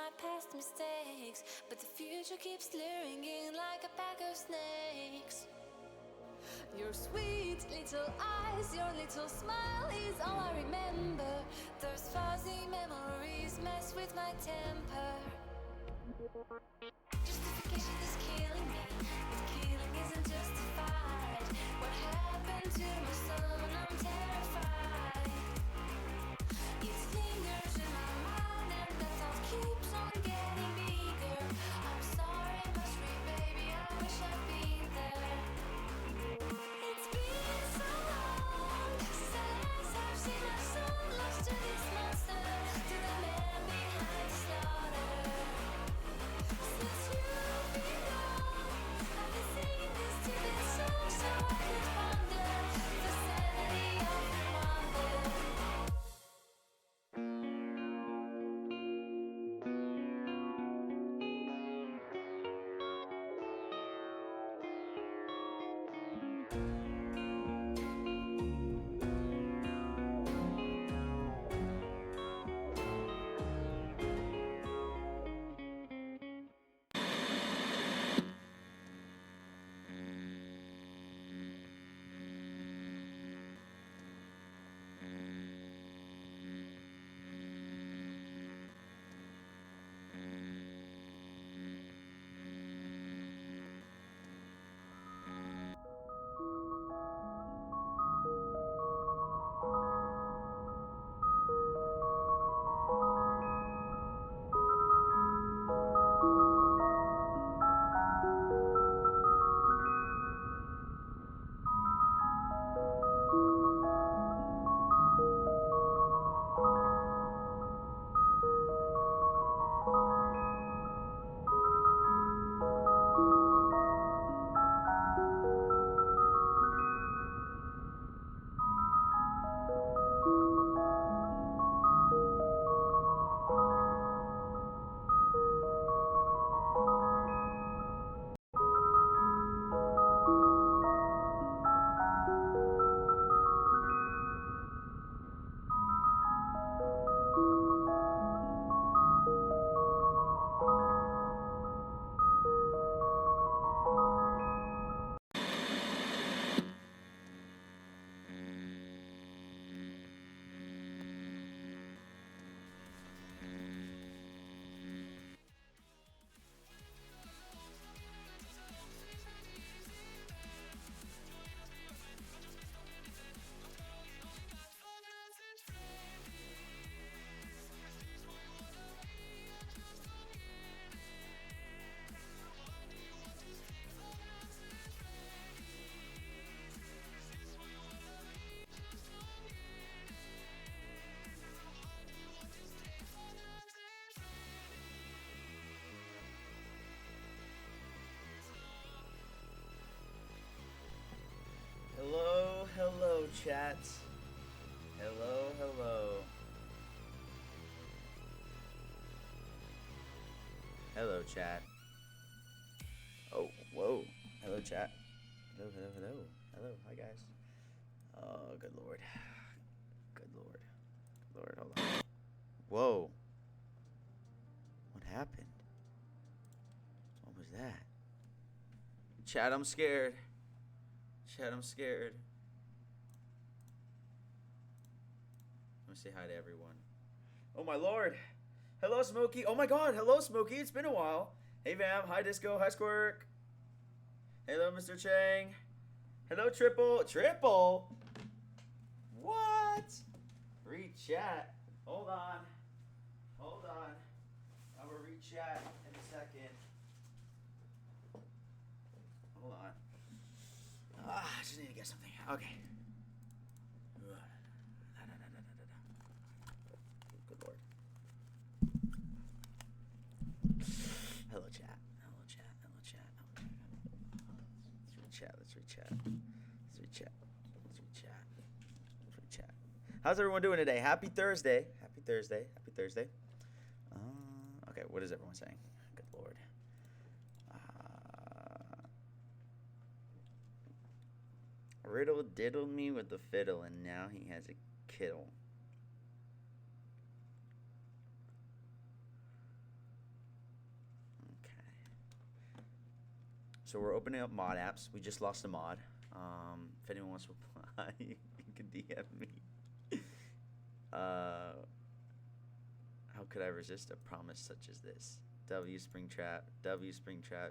my past mistakes, but the future keeps luring in like a pack of snakes. Your sweet little eyes, your little smile is all I remember. Those fuzzy memories mess with my temper. Justification is killing me, but killing isn't justified. What happened to my son? I'm terrified. It lingers in my mind and the thought keeps on getting bigger. I'm sorry, must be, baby, I wish I'd been there. It's been so long since the last I've seen my son lost to this monster, to the man behind the slaughter. Since you've been gone, I've been singing this stupid song so I could ponder the sanity of the wonder. Hello, hello, chat. Hello, hello. Hello, chat. Oh, whoa. Hello, chat. Hello, hello, hello. Hello, hi, guys. Oh, good lord. Good lord. Good lord, hold on. Whoa. What happened? What was that? Chat, I'm scared. Chat, I'm scared. Let me say hi to everyone. Oh my lord. Hello, Smokey. Oh my god. Hello, Smokey. It's been a while. Hey, Vam. Hi, Disco. Hi, Squirk. Hello, Mr. Chang. Hello, Triple. Triple? What? Read chat. Hold on. Hold on. I will read chat in a second. Hold on. I just need to get something. Okay. Good lord. Hello, chat. Hello, chat. Hello, chat. Hello, chat. Let's read chat. Let's read chat. Let's read chat. Let's read chat. How's everyone doing today? Happy Thursday. Happy Thursday. Happy Thursday. Okay, what is everyone saying? Good lord. Riddle diddled me with the fiddle, and now he has a kittle. So we're opening up mod apps. We just lost a mod. If anyone wants to apply, you can DM me. How could I resist a promise such as this? W Springtrap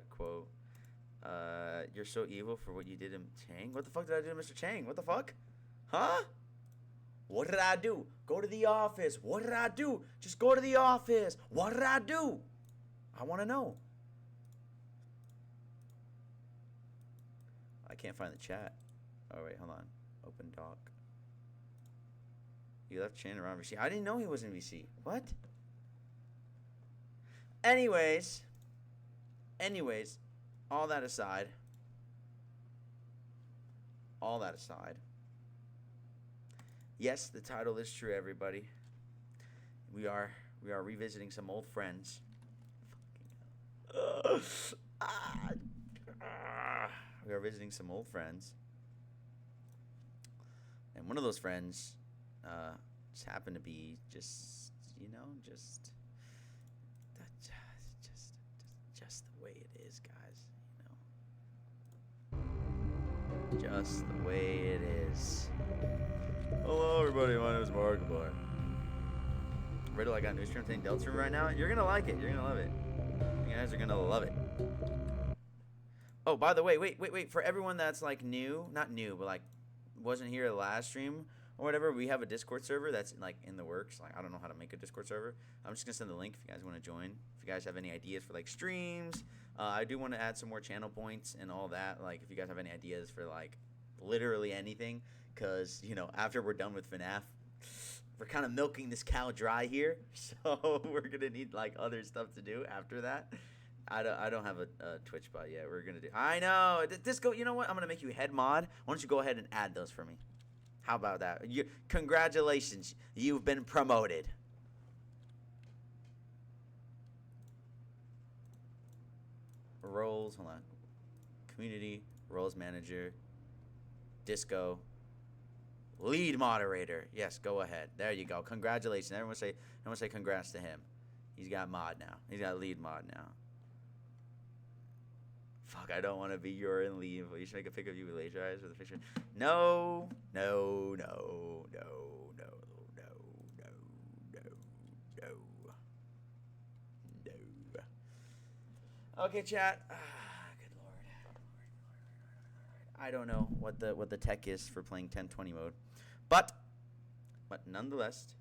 quote. You're so evil for what you did to Chang. What the fuck did I do to Mr. Chang? What the fuck? Huh? What did I do? Go to the office. What did I do? Just go to the office. What did I do? I want to know. I can't find the chat. Oh, wait, hold on. Open doc. You left Chan around VC. I didn't know he was in VC. What? Anyways, all that aside, yes, the title is true, everybody. We are revisiting some old friends. We are visiting some old friends, and one of those friends just happened to be just the way it is, guys. Just the way it is. Hello, everybody. My name is Markiplier. Riddle, I got a new stream saying Delta Room right now. You're gonna like it. You're gonna love it. You guys are gonna love it. Oh, by the way, wait. For everyone that's like new, not new, but like wasn't here the last stream or whatever, we have a Discord server that's like in the works. Like, I don't know how to make a Discord server. I'm just gonna send the link if you guys want to join. If you guys have any ideas for like streams, I do want to add some more channel points and all that. Like, if you guys have any ideas for like literally anything, because after we're done with Fnaf, we're kind of milking this cow dry here, so we're gonna need like other stuff to do after that. I don't have a Twitch bot yet. We're gonna do. I know. Disco. You know what? I'm gonna make you head mod. Why don't you go ahead and add those for me? How about that? Congratulations. You've been promoted. Roles. Hold on. Community. Roles manager. Disco. Lead moderator. Yes. Go ahead. There you go. Congratulations. Everyone say congrats to him. He's got mod now. He's got lead mod now. Fuck, I don't want to be your in leave. You should make a pic of you with laser eyes with a picture. No. Okay, chat. Good lord. I don't know what the tech is for playing 1020 mode, but nonetheless.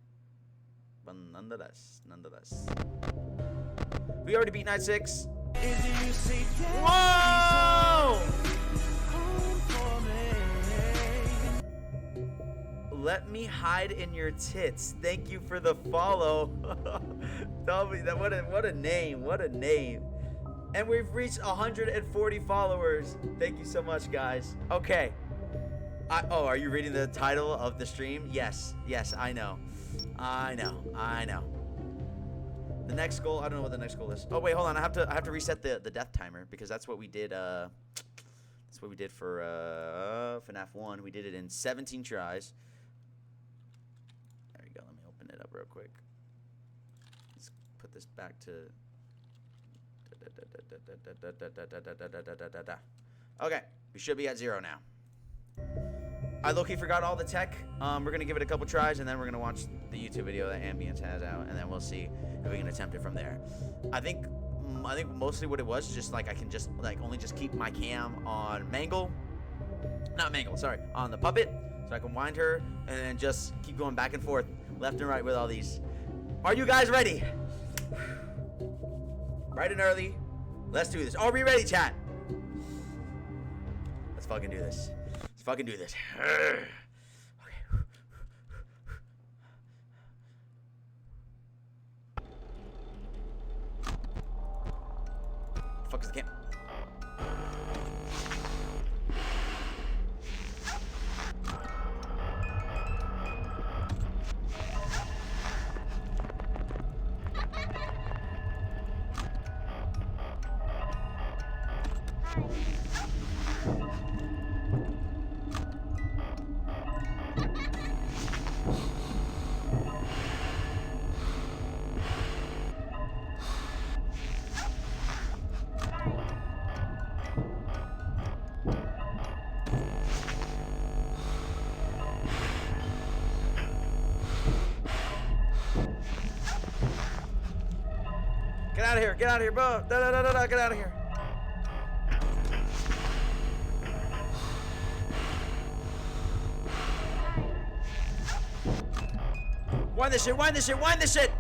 We already beat night 6. Whoa! Let me hide in your tits. Thank you for the follow. Tell me that what a name. What a name. And we've reached 140 followers. Thank you so much, guys. Okay. Are you reading the title of the stream? Yes, I know. The next goal, I don't know what the next goal is. Oh wait, hold on. I have to reset the death timer because that's what we did. That's what we did for FNAF 1. We did it in 17 tries. There we go. Let me open it up real quick. Let's put this back to. Okay, we should be at 0 now. I low-key forgot all the tech. We're gonna give it a couple tries, and then we're gonna watch the YouTube video that Ambience has out, and then we'll see if we can attempt it from there. I think mostly what it was is just like I can just like only just keep my cam on on the puppet, so I can wind her, and then just keep going back and forth, left and right with all these. Are you guys ready? Bright and early. Let's do this. Are we ready, chat? Let's fucking do this. Let's fucking do this. Okay. Fuck is the camp? Get out of here. Get out of here, bro. Da, da, da, da, da. Get out of here. Wind this shit. Wind this shit. Wind this shit.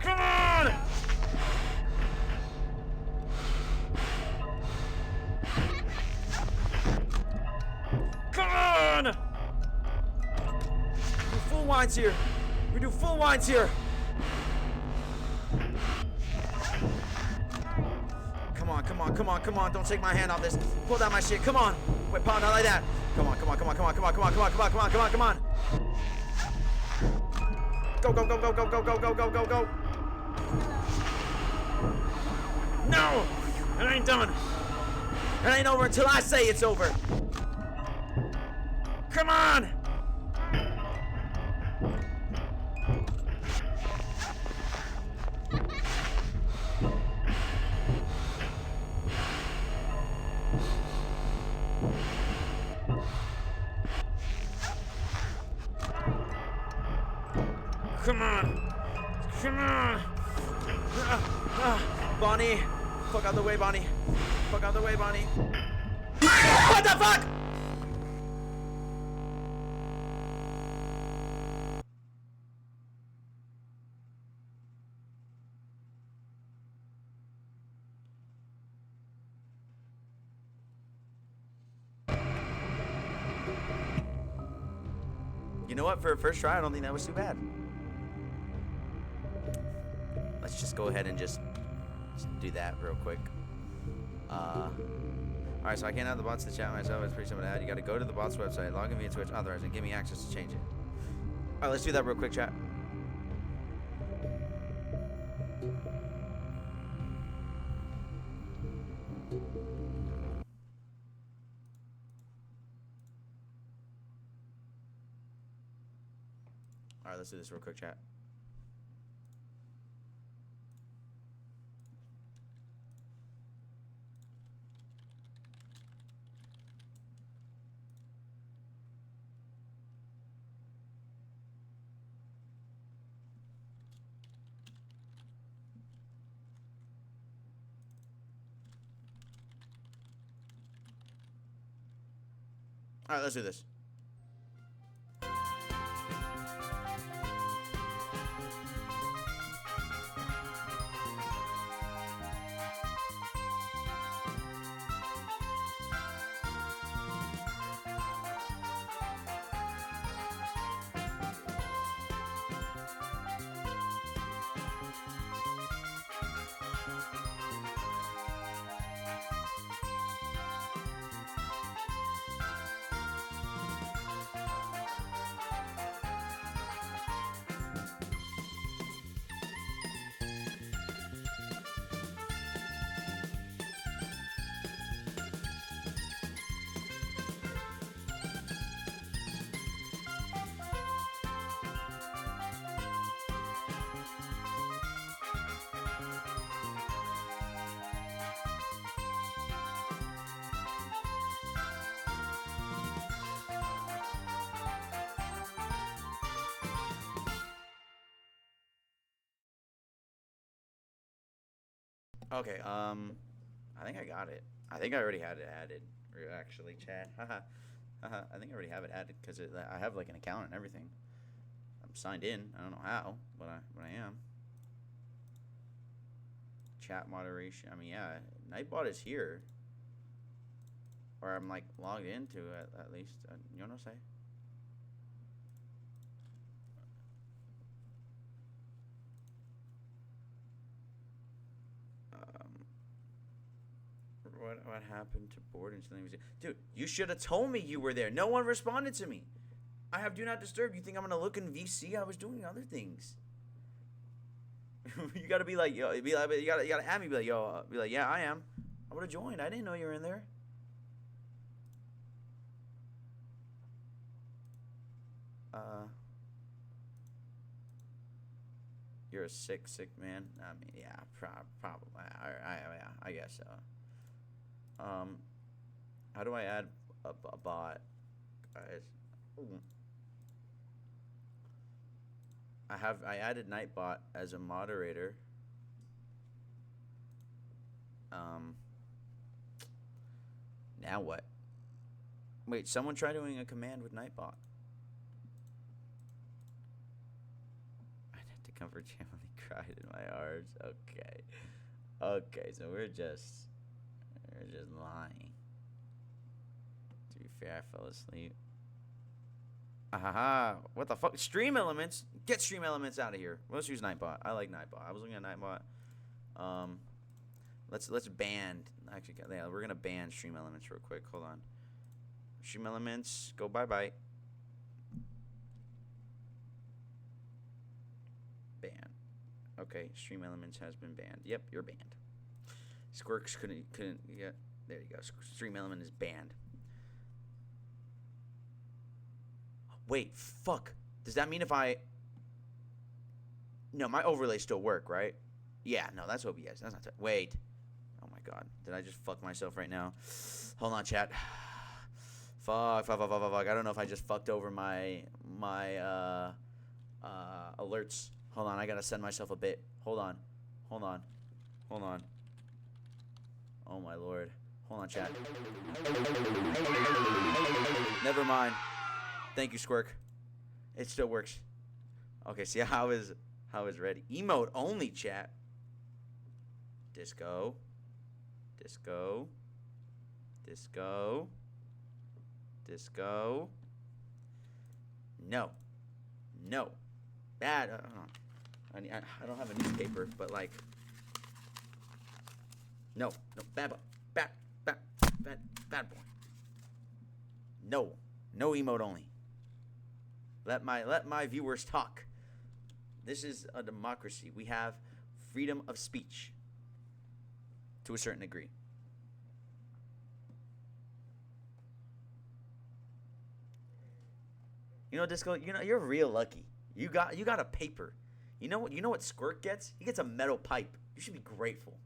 Come on. Come on. Do full winds here. We do full winds here. Come on, come on, come on, come on. Don't take my hand off this. Pull down my shit. Come on. Wait, pound out like that. Come on, come on, come on, come on, come on, come on, come on, come on, come on, come on, come on. Go, go, go, go, go, go, go, go, go, go, go. No! It ain't done. It ain't over until I say it's over. Come on! Come on! Come on! Bonnie! Fuck out the way, Bonnie! Fuck out the way, Bonnie! What the fuck?! You know what? For a first try, I don't think that was too bad. Let's just go ahead and just do that real quick. Alright, so I can't add the bots to chat myself. It's pretty simple to add. You gotta go to the bots website, log in via Twitch, authorize, and give me access to change it. Alright, let's do that real quick, chat. Alright, let's do this real quick, chat. Alright, let's do this. Okay, I think I got it. I think I already had it added, actually, chat. Haha. I think I already have it added, because I have, like, an account and everything. I'm signed in. I don't know how, but I am. Chat moderation. I mean, yeah, Nightbot is here. Or I'm, like, logged into it, at least. You know what I'm saying? What happened to board and something? Dude, you should have told me you were there. No one responded to me. I have do not disturb. You think I'm gonna look in VC? I was doing other things. You gotta be like, yo, be like, you gotta add me. Be like, yo, be like, yeah, I am. I would have joined. I didn't know you were in there. You're a sick man. I mean, yeah, probably. I guess so. How do I add a bot, guys? I added Nightbot as a moderator. Um. Now what? Wait, someone try doing a command with Nightbot. I'd have to comfort Jamily cried in my arms. Okay. Okay, so we're just lying. To be fair, I fell asleep. Ahaha. What the fuck? Stream Elements? Get Stream Elements out of here. Let's use Nightbot. I like Nightbot. I was looking at Nightbot. Let's ban. Actually, yeah, we're gonna ban Stream Elements real quick. Hold on. Stream Elements, go bye bye. Ban. Okay, Stream Elements has been banned. Yep, you're banned. Squirks couldn't. Yeah, there you go. Stream Element is banned. Wait, fuck. Does that mean if I... No, my overlays still work, right? Yeah, no, that's OBS. That's not... Wait. Oh my god. Did I just fuck myself right now? Hold on, chat. Fuck. I don't know if I just fucked over my alerts. Hold on, I gotta send myself a bit. Hold on. Oh my lord. Hold on, chat. Never mind. Thank you, Squirk. It still works. Okay, see how is ready. Emote only, chat. Disco. No. Bad. I don't have a newspaper, but like. No. Bad boy. No emote only. Let my viewers talk. This is a democracy. We have freedom of speech to a certain degree. You know, Disco, you're real lucky. You got a paper. You know what Squirt gets? He gets a metal pipe. You should be grateful.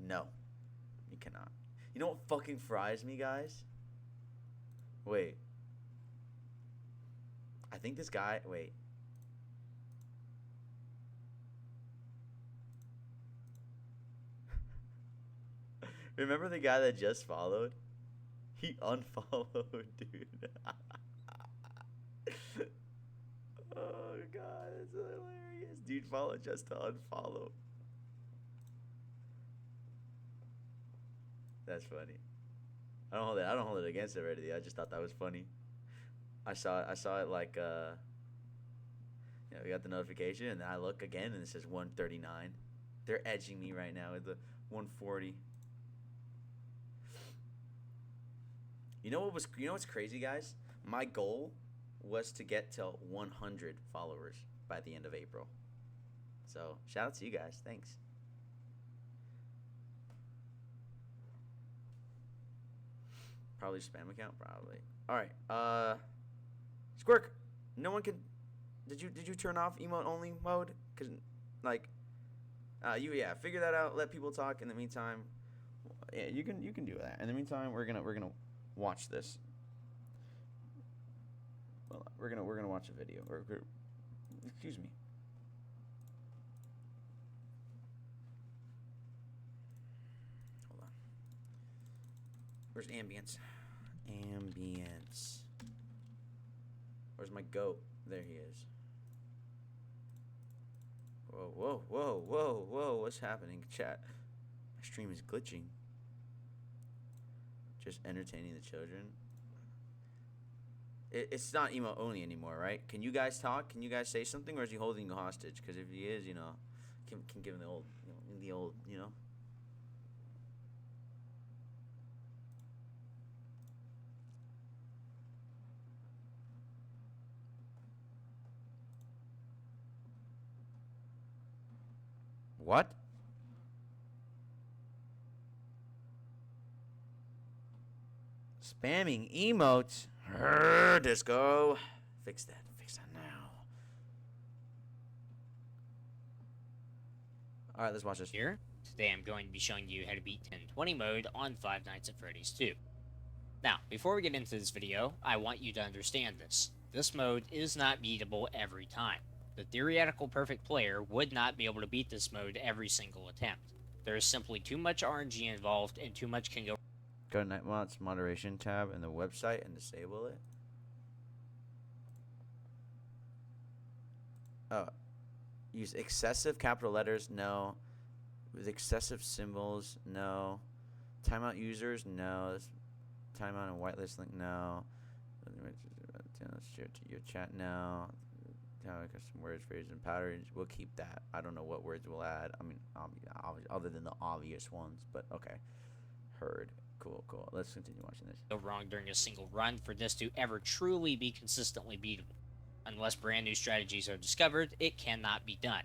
No, you cannot. You know what fucking fries me, guys? Wait. I think this guy... Wait. Remember the guy that just followed? He unfollowed, dude. Oh, God. That's hilarious. Dude followed just to unfollow. That's funny. I don't hold it against it or anything. I just thought that was funny. I saw it like we got the notification and then I look again and it says 139. They're edging me right now at the 140. You know what's crazy, guys? My goal was to get to 100 followers by the end of April. So, shout out to you guys. Thanks. Probably spam account, probably. All right. Squirk, no one can. Did you turn off emote only mode? Cause like, figure that out. Let people talk. In the meantime, yeah, you can do that. In the meantime, we're gonna watch this. Well, we're gonna watch a video. Excuse me. Hold on. Where's ambience? Ambience. Where's my goat? There he is. Whoa. What's happening, chat? My stream is glitching. Just entertaining the children. It's not emo only anymore, right? Can you guys talk? Can you guys say something? Or is he holding you hostage? Because if he is, can give him the old, What? Spamming emotes? Disco. Fix that now. Alright, let's watch this. Here, today I'm going to be showing you how to beat 1020 mode on Five Nights at Freddy's 2. Now, before we get into this video, I want you to understand this. This mode is not beatable every time. The theoretical perfect player would not be able to beat this mode every single attempt. There is simply too much RNG involved and too much can go. Go to Night Mods Moderation tab in the website and disable it. Use excessive capital letters? No. With excessive symbols? No. Timeout users? No. Timeout and whitelist link? No. Share to your chat? No. Some words, phrases, and patterns. We'll keep that. I don't know what words we'll add. I mean, other than the obvious ones, but okay. Heard. Cool. Let's continue watching this. Go wrong during a single run for this to ever truly be consistently beatable. Unless brand new strategies are discovered, it cannot be done.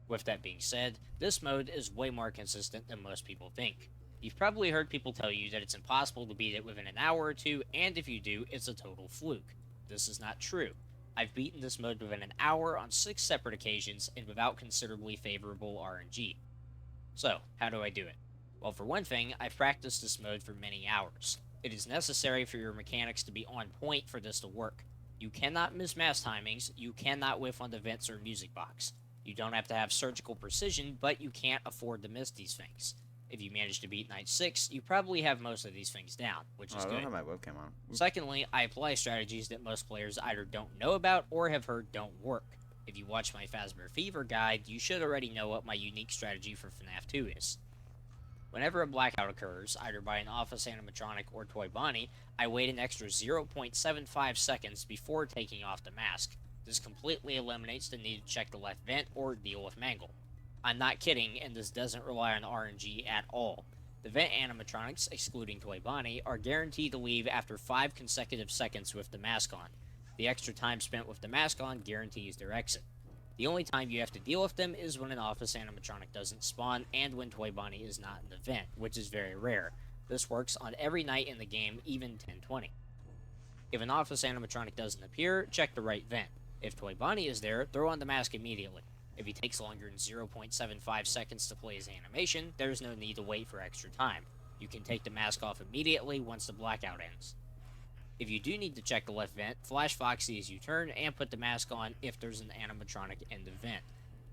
With that being said, this mode is way more consistent than most people think. You've probably heard people tell you that it's impossible to beat it within an hour or two, and if you do, it's a total fluke. This is not true. I've beaten this mode within an hour on 6 separate occasions and without considerably favorable RNG. So, how do I do it? Well, for one thing, I've practiced this mode for many hours. It is necessary for your mechanics to be on point for this to work. You cannot miss mass timings, you cannot whiff on the vents or music box. You don't have to have surgical precision, but you can't afford to miss these things. If you manage to beat Night 6, you probably have most of these things down, which is I good. don't have my webcam on. Secondly, I apply strategies that most players either don't know about or have heard don't work. If you watch my Fazbear Fever guide, you should already know what my unique strategy for FNAF 2 is. Whenever a blackout occurs, either by an office animatronic or Toy Bonnie, I wait an extra 0.75 seconds before taking off the mask. This completely eliminates the need to check the left vent or deal with Mangle. I'm not kidding, and this doesn't rely on RNG at all. The vent animatronics, excluding Toy Bonnie, are guaranteed to leave after 5 consecutive seconds with the mask on. The extra time spent with the mask on guarantees their exit. The only time you have to deal with them is when an office animatronic doesn't spawn and when Toy Bonnie is not in the vent, which is very rare. This works on every night in the game, even 1020. If an office animatronic doesn't appear, check the right vent. If Toy Bonnie is there, throw on the mask immediately. If he takes longer than 0.75 seconds to play his animation, there's no need to wait for extra time. You can take the mask off immediately once the blackout ends. If you do need to check the left vent, flash Foxy as you turn and put the mask on if there's an animatronic in the vent.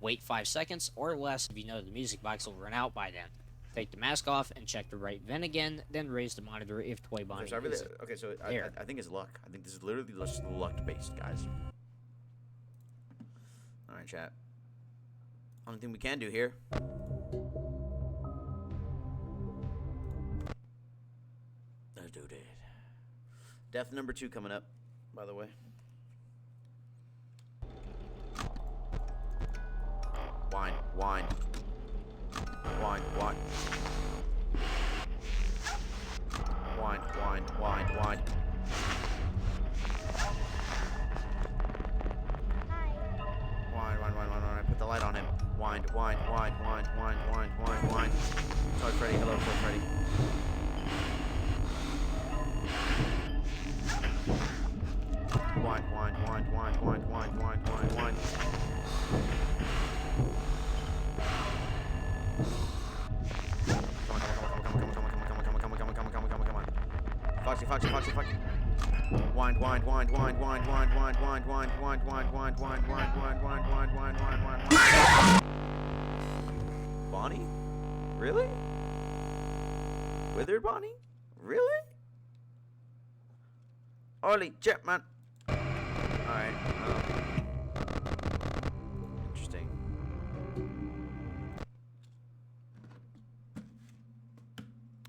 Wait 5 seconds or less if you know the music box will run out by then. Take the mask off and check the right vent again, then raise the monitor if Toy Bonnie is Okay, so there. I think it's luck. I think this is literally just luck-based, guys. Alright, chat. Only thing we can do here. Let's do it. Death number 2 coming up, by the way. Wine. Wine. Wine. Wine. Wine. Wine. Wine. Wine. Wine. Put the light on him. Wine. Wine. Wine. Wine. Wine. Wine. Wine. Wine. Toy Freddy. Hello, Toy Freddy. Wine. Wine. Wine. Wine. Wine. Wine. Wine. Wine. Wine. Foxy. Wind. Bonnie? Really? Withered Bonnie? Really? Holy shit, man. Alright, interesting.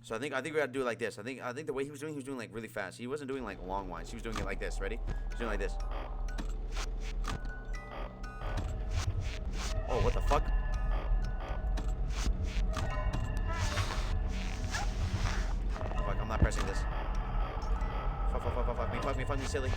So I think we gotta do it like this. I think the way he was doing like really fast. He wasn't doing like long winds. He was doing it like this. Ready? He's doing like this. Oh, what the fuck? Fuck, I'm not pressing this. Fuck me, silly.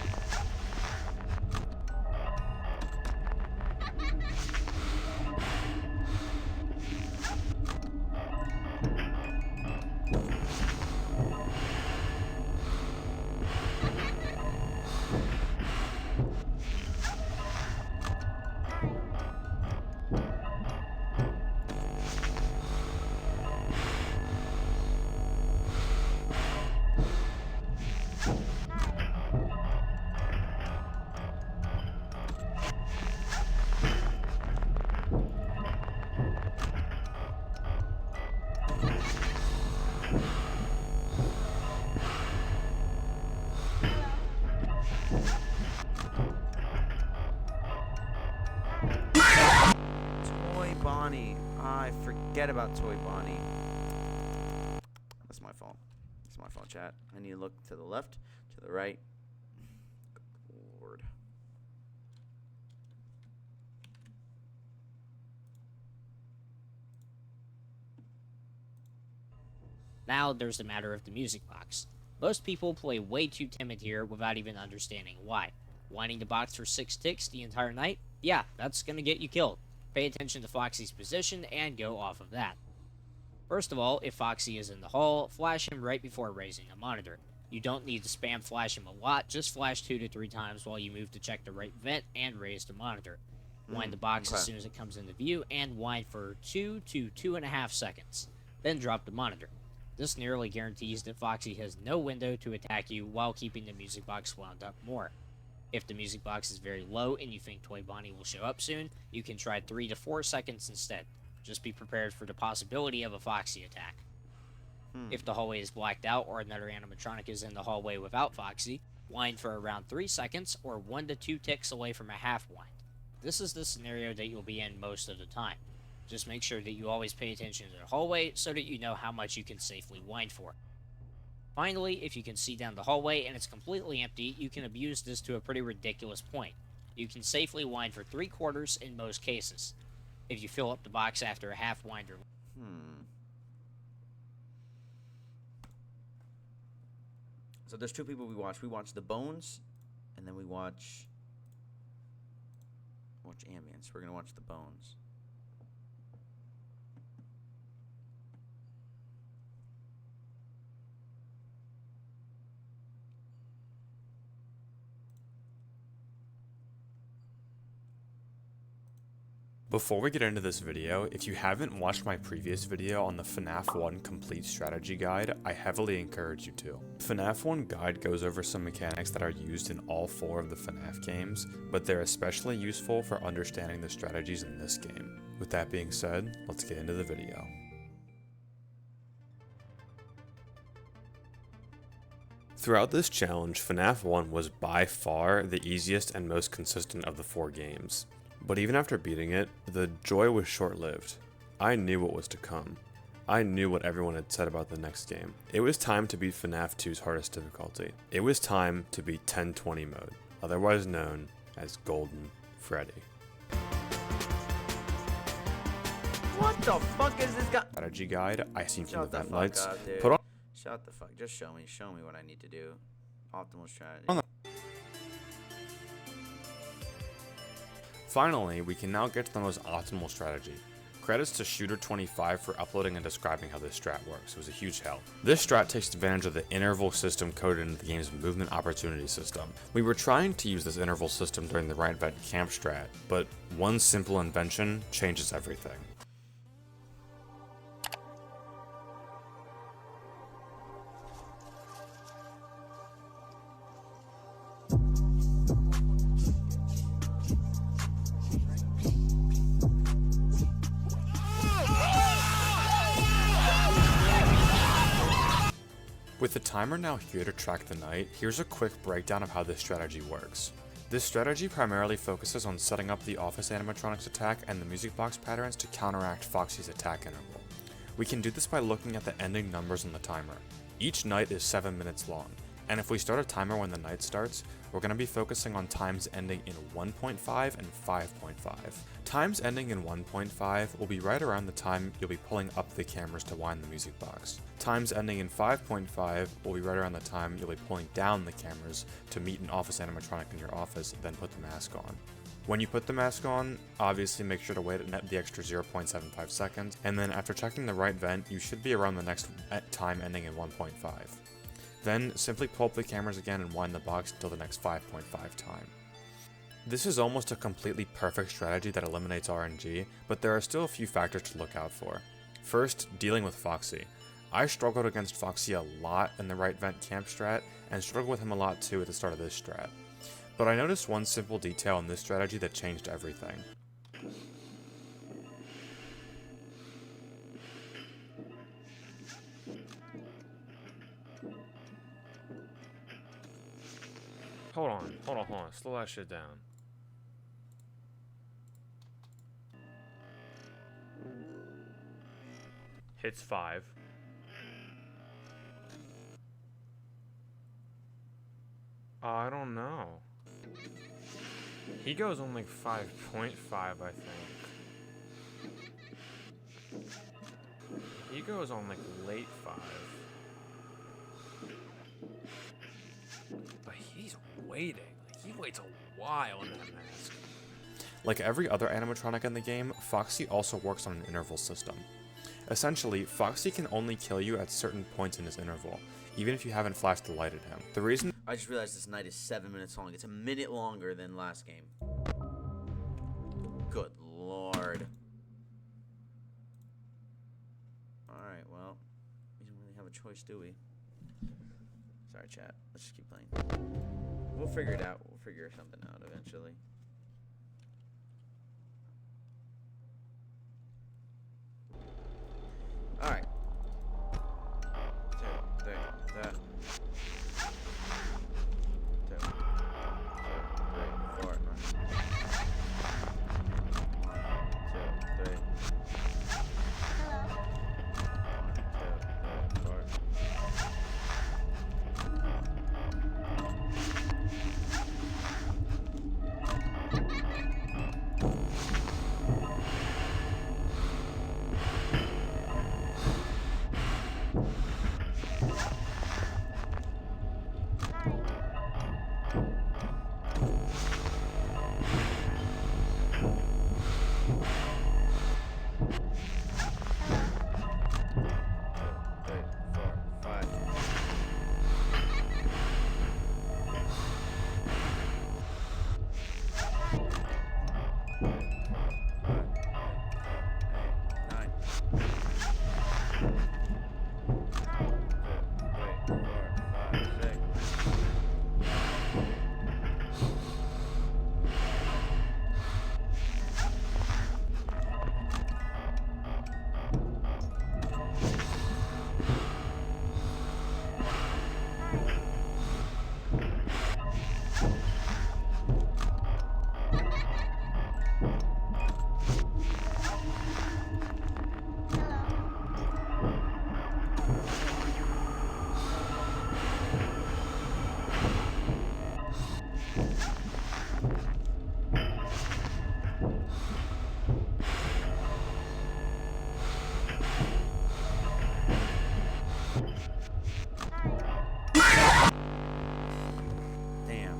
I forget about Toy Bonnie. That's my fault. It's my fault, chat. I need to look to the left, to the right. Good Lord. Now there's the matter of the music box. Most people play way too timid here without even understanding why. Winding the box for 6 ticks the entire night? Yeah, that's gonna get you killed. Pay attention to Foxy's position and go off of that. First of all, if Foxy is in the hall, flash him right before raising the monitor. You don't need to spam flash him a lot, just flash 2 to 3 times while you move to check the right vent and raise the monitor. Wind the box as soon as it comes into view and wind for 2 to 2.5 seconds. Then drop the monitor. This nearly guarantees that Foxy has no window to attack you while keeping the music box wound up more. If the music box is very low and you think Toy Bonnie will show up soon, you can try 3 to 4 seconds instead. Just be prepared for the possibility of a Foxy attack. If the hallway is blacked out or another animatronic is in the hallway without Foxy, wind for around 3 seconds or 1 to 2 ticks away from a half wind. This is the scenario that you'll be in most of the time. Just make sure that you always pay attention to the hallway so that you know how much you can safely wind for. Finally, if you can see down the hallway and it's completely empty, you can abuse this to a pretty ridiculous point. You can safely wind for 3/4 in most cases. If you fill up the box after a half wind or So there's 2 people we watch. We watch The Bones, and then we watch Ambience. We're gonna watch The Bones. Before we get into this video, if you haven't watched my previous video on the Fnaf 1 complete strategy guide, I heavily encourage you to. Fnaf 1 guide goes over some mechanics that are used in all 4 of the Fnaf games, but they're especially useful for understanding the strategies in this game. With that being said, let's get into the video. Throughout this challenge, Fnaf 1 was by far the easiest and most consistent of the 4 games. But even after beating it, the joy was short-lived. I knew what was to come. I knew what everyone had said about the next game. It was time to beat Fnaf 2's hardest difficulty. It was time to beat 1020 mode, otherwise known as Golden Freddy. What the fuck is this guy? Strategy guide I seen from the vent lights. Up, dude. Put on. Shut the fuck. Just show me what I need to do. Optimal strategy. Finally, we can now get to the most optimal strategy. Credits to Shooter25 for uploading and describing how this strat works. It was a huge help. This strat takes advantage of the interval system coded into the game's movement opportunity system. We were trying to use this interval system during the right vent camp strat, but one simple invention changes everything. With the timer now here to track the night, here's a quick breakdown of how this strategy works. This strategy primarily focuses on setting up the office animatronics attack and the music box patterns to counteract Foxy's attack interval. We can do this by looking at the ending numbers on the timer. Each night is 7 minutes long, and if we start a timer when the night starts, we're going to be focusing on times ending in 1.5 and 5.5. Times ending in 1.5 will be right around the time you'll be pulling up the cameras to wind the music box. Times ending in 5.5 will be right around the time you'll be pulling down the cameras to meet an office animatronic in your office, then put the mask on. When you put the mask on, obviously make sure to wait the extra 0.75 seconds, and then after checking the right vent, you should be around the next time ending in 1.5. Then simply pull up the cameras again and wind the box until the next 5.5 time. This is almost a completely perfect strategy that eliminates RNG, but there are still a few factors to look out for. First, dealing with Foxy. I struggled against Foxy a lot in the right vent camp strat, and struggled with him a lot too at the start of this strat. But I noticed one simple detail in this strategy that changed everything. Hold on. Slow that shit down. It's 5. I don't know. He goes on like 5.5, I think. He goes on like late 5. But he's waiting. Like, he waits a while in that mask. Like every other animatronic in the game, Foxy also works on an interval system. Essentially, Foxy can only kill you at certain points in his interval, even if you haven't flashed the light at him. The reason I just realized this night is 7 minutes long. It's a minute longer than last game. Good lord. Alright, well, we don't really have a choice, do we? Sorry, chat. Let's just keep playing. We'll figure it out. We'll figure something out eventually. Alright. 2, 3, 4. 2, 3, 4. 1, 2, 3. 1, 2, 3, 4. Damn.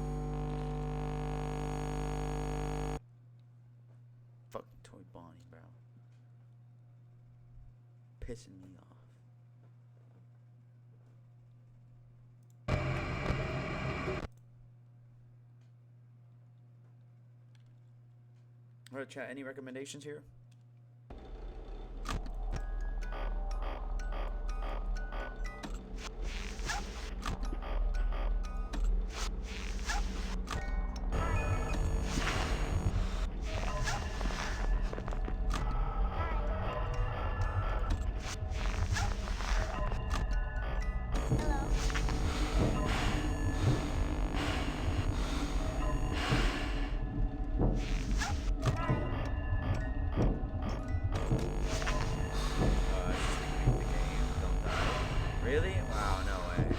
Fucking Toy Bonnie, bro. Pissing me off. Alright, chat, any recommendations here? Really? Wow, no way.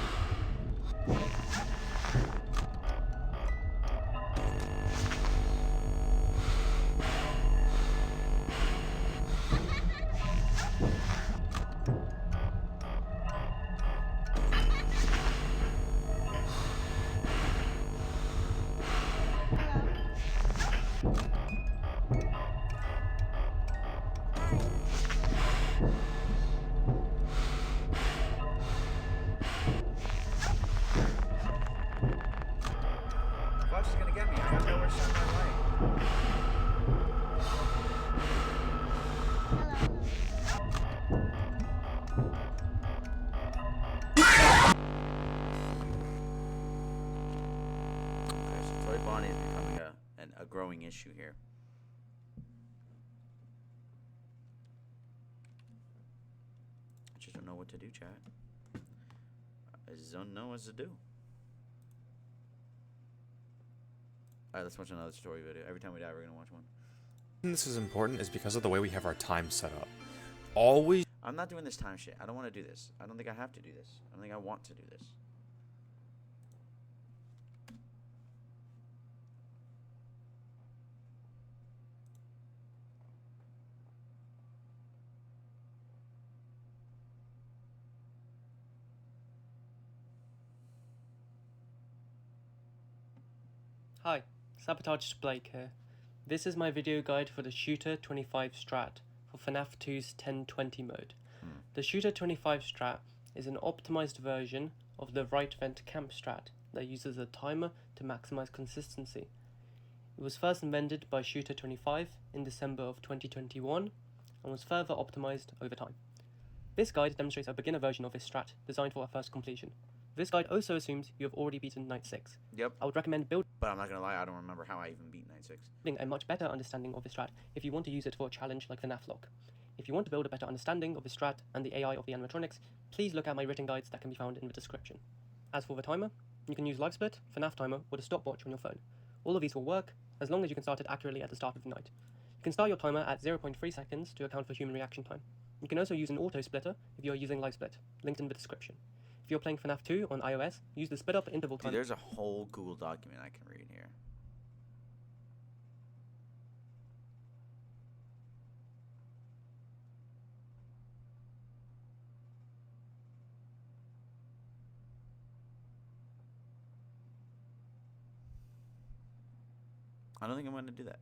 Fox is gonna get me. I have nowhere to shine my light. Okay, so Toy Bonnie is becoming a growing issue here. I just don't know what to do, chat. I just don't know what to do. Alright, let's watch another story video. Every time we die, we're gonna watch one. this is important is because of the way we have our time set up. Always I'm not doing this time shit. I don't want to do this. I don't think I have to do this. I don't think I want to do this. Hi, Sabotage Blake here. This is my video guide for the Shooter 25 strat for Fnaf 2's 1020 mode. The Shooter 25 strat is an optimized version of the right vent camp strat that uses a timer to maximize consistency. It was first invented by Shooter 25 in December of 2021 and was further optimized over time. This guide demonstrates a beginner version of this strat designed for a first completion. This guide also assumes you have already beaten Night 6. Yep. I would recommend building But I'm not gonna lie, I don't remember how I even beat Night 6. a much better understanding of this strat if you want to use it for a challenge like the Fnaf lock. If you want to build a better understanding of the strat and the AI of the animatronics, please look at my written guides that can be found in the description. As for the timer, you can use LiveSplit, Fnaf timer, or the stopwatch on your phone. All of these will work, as long as you can start it accurately at the start of the night. You can start your timer at 0.3 seconds to account for human reaction time. You can also use an auto splitter if you are using LiveSplit, linked in the description. If you're playing Fnaf 2 on iOS, use the split up interval Dude, timer. there's a whole Google document I can read here. I don't think I'm going to do that.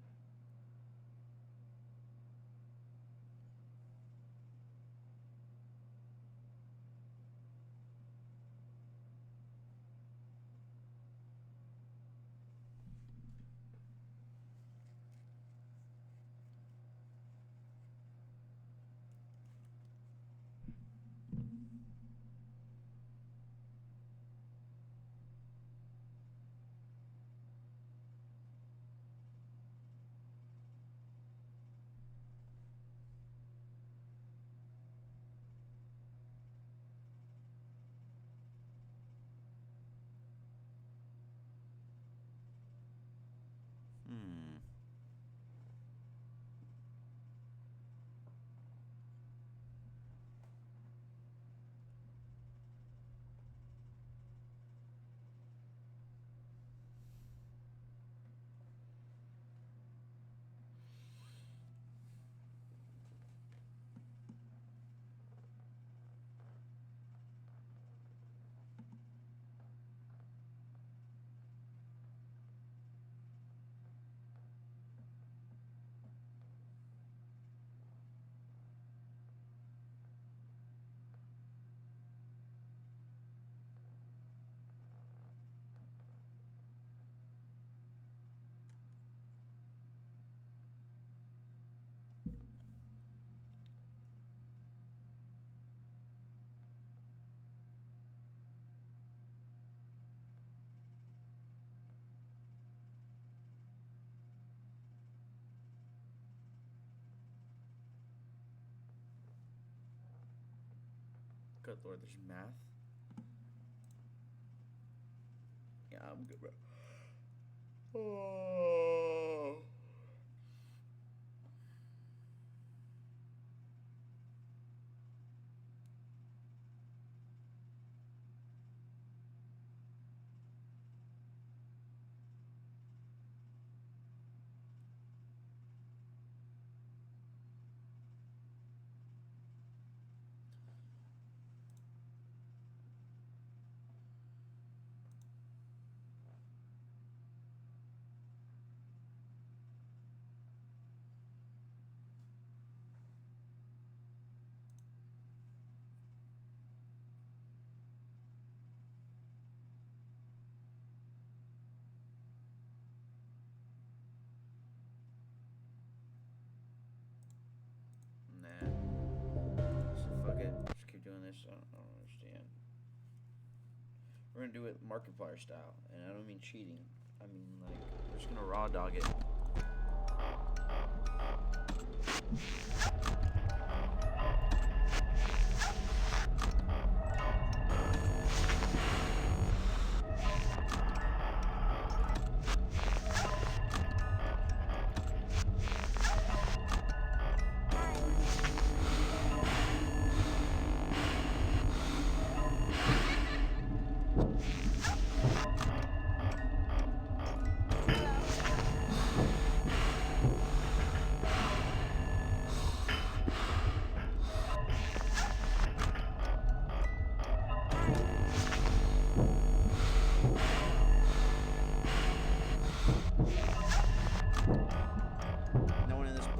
Good lord, there's math. Yeah, I'm good, bro. Oh. Nah. So fuck it. Just keep doing this. I don't understand. We're gonna do it Markiplier style, and I don't mean cheating. I mean like we're just gonna raw dog it.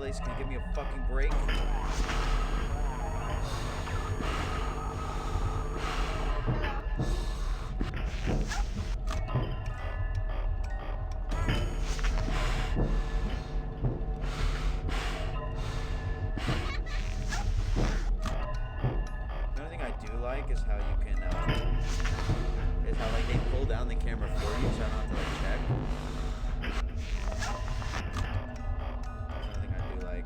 place. Can you give me a fucking break? The only thing I do like is how you can, is how like they pull down the camera for you, so I don't have to like check. That's the only thing I do like.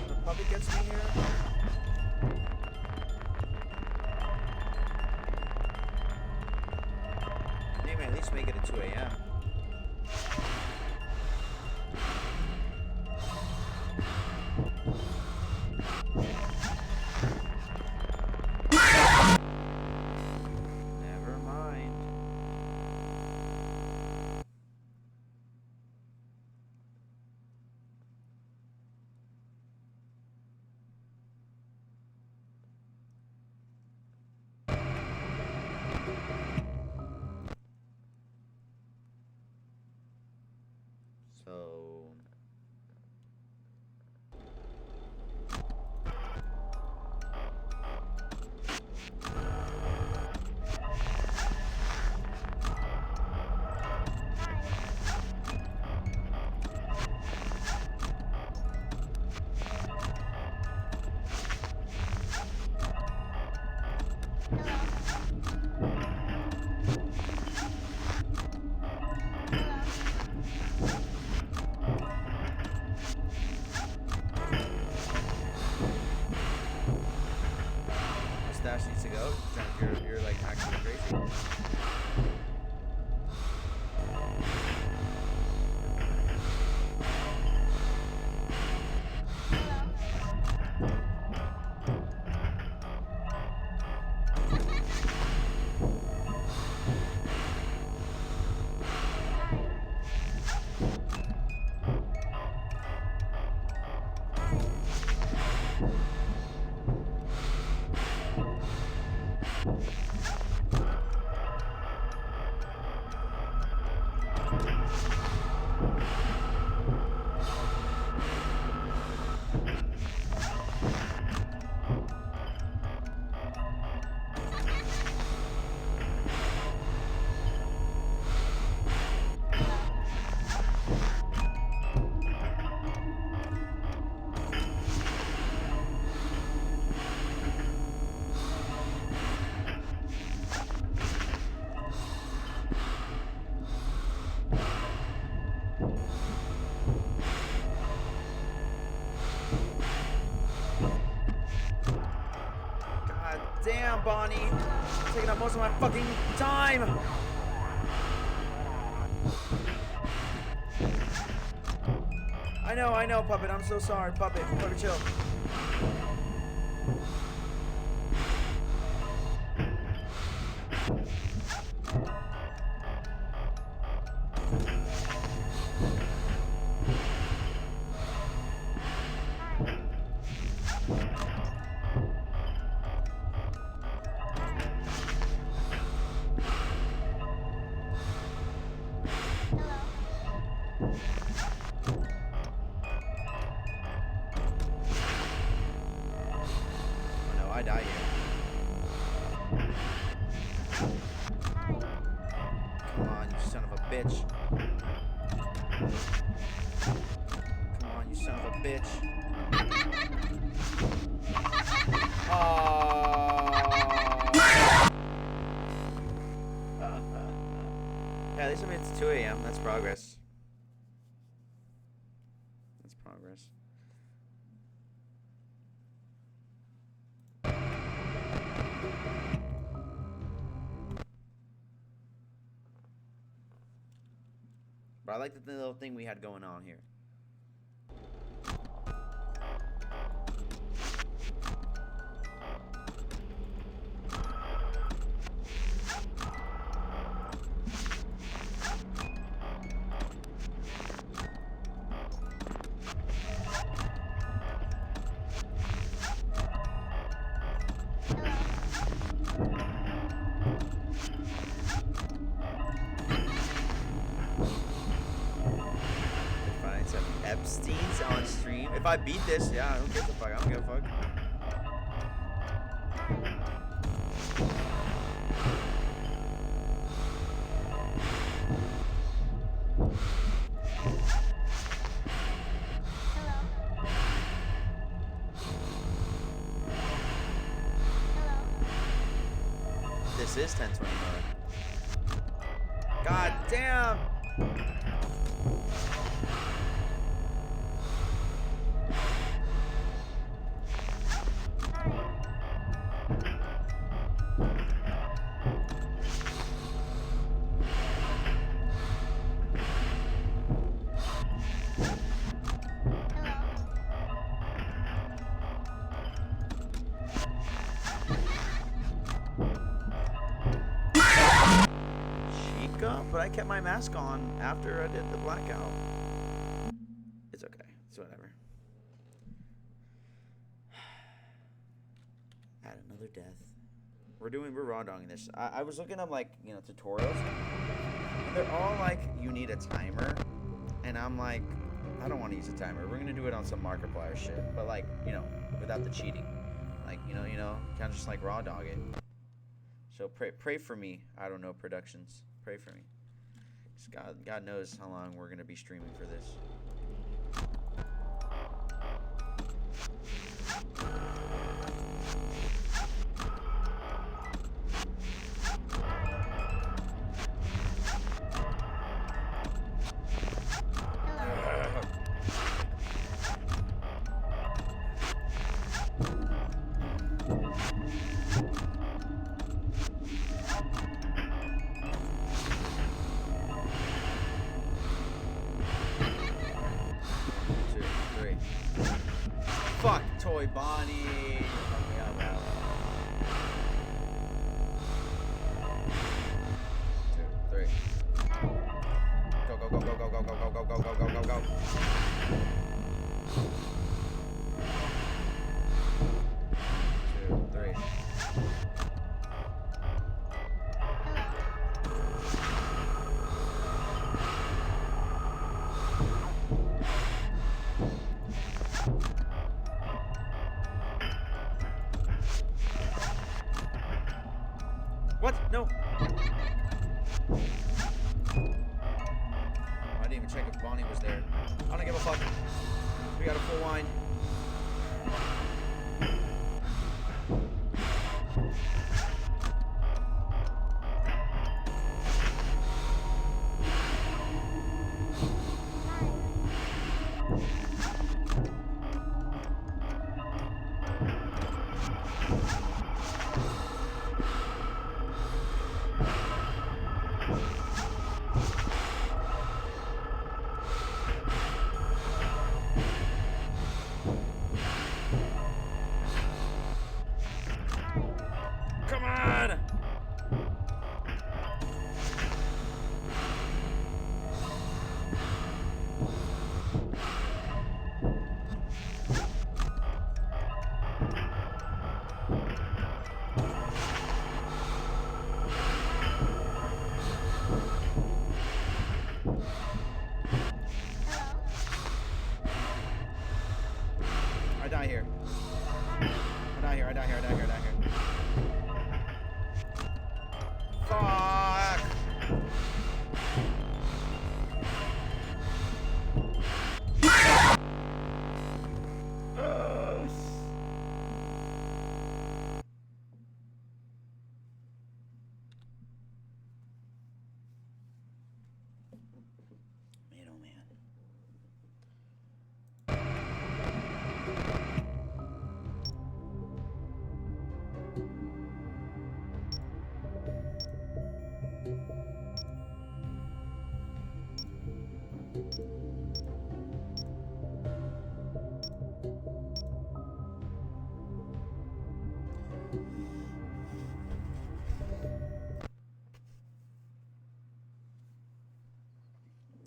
The puppy gets me here. They may at least make it at 2 a.m. Never mind. So Mustache needs to go. You're like actually crazy. God damn, Bonnie. You're taking up most of my fucking time. I know, Puppet. I'm so sorry, Puppet. Puppet, chill. Oh no, I die here. Come on, you son of a bitch. Come on, you son of a bitch. Yeah, at least it's 2 a.m. That's progress. That's progress. But I like the little thing we had going on here. Epstein's on stream. If I beat this, yeah, I don't give a fuck. I don't give a fuck. This is 1020 mode. God damn! But I kept my mask on after I did the blackout. It's okay. It's whatever. Add another death. We're raw dogging this. I was looking up like, you know, tutorials. And they're all like, you need a timer. And I'm like, I don't want to use a timer. We're gonna do it on some Markiplier shit. But like, you know, without the cheating. Like, you know, kind of just like raw dog it. So pray for me. I don't know, productions. Pray for me. God knows how long we're gonna be streaming for this. Fuck, Toy Bonnie. Yeah, wow. 2, 3. Go, go, go, go, go, go, go, go, go, go, go, go, go, go. 2, 3. What? No. I didn't even check if Bonnie was there. I don't give a fuck. We got a full wind. Come on! I die here. I die here, I die here, I die here, I die here. Fuck! Man, oh man.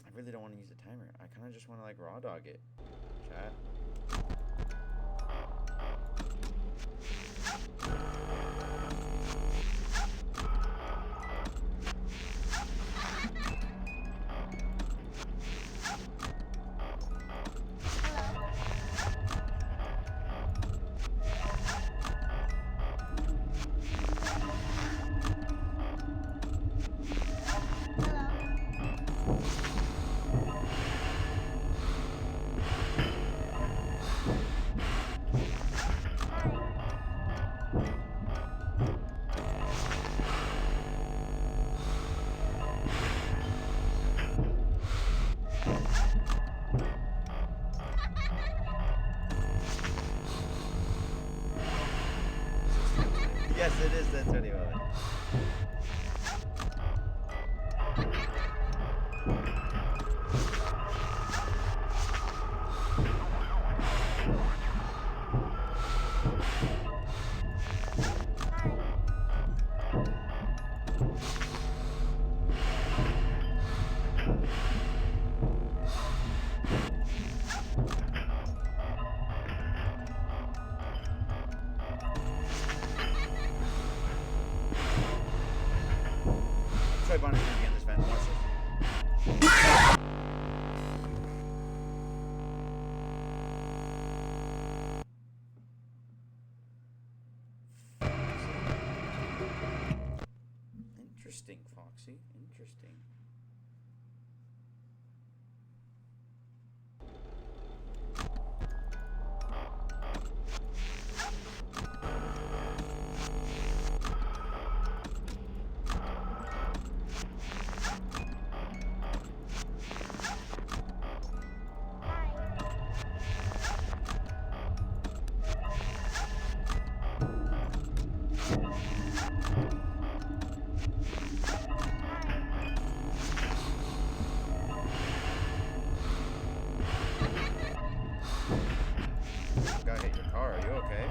I really don't want to use a timer. I kind of just want to like raw dog it. Chat. Yes, it is the 20 moment. Troy Bonner's gonna be on this vent. Watch this. Interesting, Foxy. Interesting. Guy hit your car. Are you okay?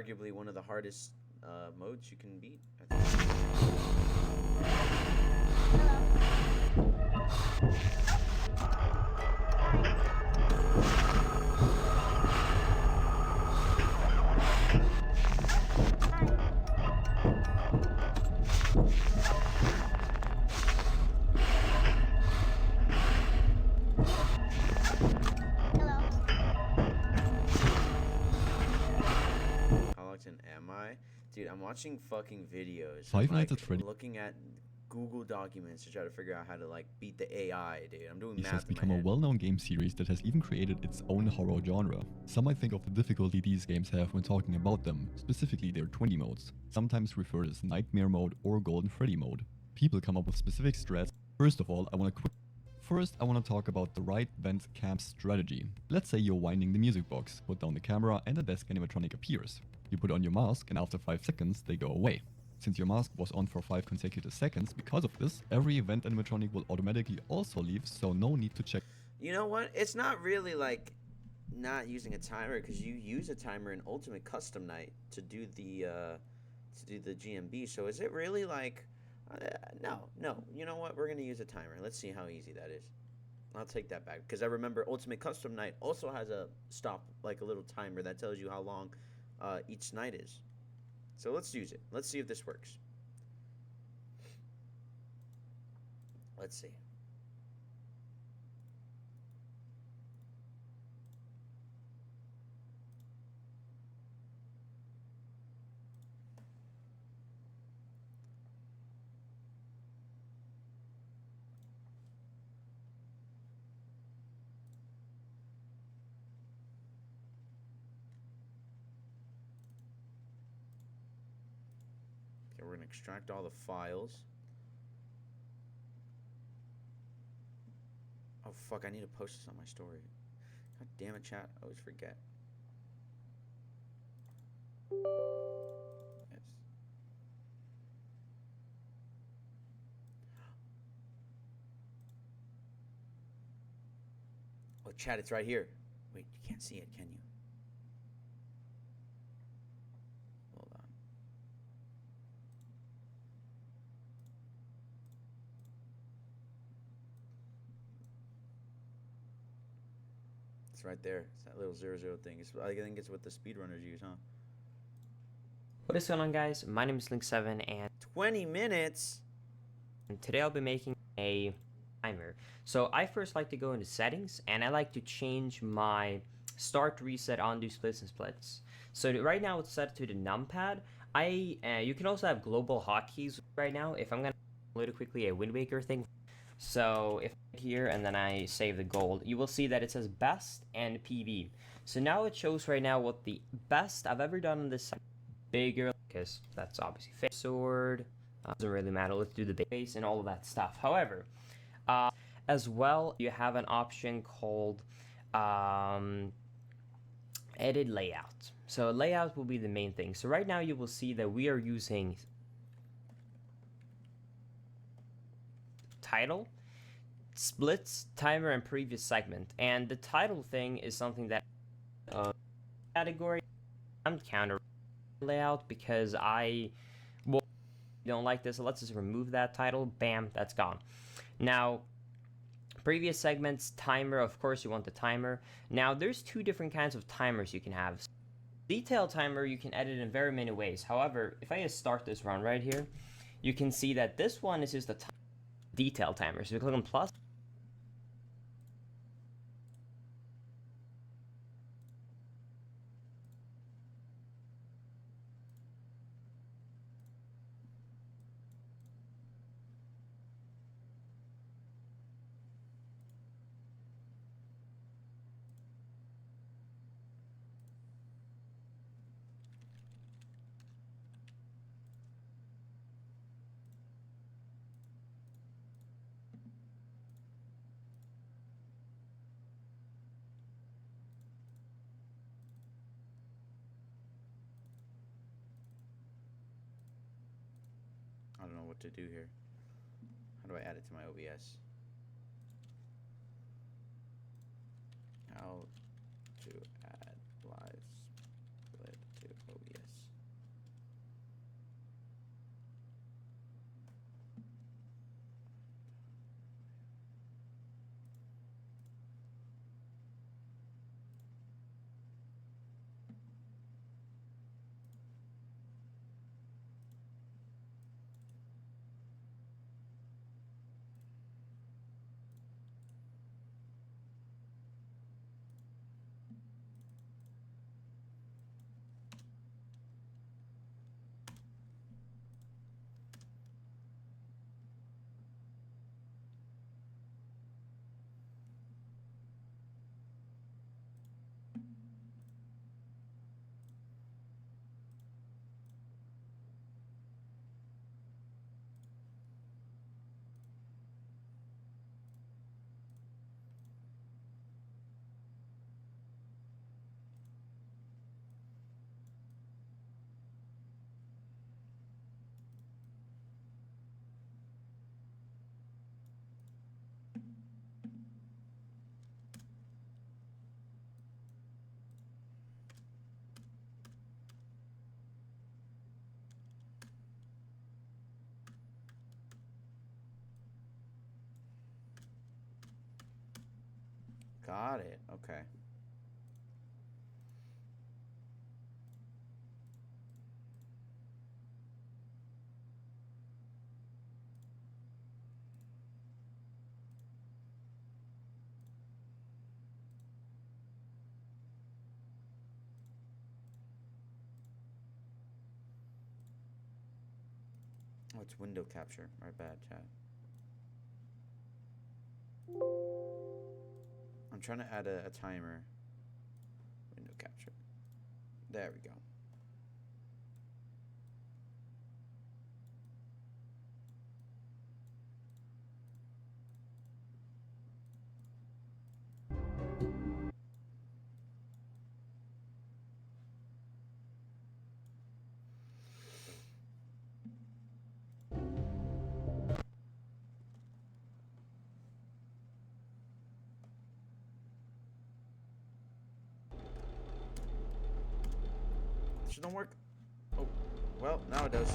arguably one of the hardest modes you can beat, I think. How locked in am I? Dude, I'm watching fucking videos. Five and, Nights like, at Freddy- looking at Google documents to try to figure out how to like beat the AI, dude. I'm doing This math has in my become a head. well-known game series that has even created its own horror genre. Some might think of the difficulty these games have when talking about them, specifically their 20 modes, sometimes referred as Nightmare Mode or Golden Freddy Mode. People come up with specific strats. First of all, I want to talk about the right vent camp strategy. Let's say you're winding the music box, put down the camera and a desk animatronic appears. You put on your mask and after 5 seconds they go away. Since your mask was on for 5 consecutive seconds, because of this, every event animatronic will automatically also leave, so no need to check. You know what? It's not really like not using a timer, because you use a timer in Ultimate Custom Night to do the GMB. So is it really like no. You know what? We're gonna use a timer. Let's see how easy that is. I'll take that back, because I remember Ultimate Custom Night also has a stop, like a little timer that tells you how long each night is. So let's use it. Let's see if this works. Let's see. Okay, we're gonna extract all the files. Oh fuck, I need to post this on my story. God damn it, chat. I always forget. Yes. Oh, chat, it's right here. Wait, you can't see it, can you? Hold on. It's right there. It's that little 00 thing. I think it's what the speedrunners use, huh? What is going on, guys? My name is Link7 and 20 minutes? today I'll be making a timer. So I first like to go into settings and I like to change my start, reset, undo, splits and splits. So right now it's set to the numpad. You can also have global hotkeys right now. If I'm gonna load quickly a Wind Waker thing. So if I here and then I save the gold, you will see that it says best and PB. So now it shows right now what the best I've ever done on this bigger, because that's obviously face sword. Doesn't really matter. Let's do the base and all of that stuff. However, as well, you have an option called edit layout. So layout will be the main thing. So right now you will see that we are using title, splits, timer, and previous segment. And the title thing is something that category I'm counter layout because I don't like this. So let's just remove that title. Bam, that's gone. Now, previous segments, timer, of course you want the timer. Now, there's two different kinds of timers you can have. Detail timer you can edit in very many ways. However, if I just start this run right here, you can see that this one is just the detail timer. So you click on plus. I don't know what to do here. How do I add it to my OBS? How to add live split to OBS. Got it. Okay. Oh, it's window capture. My bad, chat. I'm trying to add a timer. Window capture. There we go. Should don't work. Oh, well, now it does.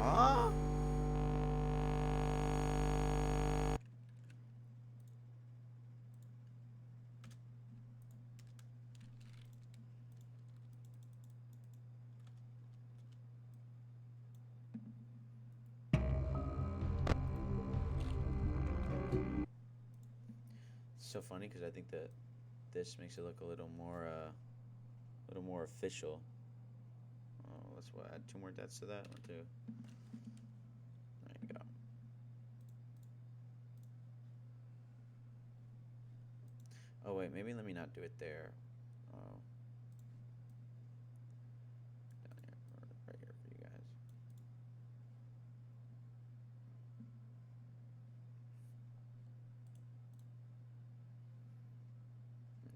Ah! It's so funny because I think that this makes it look a little more official. Oh, let's add 2 more deaths to that one too. There you go. Oh wait, maybe let me not do it there. Oh, down here, or right here for you guys.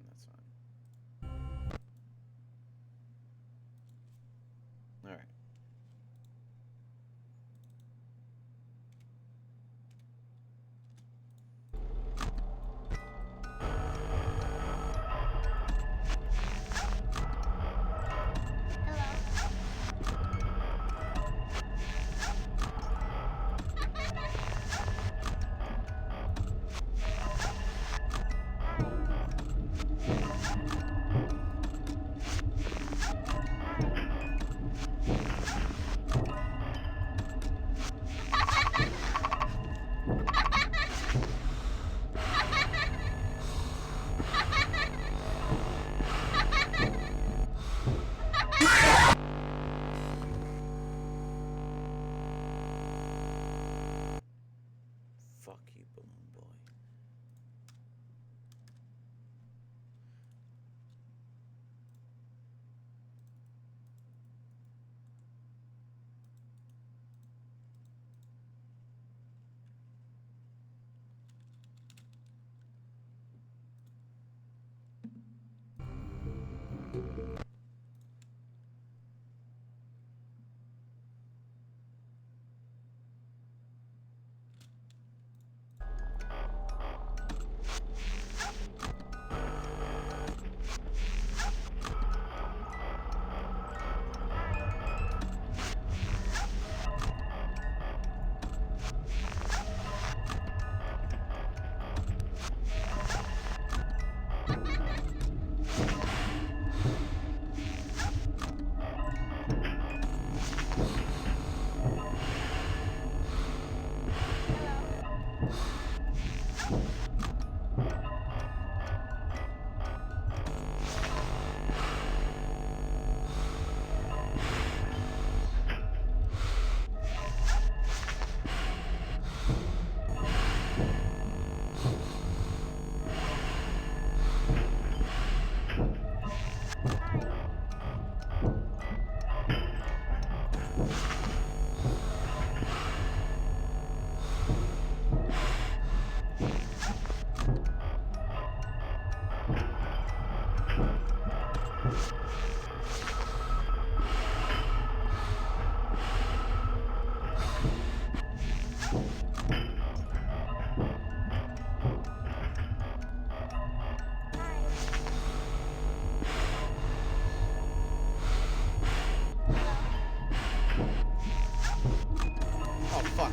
That's fine. All right. Fuck you, balloon boy. Oh, fuck.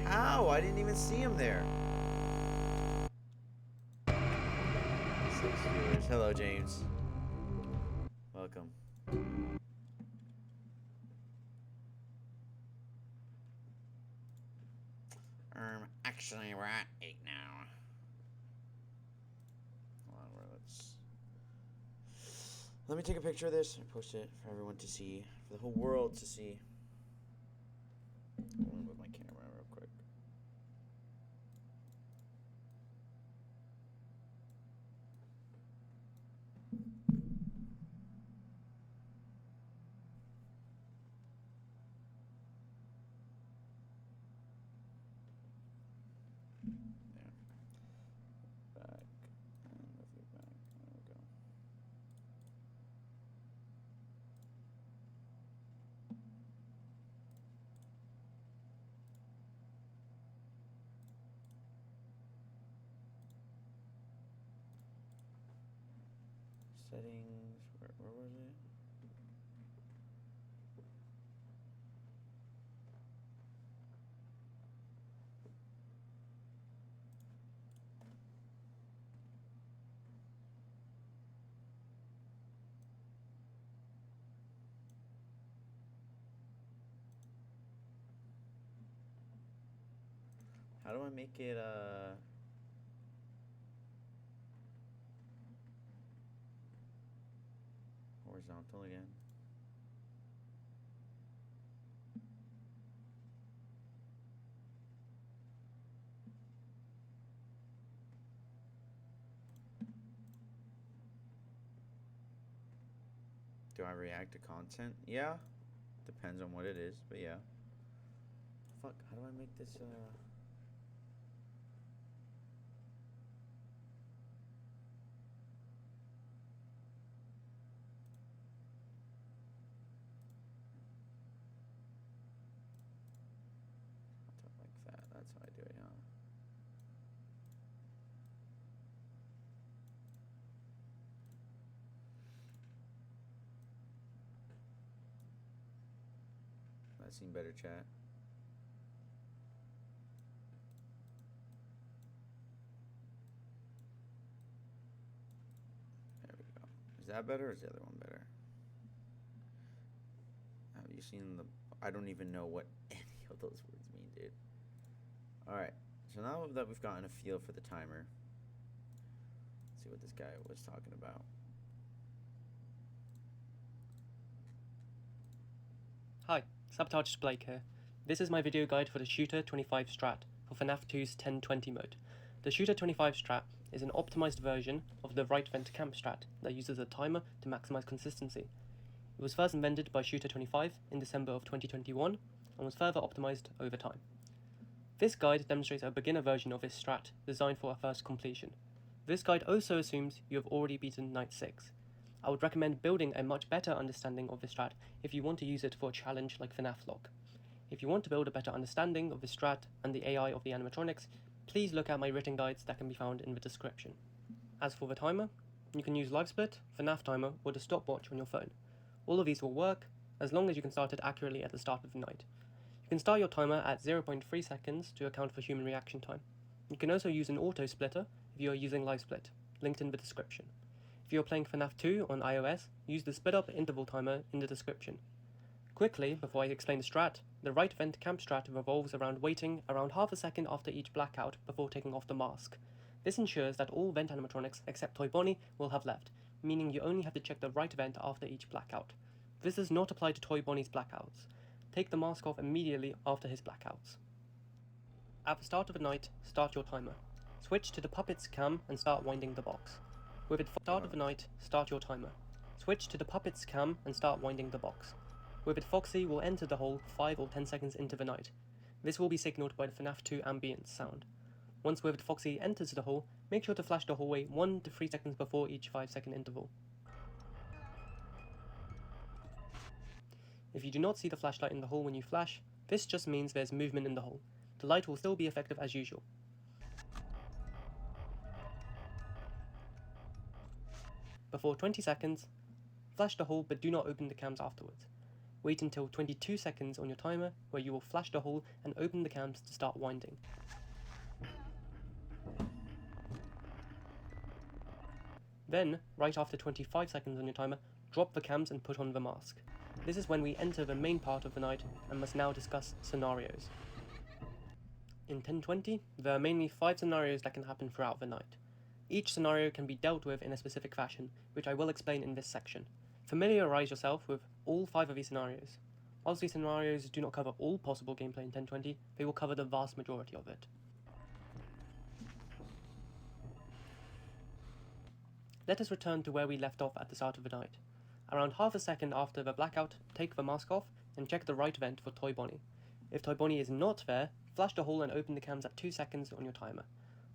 How? I didn't even see him there. 6 viewers. Hello, James. Welcome. Actually, we're at 8 now. Hold on, let me take a picture of this and post it for everyone to see, for the whole world to see. Hold on with my camera real quick. Back and let's get back. There we go. Settings. Where was it? How do I make it horizontal again? Do I react to content? Yeah. Depends on what it is, but yeah. Fuck, how do I make this like that? That's how I do it, yeah. That seemed better, chat. There we go. Is that better or is the other one better? Have you seen the... I don't even know what any of those words mean, dude. Alright, so now that we've gotten a feel for the timer, let's see what this guy was talking about. Hi, Sabotage Blake here. This is my video guide for the Shooter 25 Strat for Fnaf 2's 1020 mode. The Shooter 25 Strat is an optimized version of the right vent camp strat that uses a timer to maximize consistency. It was first invented by Shooter 25 in December of 2021 and was further optimized over time. This guide demonstrates a beginner version of this strat designed for a first completion. This guide also assumes you have already beaten Night 6. I would recommend building a much better understanding of this strat if you want to use it for a challenge like Fnaf Lock. If you want to build a better understanding of the strat and the AI of the animatronics, please look at my written guides that can be found in the description. As for the timer, you can use LiveSplit, Fnaf timer, or the stopwatch on your phone. All of these will work as long as you can start it accurately at the start of the night. You can start your timer at 0.3 seconds to account for human reaction time. You can also use an auto splitter if you are using LiveSplit. linked in the description. If you're playing Fnaf 2 on iOS, use the sped up interval timer in the description. Quickly, before I explain the strat, the right vent camp strat revolves around waiting around half a second after each blackout before taking off the mask. This ensures that all vent animatronics except Toy Bonnie will have left, meaning you only have to check the right vent after each blackout. This does not apply to Toy Bonnie's blackouts. Take the mask off immediately after his blackouts. At the start of the night, start your timer. Switch to the puppet's cam and start winding the box. With it start of the night, start your timer. Switch to the puppet's cam and start winding the box. With it Foxy will enter the hole 5 or 10 seconds into the night. This will be signaled by the Fnaf 2 ambience sound. Once Withered Foxy enters the hole, make sure to flash the hallway 1 to 3 seconds before each 5-second interval. If you do not see the flashlight in the hole when you flash, this just means there's movement in the hole. The light will still be effective as usual. Before 20 seconds, flash the hole but do not open the cams afterwards. Wait until 22 seconds on your timer where you will flash the hole and open the cams to start winding. Then, right after 25 seconds on your timer, drop the cams and put on the mask. This is when we enter the main part of the night and must now discuss scenarios. In 1020, there are mainly 5 scenarios that can happen throughout the night. Each scenario can be dealt with in a specific fashion, which I will explain in this section. Familiarize yourself with all 5 of these scenarios. Whilst these scenarios do not cover all possible gameplay in 1020, they will cover the vast majority of it. Let us return to where we left off at the start of the night. Around half a second after the blackout, take the mask off and check the right vent for Toy Bonnie. If Toy Bonnie is not there, flash the hole and open the cams at 2 seconds on your timer.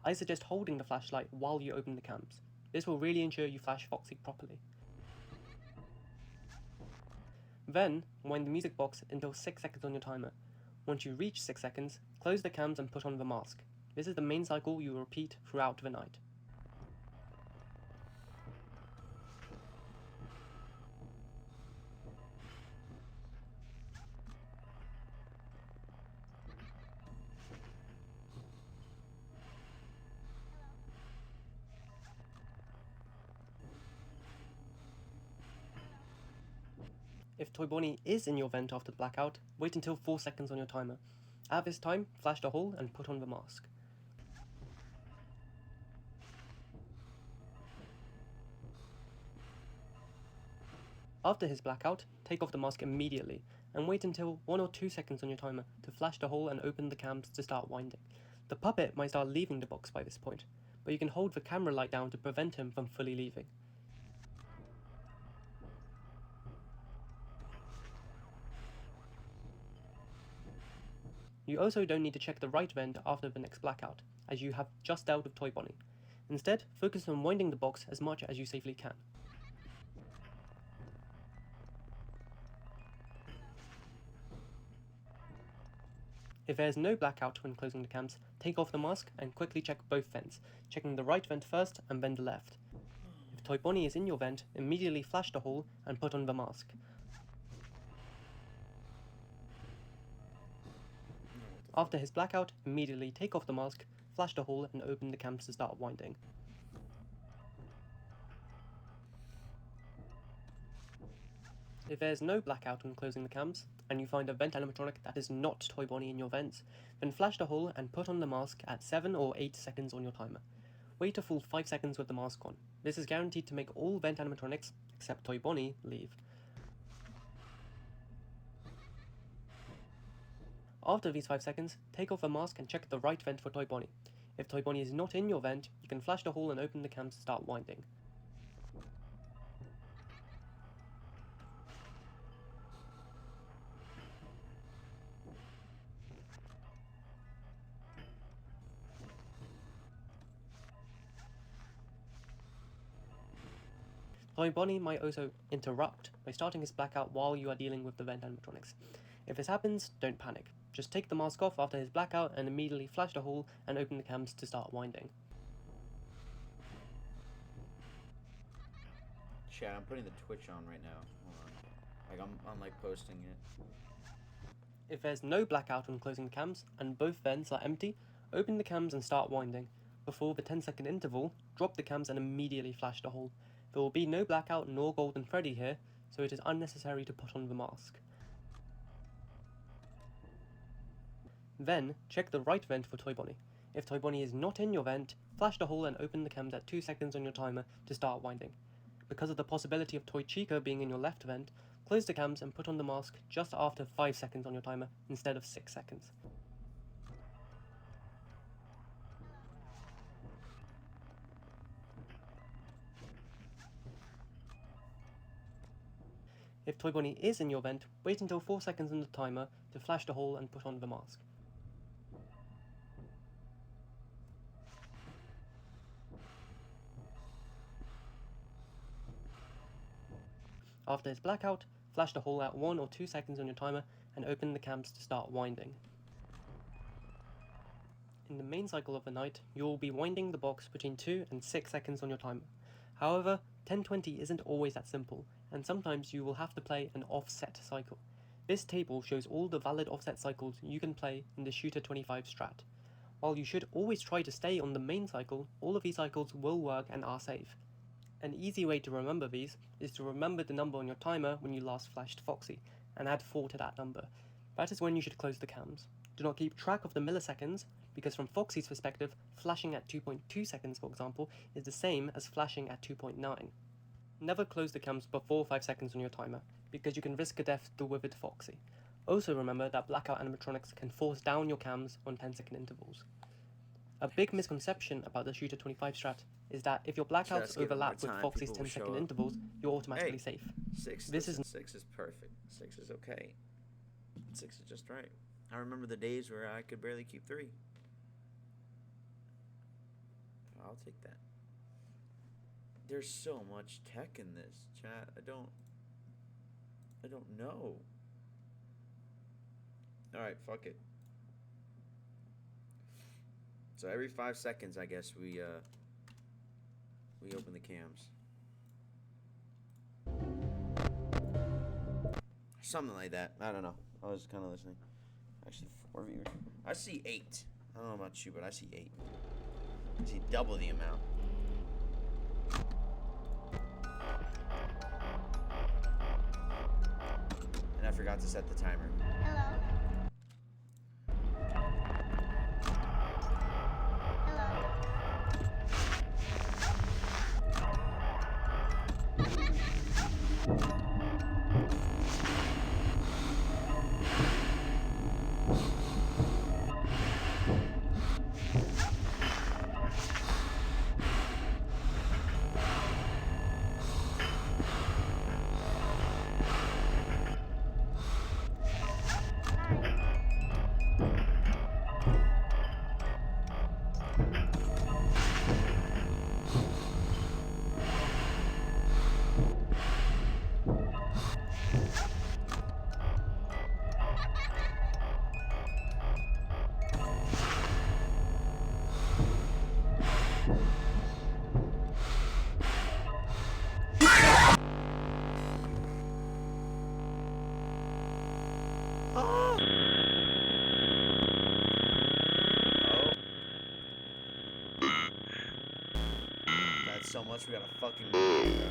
I suggest holding the flashlight while you open the cams. This will really ensure you flash Foxy properly. Then, wind the music box until 6 seconds on your timer. Once you reach 6 seconds, close the cams and put on the mask. This is the main cycle you will repeat throughout the night. If Toy Bonnie is in your vent after the blackout, wait until 4 seconds on your timer. At this time, flash the hole and put on the mask. After his blackout, take off the mask immediately, and wait until 1 or 2 seconds on your timer to flash the hole and open the cams to start winding. The puppet might start leaving the box by this point, but you can hold the camera light down to prevent him from fully leaving. You also don't need to check the right vent after the next blackout, as you have just dealt with Toy Bonnie. Instead, focus on winding the box as much as you safely can. If there is no blackout when closing the cams, take off the mask and quickly check both vents, checking the right vent first and then the left. If Toy Bonnie is in your vent, immediately flash the hole and put on the mask. After his blackout, immediately take off the mask, flash the hole and open the cams to start winding. If there's no blackout when closing the cams, and you find a vent animatronic that is not Toy Bonnie in your vents, then flash the hole and put on the mask at 7 or 8 seconds on your timer. Wait a full 5 seconds with the mask on. This is guaranteed to make all vent animatronics, except Toy Bonnie, leave. After these 5 seconds, take off the mask and check the right vent for Toy Bonnie. If Toy Bonnie is not in your vent, you can flash the hole and open the cams to start winding. Toy Bonnie might also interrupt by starting his blackout while you are dealing with the vent animatronics. If this happens, don't panic. Just take the mask off after his blackout and immediately flash the hole and open the cams to start winding. Chat, I'm putting the Twitch on right now. Hold on. I'm like posting it. If there's no blackout when closing the cams and both vents are empty, open the cams and start winding. before the 10-second interval, drop the cams and immediately flash the hole. There will be no blackout nor golden Freddy here, so it is unnecessary to put on the mask. Then, check the right vent for Toy Bonnie. If Toy Bonnie is not in your vent, flash the hole and open the cams at 2 seconds on your timer to start winding. Because of the possibility of Toy Chica being in your left vent, close the cams and put on the mask just after 5 seconds on your timer instead of 6 seconds. If Toy Bonnie is in your vent, wait until 4 seconds on the timer to flash the hole and put on the mask. After its blackout, flash the hole at 1 or 2 seconds on your timer and open the cams to start winding. In the main cycle of the night, you will be winding the box between 2 and 6 seconds on your timer. However, 1020 isn't always that simple, and sometimes you will have to play an offset cycle. This table shows all the valid offset cycles you can play in the Shooter 25 strat. While you should always try to stay on the main cycle, all of these cycles will work and are safe. An easy way to remember these is to remember the number on your timer when you last flashed Foxy, and add 4 to that number. That is when you should close the cams. Do not keep track of the milliseconds, because from Foxy's perspective, flashing at 2.2 seconds, for example, is the same as flashing at 2.9. Never close the cams before 5 seconds on your timer, because you can risk a death to Withered Foxy. Also remember that blackout animatronics can force down your cams on 10-second intervals. A big misconception about the Shooter 25 strat is that if your blackouts overlap with Foxy's 10-second intervals, you're automatically safe. Six is perfect. 6 is okay. 6 is just right. I remember the days where I could barely keep 3. I'll take that. There's so much tech in this, chat. I don't know. Alright, fuck it. So every 5 seconds, I guess, we open the cams. Something like that. I don't know. I was kind of listening. Actually, 4 viewers. I see 8. I don't know about you, but I see 8. I see double the amount. And I forgot to set the timer. Hello? That's so much we gotta fucking do, bro.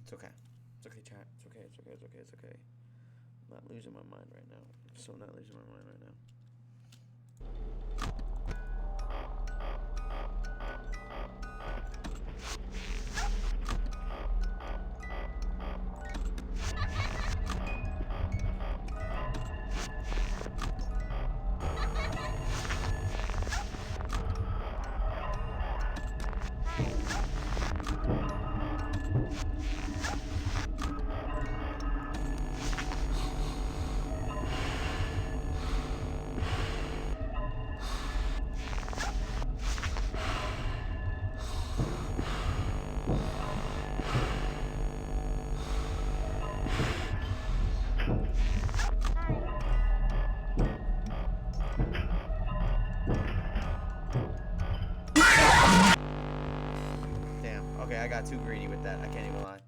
It's okay. It's okay, chat. It's okay. It's okay. It's okay. It's okay. I'm not losing my mind right now. I'm so not losing my mind right now. Okay, I got too greedy with that. I can't even lie.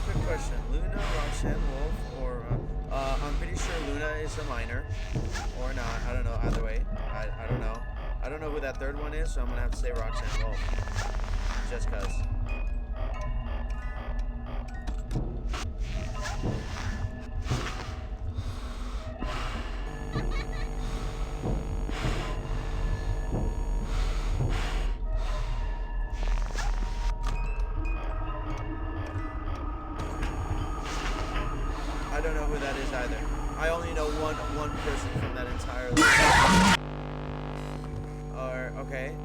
Quick question: Luna, Roxanne, Wolf, or I'm pretty sure Luna is a minor, or not. I don't know. Either way, I don't know. I don't know who that third one is, so I'm gonna have to say Roxanne Wolf, just cause. I don't know who that is either. I only know one person from that entire list. Or okay.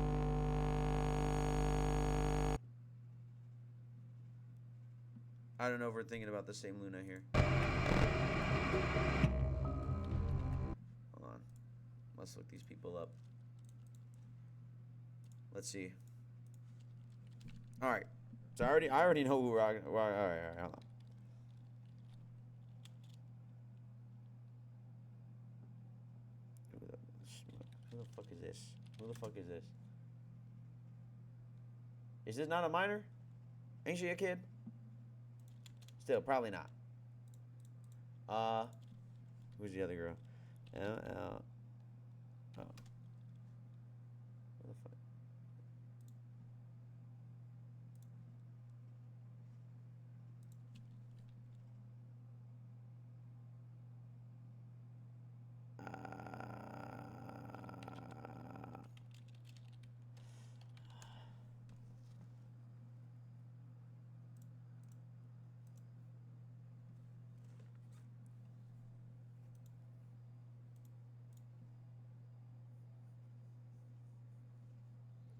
I don't know if we're thinking about the same Luna here. Hold on. Let's look these people up. Let's see. All right. So I already know who we're. All right. Hold on. Who the fuck is this? Who the fuck is this? Is this not a minor? Ain't she a kid? Still, probably not. Who's the other girl? Oh. What the fuck?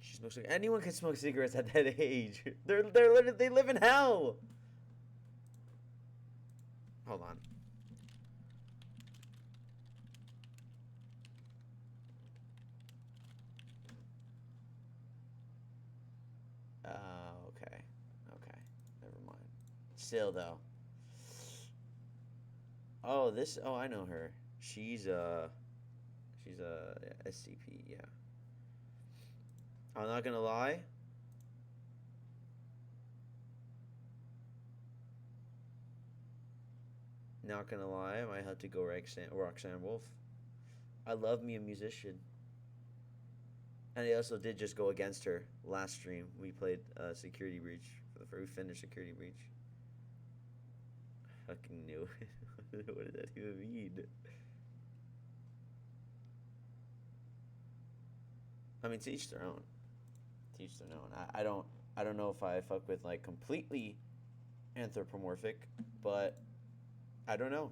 She smokes. Anyone can smoke cigarettes at that age. They live in hell. Hold on. Okay. Okay. Never mind. Still though. Oh, this. Oh, I know her. She's a SCP. Yeah. I'm not gonna lie. Not gonna lie. I might have to go Roxanne Wolf. I love me a musician. And I also did just go against her last stream. We played Security Breach. We finished Security Breach. I fucking knew it. What did that even mean? I mean, to each their own. To each their own. I don't know if I fuck with like completely anthropomorphic, but I don't know.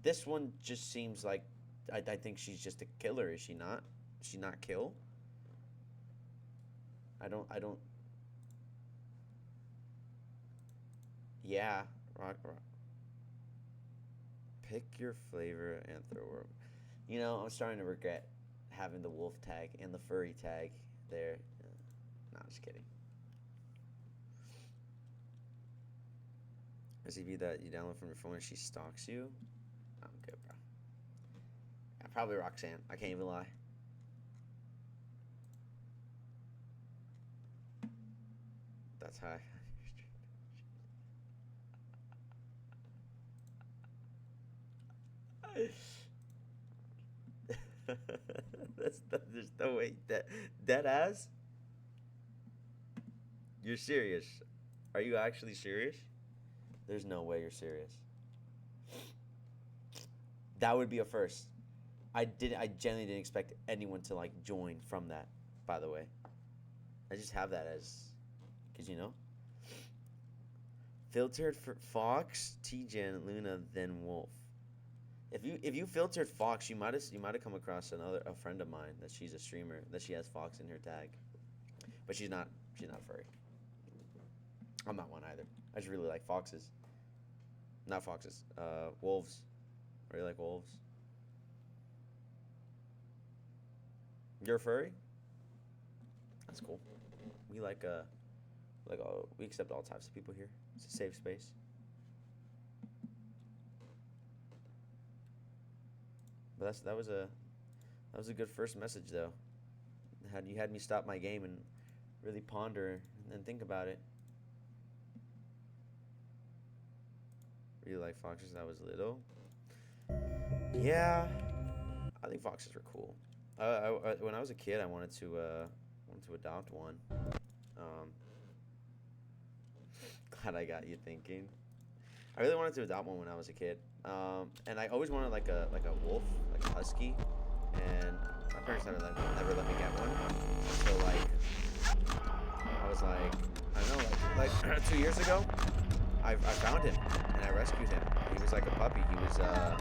This one just seems like I think she's just a killer. Is she not? Does she not kill? I don't. Yeah, rock. Pick your flavor, anthro. You know, I'm starting to regret having the wolf tag and the furry tag there. No, I'm just kidding. SCP that you download from your phone and she stalks you? I'm good, bro. Probably Roxanne. I can't even lie. That's high. There's no way that ass. You're serious? Are you actually serious? There's no way you're serious. That would be a first. I genuinely didn't expect anyone to like join from that. By the way, I just have that as, cause you know. Filtered for Fox, T-Gen, Luna, then Wolf. If you filtered Fox, you might have come across a friend of mine that she's a streamer that she has Fox in her tag, but she's not furry. I'm not one either. I just really like foxes. Not foxes. Wolves. I really like wolves. You're a furry? That's cool. We we accept all types of people here. It's a safe space. But that was a good first message though. You had me stop my game and really ponder and think about it. Really like foxes when I was little. Yeah, I think foxes are cool. When I was a kid, I wanted to adopt one. Glad I got you thinking. I really wanted to adopt one when I was a kid, and I always wanted like a wolf, like a husky, and my parents never let me get one. So like, I was like, I don't know, like 2 years ago, I found him and I rescued him. He was like a puppy. He was I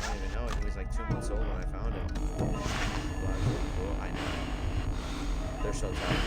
don't even know. He was like 2 months old when I found him. Well, that's really cool. I know. They're so tight.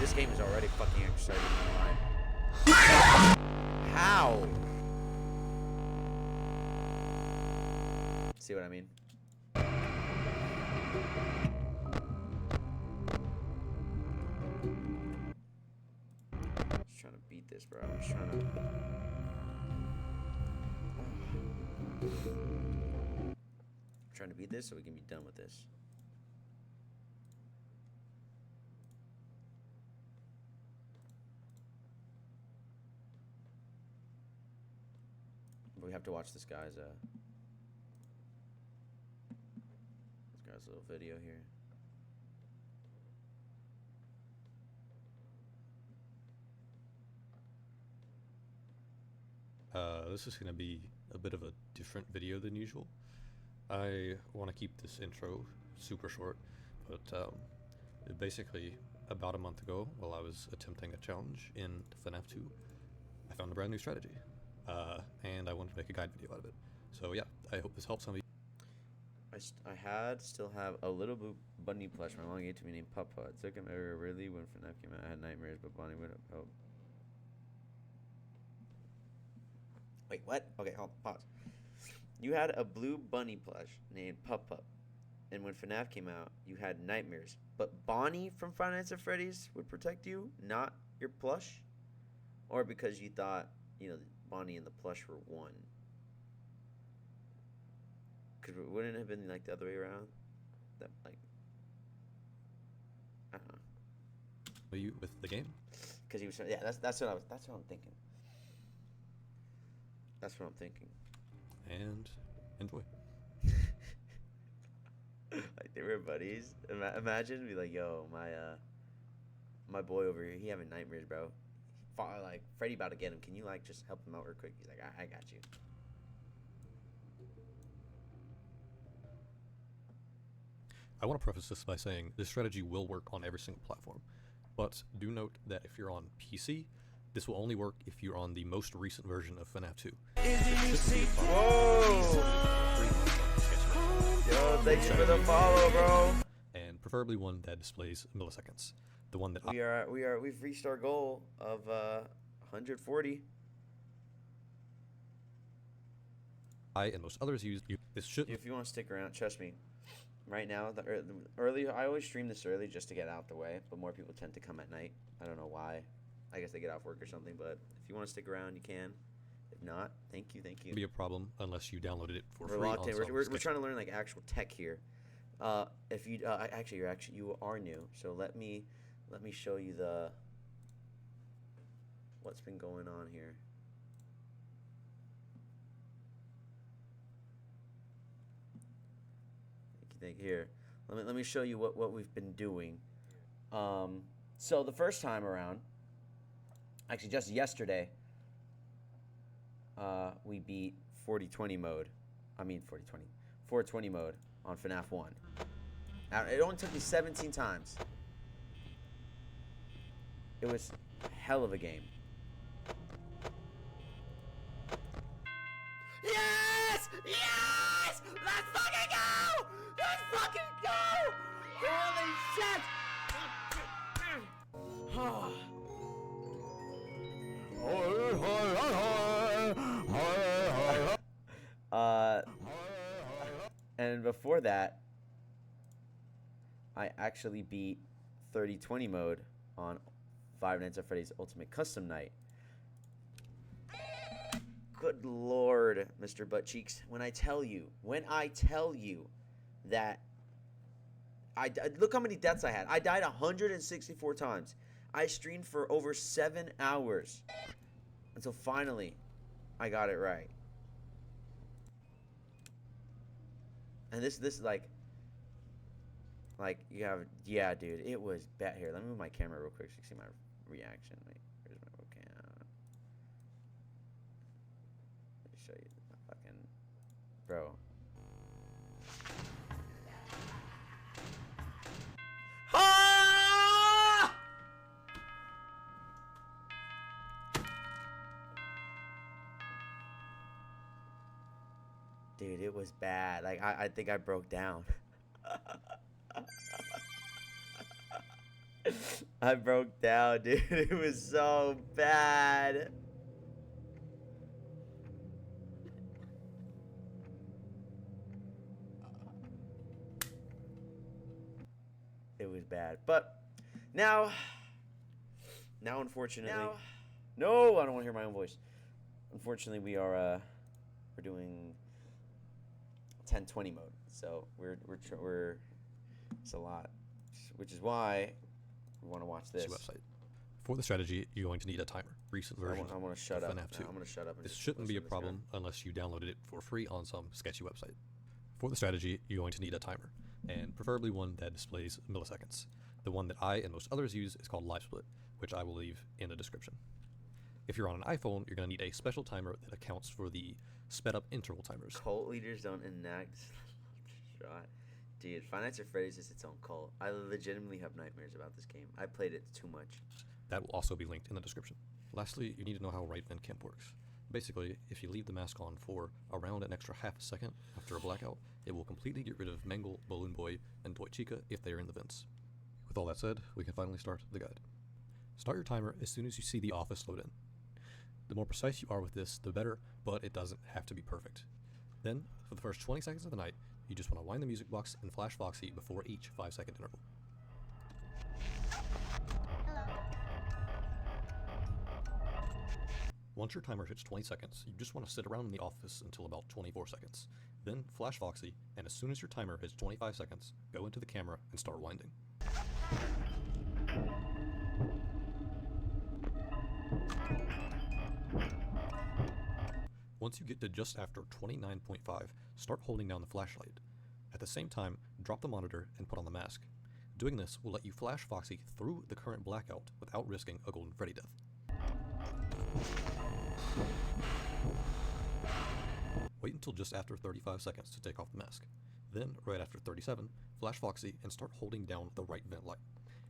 This game is already fucking exciting in my mind. How? See what I mean? Just trying to beat this, bro. I'm just trying to beat this so we can be done with this. We have to watch this guy's little video here. This is going to be a bit of a different video than usual. I want to keep this intro super short, but basically about a month ago, while I was attempting a challenge in Fnaf 2, I found a brand new strategy. And I wanted to make a guide video out of it. So yeah, I hope this helps some of you. I still have a little bunny plush. My long age to be named Papa. It took him ever really when Fnaf came out. I had nightmares, but Bonnie would have helped. Wait, what? Okay, hold on, pause. You had a blue bunny plush named Papa, and when Fnaf came out, you had nightmares. But Bonnie from Five Nights at Freddy's would protect you, not your plush, or because you thought, Bonnie and the plush were one. Cause wouldn't it have been like the other way around? That like, I don't know. You with the game? Cause he was, yeah. That's what I'm thinking. That's what I'm thinking. And enjoy. Like they were buddies. Imagine be like, yo, my boy over here, he having nightmares, bro. Like Freddy about to get him. Can you like just help him out real quick? He's like, I got you. I want to preface this by saying this strategy will work on every single platform, but do note that if you're on PC, this will only work if you're on the most recent version of Fnaf 2. Whoa! Yo, thank you for the follow, bro. And preferably one that displays milliseconds. The one that We've reached our goal of 140. I and most others use. This should. If you want to stick around, trust me. Right now, the early, I always stream this early just to get out the way, but more people tend to come at night. I don't know why. I guess they get off work or something, but if you want to stick around, you can. If not, thank you. Be a problem unless you downloaded it for We're free. locked in. On We're trying to learn like actual tech here. If you you are new, so let me show you what's been going on here. Thank you. Here, let me show you what we've been doing. So the first time around, actually just yesterday, we beat 420 mode on Fnaf 1. It only took me 17 times. It was a hell of a game. Yes! Yes! Let's fucking go! Let's fucking go! Holy shit! And before that, I actually beat 3020 mode on Five Nights at Freddy's Ultimate Custom Night. Good lord, Mr. Buttcheeks. When I tell you that look how many deaths I had. I died 164 times. I streamed for over 7 hours until finally I got it right. And this like you have, yeah, dude, it was bad. Here, let me move my camera real quick so you can see my reaction. Wait, here's my webcam. Let me show you my fucking bro. Ah! Dude, it was bad. Like I think I broke down. I broke down, dude. It was so bad. It was bad. But now unfortunately, no, I don't want to hear my own voice. Unfortunately, we're doing 1020 mode. So we're it's a lot, which is why we want to watch this. Website. For the strategy, you're going to need a timer. Recent version. I want to shut up. Fnaf 2. I'm going to shut up. This shouldn't be a problem unless you downloaded it for free on some sketchy website. For the strategy, you're going to need a timer, and preferably one that displays milliseconds. The one that I and most others use is called Live Split, which I will leave in the description. If you're on an iPhone, you're going to need a special timer that accounts for the sped up interval timers. Cult leaders don't enact shot. Dude, Five Nights at Freddy's is its own cult. I legitimately have nightmares about this game. I played it too much. That will also be linked in the description. Lastly, you need to know how right vent camp works. Basically, if you leave the mask on for around an extra half a second after a blackout, it will completely get rid of Mangle, Balloon Boy, and Toy Chica if they are in the vents. With all that said, we can finally start the guide. Start your timer as soon as you see the office load in. The more precise you are with this, the better, but it doesn't have to be perfect. Then, for the first 20 seconds of the night, you just want to wind the music box and flash Foxy before each 5-second interval. Once your timer hits 20 seconds, you just want to sit around in the office until about 24 seconds. Then flash Foxy, and as soon as your timer hits 25 seconds, go into the camera and start winding. Once you get to just after 29.5, start holding down the flashlight. At the same time, drop the monitor and put on the mask. Doing this will let you flash Foxy through the current blackout without risking a Golden Freddy death. Wait until just after 35 seconds to take off the mask. Then, right after 37, flash Foxy and start holding down the right vent light.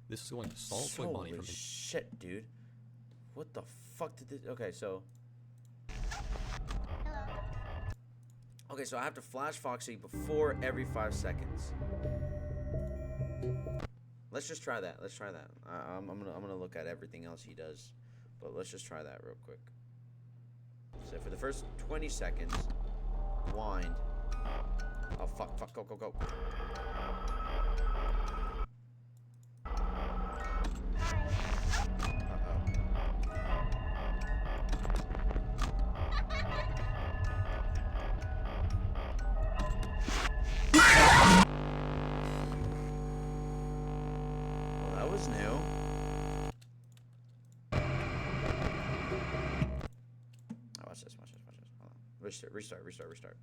This is going to stall Toy Bonnie from... shit, dude. What the fuck did this... Okay, so... Okay, so I have to flash Foxy before every 5 seconds. Let's just try that. Let's try that. I'm gonna look at everything else he does, but let's just try that real quick. So for the first 20 seconds, wind. Oh fuck! Go! Well, that was new. Oh, watch this. Hold on. Restart.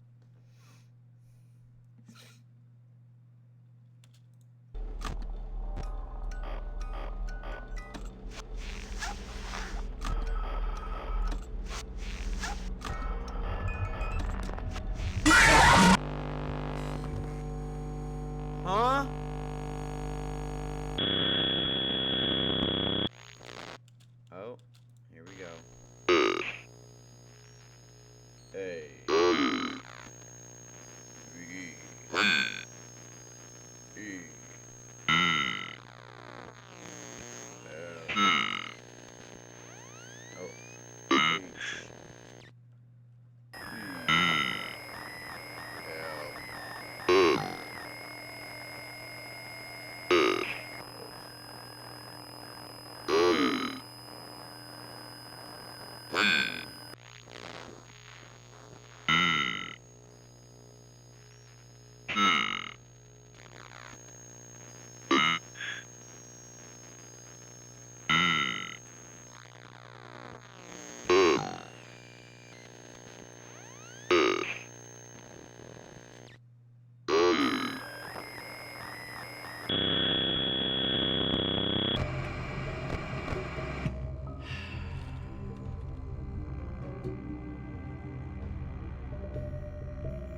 Huh? Oh, here we go. Hey.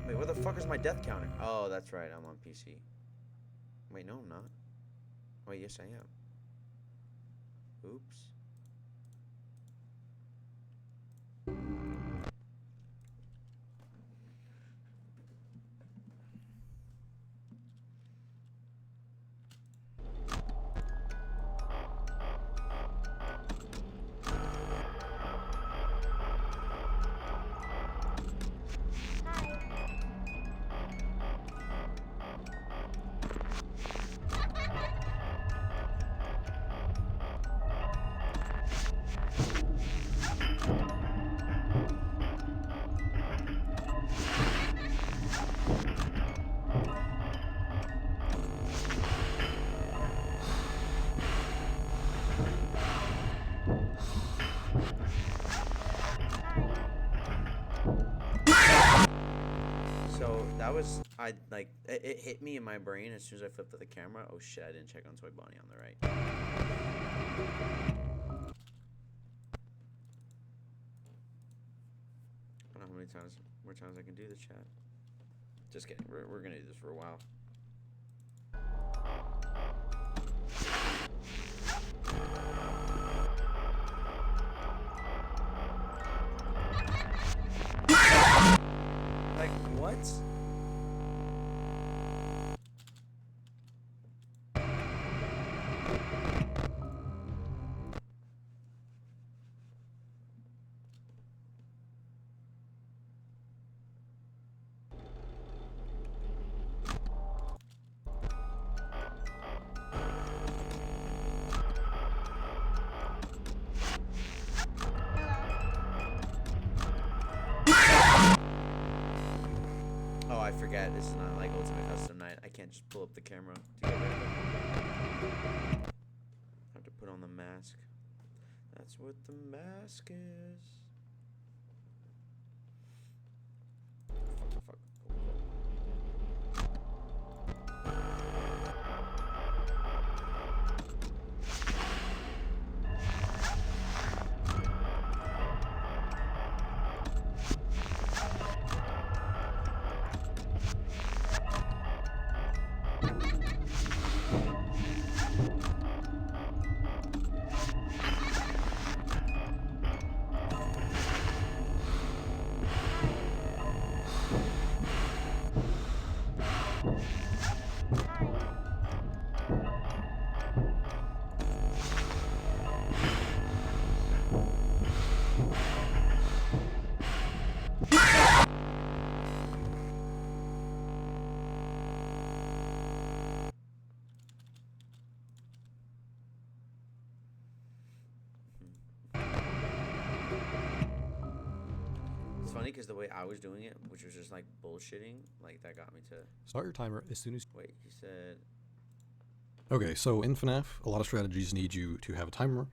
Wait, where the fuck is my death counter? Oh, that's right, I'm on PC. Wait, no, I'm not. Wait, yes, I am. Oops. So that was, it hit me in my brain as soon as I flipped to the camera. Oh shit, I didn't check on Toy Bonnie on the right. I don't know how many more times I can do this, chat. Just kidding, we're gonna do this for a while. Like, what? Oh, I forget. This is not like Ultimate Custom Night. I can't just pull up the camera to get rid of it. I have to put on the mask. That's what the mask is. Fuck. It's funny because the way I was doing it, which was just like bullshitting, like that got me to. Start your timer as soon as. Wait, he said. Okay, so in FNAF, a lot of strategies need you to have a timer,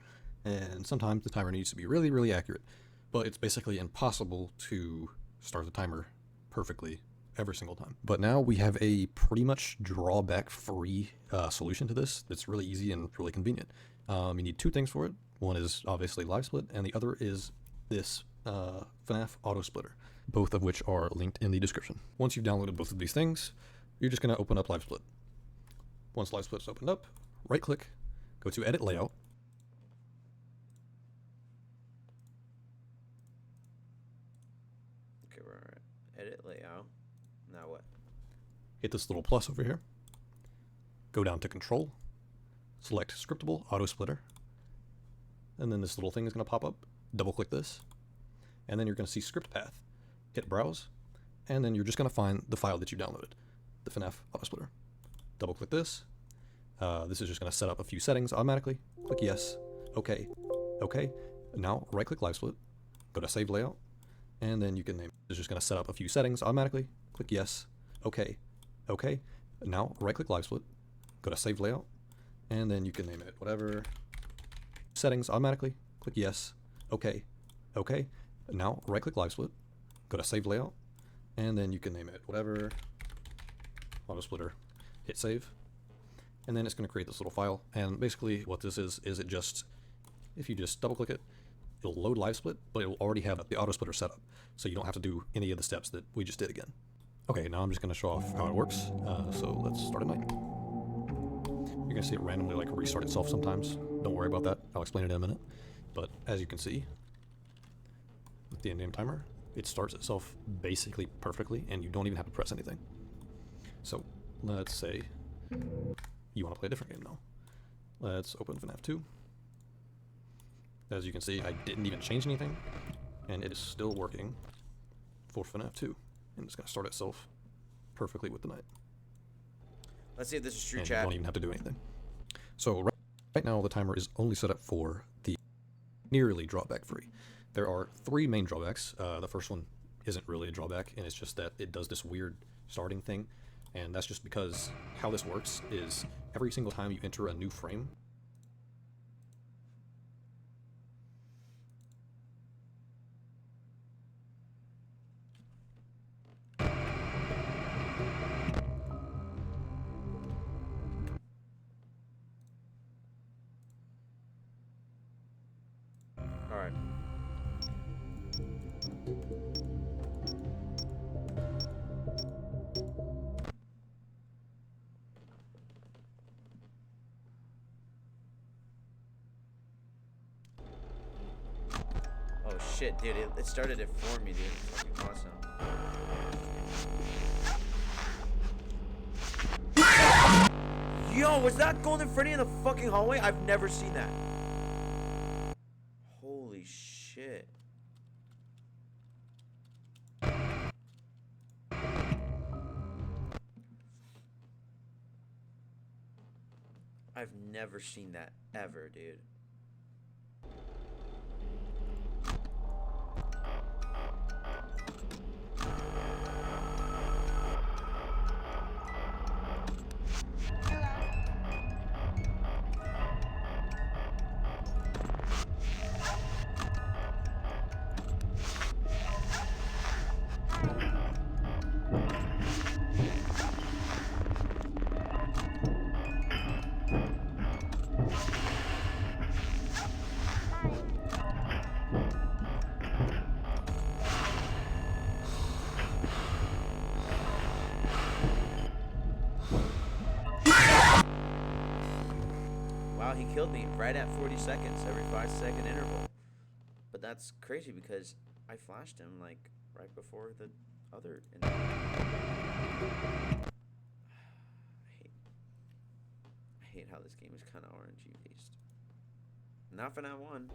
and sometimes the timer needs to be really, really accurate. But it's basically impossible to start the timer perfectly every single time. But now we have a pretty much drawback-free solution to this that's really easy and really convenient. You need two things for it. One is obviously Live Split, and the other is this FNAF Auto Splitter, both of which are linked in the description. Once you've downloaded both of these things, you're just going to open up Live Split. Once Live Split's opened up, right-click, go to Edit Layout, Okay, we're at edit layout. Now what? hit this little plus over here, go down to Control, select Scriptable Auto Splitter, and then this little thing is going to pop up. Double-click this, and then you're going to see Script Path. Hit Browse, and then you're just going to find the file that you downloaded, the FNAF Auto Splitter. Double-click this. This is just going to set up a few settings automatically. Click Yes. OK. OK. Now right-click Live Split. Go to Save Layout. And then you can name it. It's just going to set up a few settings automatically. Click Yes. OK. OK. Now right-click Live Split. Go to Save Layout. And then you can name it whatever. Settings automatically. Click Yes. OK. OK. Now right-click Live Split. Go to Save Layout. And then you can name it whatever. Auto Splitter. Hit Save. And then it's going to create this little file. And basically what this is it just, if you just double click it, it'll load Live Split, but it'll already have the Auto Splitter set up. So you don't have to do any of the steps that we just did again. Okay, now I'm just going to show off how it works. So let's start at night. You're going to see it randomly like restart itself sometimes. Don't worry about that. I'll explain it in a minute. But as you can see, with the in-game timer, it starts itself basically perfectly, and you don't even have to press anything. So let's say you want to play a different game now. Let's open FNAF 2. As you can see, I didn't even change anything, and it is still working for FNAF 2. And it's going to start itself perfectly with the night. Let's see if this is true, And chat. you don't even have to do anything. So right now the timer is only set up for the nearly drawback free. There are three main drawbacks. The first one isn't really a drawback, and it's just that it does this weird starting thing. And that's just because how this works is every single time you enter a new frame, Alright. Oh shit, dude, it started it for me, dude. Fucking awesome. Yo, was that Golden Freddy in the fucking hallway? I've never seen that. Holy shit. I've never seen that ever, dude. Wow, he killed me right at 40 seconds, every 5-second interval. But that's crazy because I flashed him like right before the other interval. I hate how this game is kind of RNG based. Not for that one.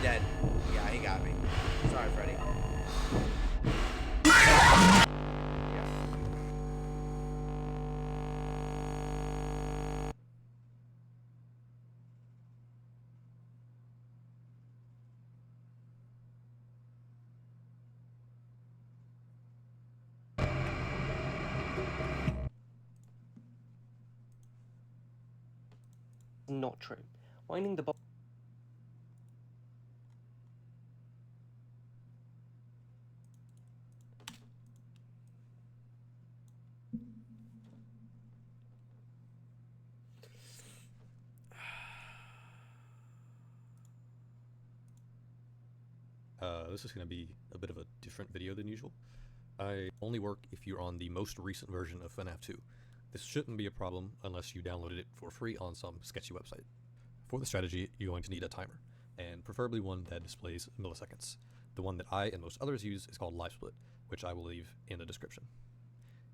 dead. Yeah, he got me. Sorry, Freddy. Yeah. Not true. Winding the box. This is going to be a bit of a different video than usual. I only work if you're on the most recent version of Fnaf 2. This shouldn't be a problem unless you downloaded it for free on some sketchy website. For the strategy, you're going to need a timer, and preferably one that displays milliseconds. The one that I and most others use is called LiveSplit, which I will leave in the description.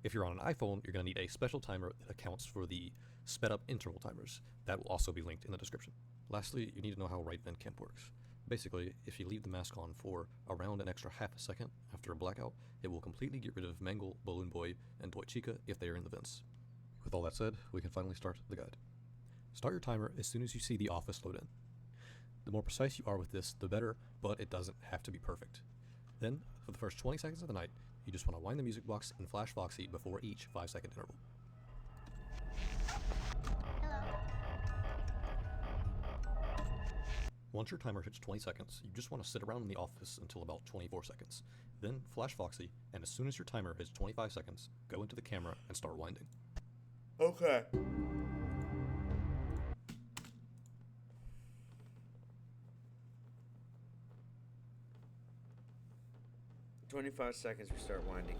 If you're on an iPhone, you're going to need a special timer that accounts for the sped up interval timers. That will also be linked in the description. Lastly, you need to know how right vent camp works. Basically, if you leave the mask on for around an extra half a second after a blackout, it will completely get rid of Mangle, Balloon Boy, and Toy Chica if they are in the vents. With all that said, we can finally start the guide. Start your timer as soon as you see the office load in. The more precise you are with this, the better, but it doesn't have to be perfect. Then, for the first 20 seconds of the night, you just want to wind the music box and flash Foxy before each 5-second interval. Once your timer hits 20 seconds, you just want to sit around in the office until about 24 seconds. Then flash Foxy, and as soon as your timer hits 25 seconds, go into the camera and start winding. Okay. "25 seconds, we start winding."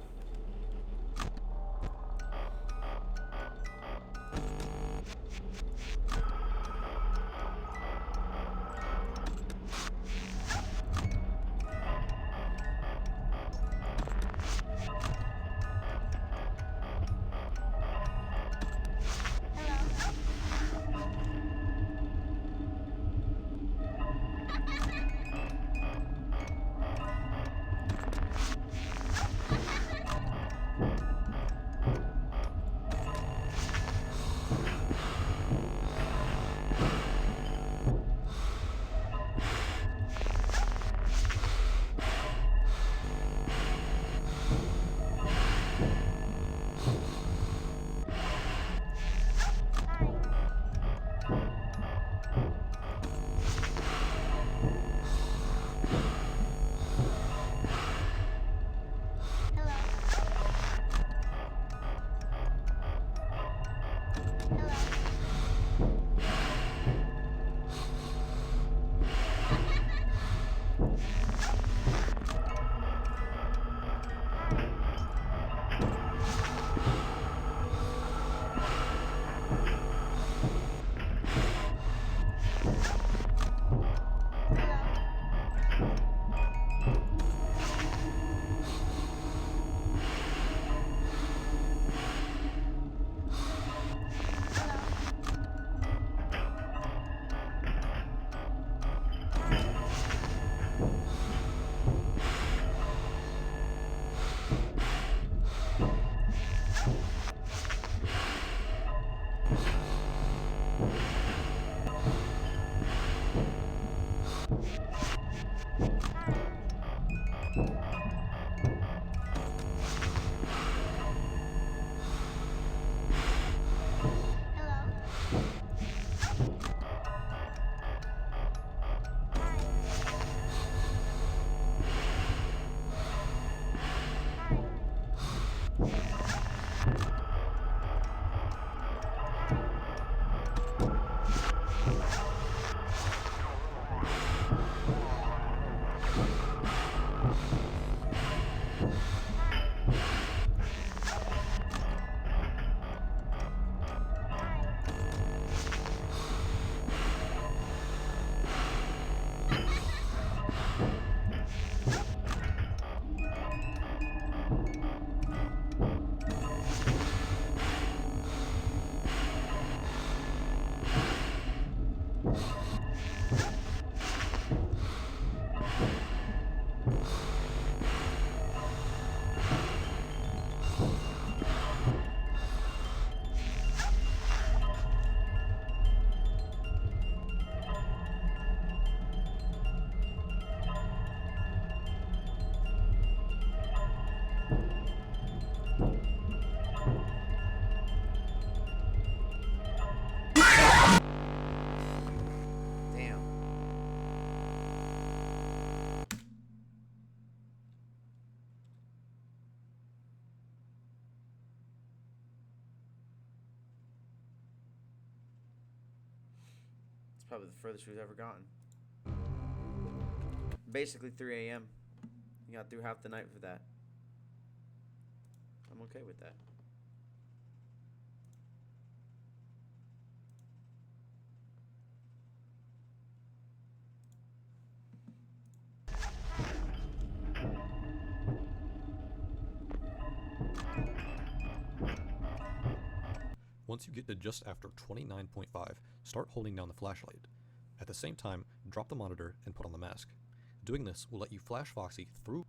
Damn. It's probably the furthest we've ever gotten. Basically 3 a.m. You got through half the night for that. I'm okay with that. Once you get to just after 29.5, start holding down the flashlight. At the same time, drop the monitor and put on the mask. Doing this will let you flash Foxy through.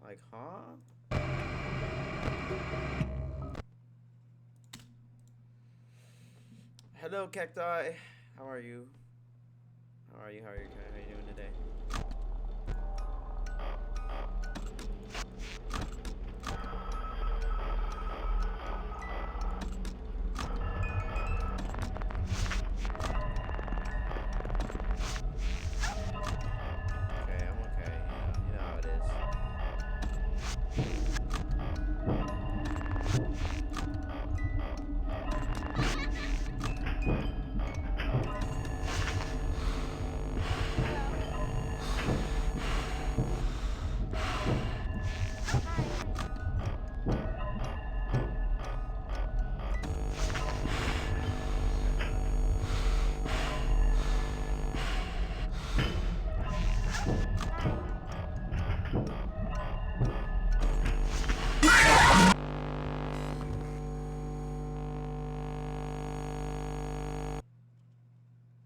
Like, huh? Hello, cacti. How are you? How are you? How are you? How are you doing today? Okay, I'm okay. You know how it is.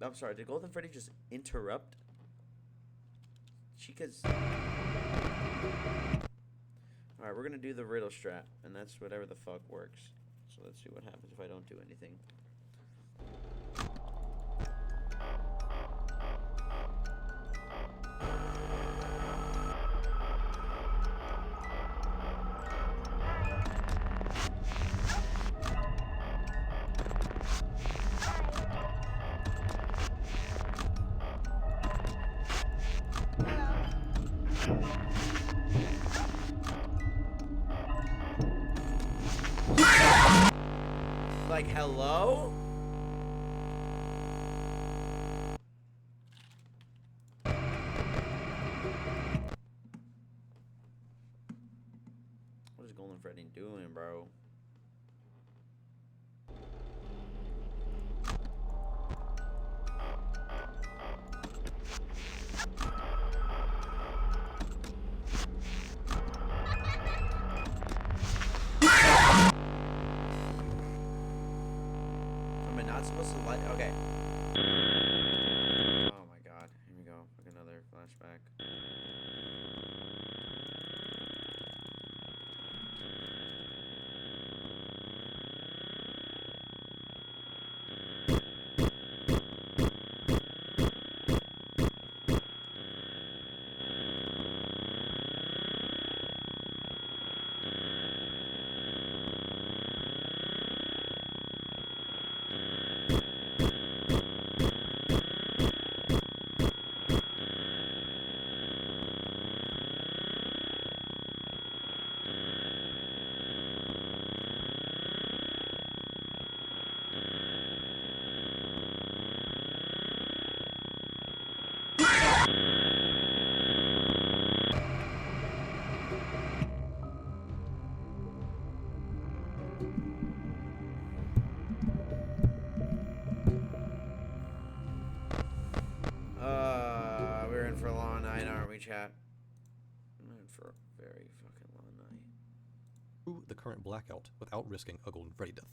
I'm sorry, did Golden Freddy just interrupt? Chica's... Alright, we're gonna do the riddle strat, and that's whatever the fuck works. So let's see what happens if I don't do anything. Like, hello? What is Golden Freddy doing, bro? Am I not supposed to light? Okay. Oh my god. Here we go. Like another flashback. We're in for a long night, aren't we, chat? We're in for a very fucking long night. Through the current blackout without risking a Golden Freddy death.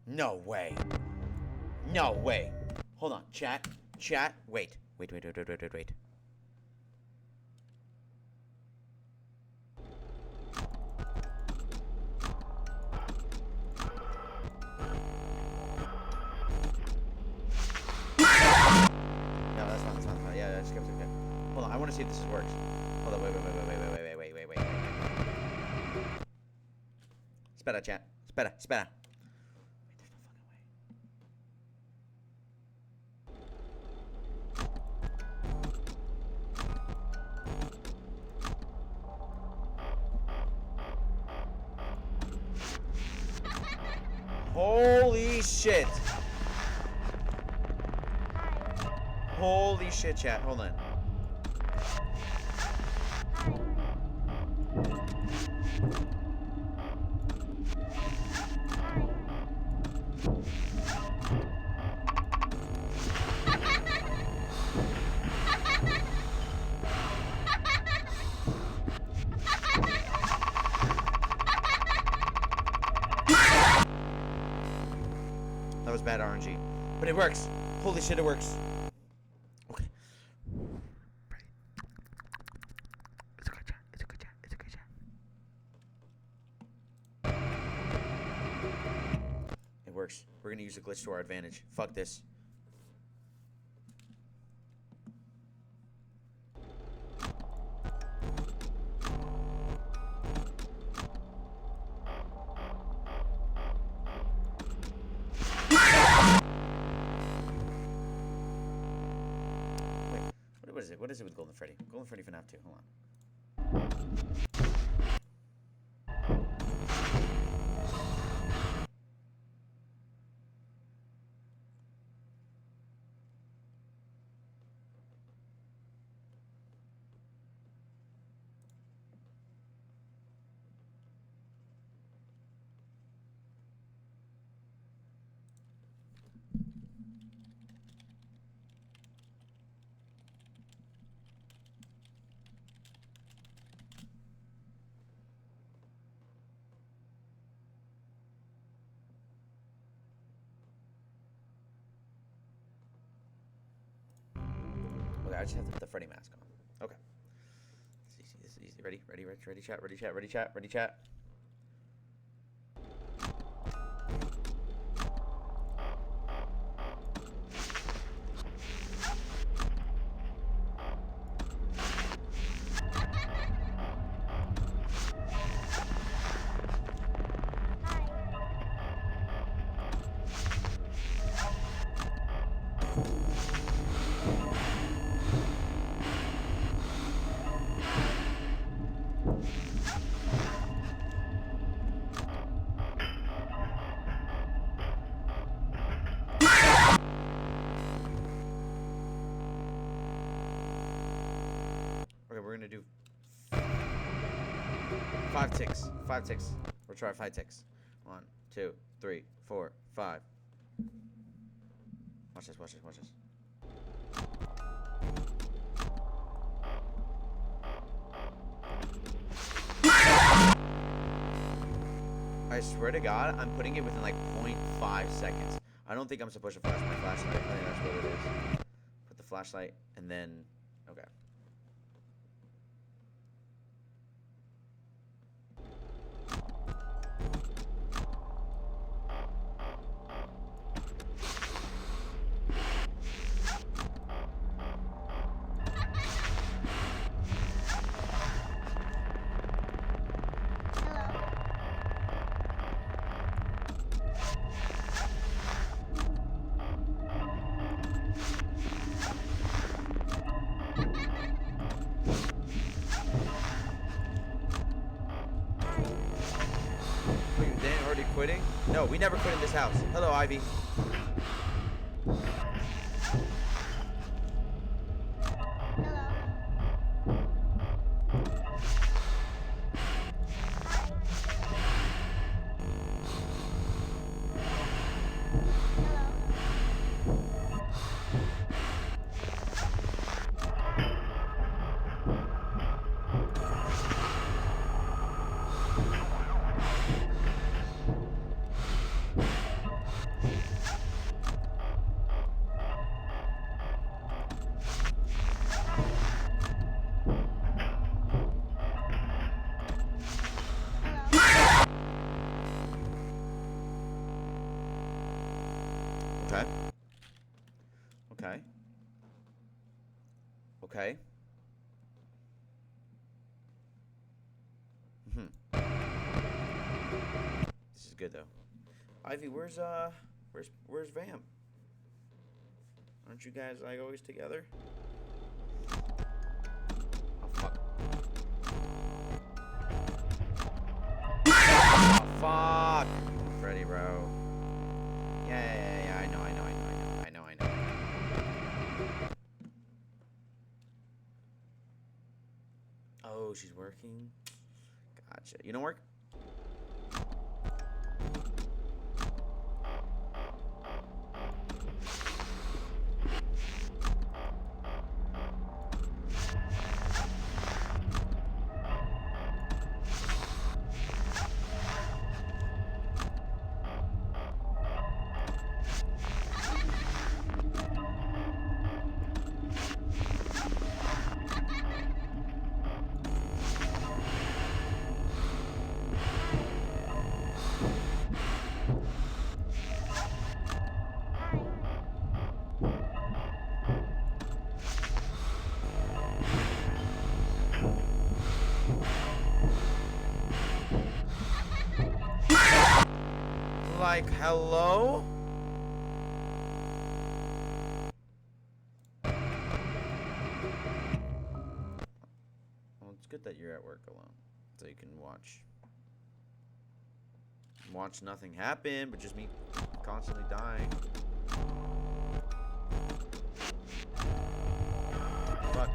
No way. No way. Hold on, chat. Chat. Wait. Wait. No, that's fine. That's fine. Yeah, that's good. Okay. Hold on. I want to see if this works. Hold on. Wait. Espera, chat. Espera. Holy shit. Holy shit, chat. Hold on. That was bad RNG. But it works. Holy shit, it works. Okay. Ready. It's a good chat. It works. We're gonna use the glitch to our advantage. Fuck this. What is it with Golden Freddy? Golden Freddy Fnaf 2. Hold on. I just have to put the Freddy mask on. Okay. It's easy. This is easy. Ready? Ready? Ready? Ready? Chat. Ready? Chat. Ready? Chat. Ready? Chat. Okay, we're gonna do 5 ticks. 5 ticks. We'll try 5 ticks. 1, 2, 3, 4, 5. Watch this, watch this, watch this. I swear to God, I'm putting it within like 0.5 seconds. I don't think I'm supposed to flash my flashlight. I think that's what it is. Put the flashlight and then, okay. Wait, Dan already quitting? No, we never quit in this house. Hello, Ivy. Okay. Okay. Okay. This is good though. Ivy, where's Vam? Aren't you guys like always together? Oh fuck. Oh fuck. Freddy, bro. Yeah, I know. Oh, she's working? Gotcha. You don't work? Like, hello? Well, it's good that you're at work alone, so you can watch nothing happen, but just me constantly dying. Fuck.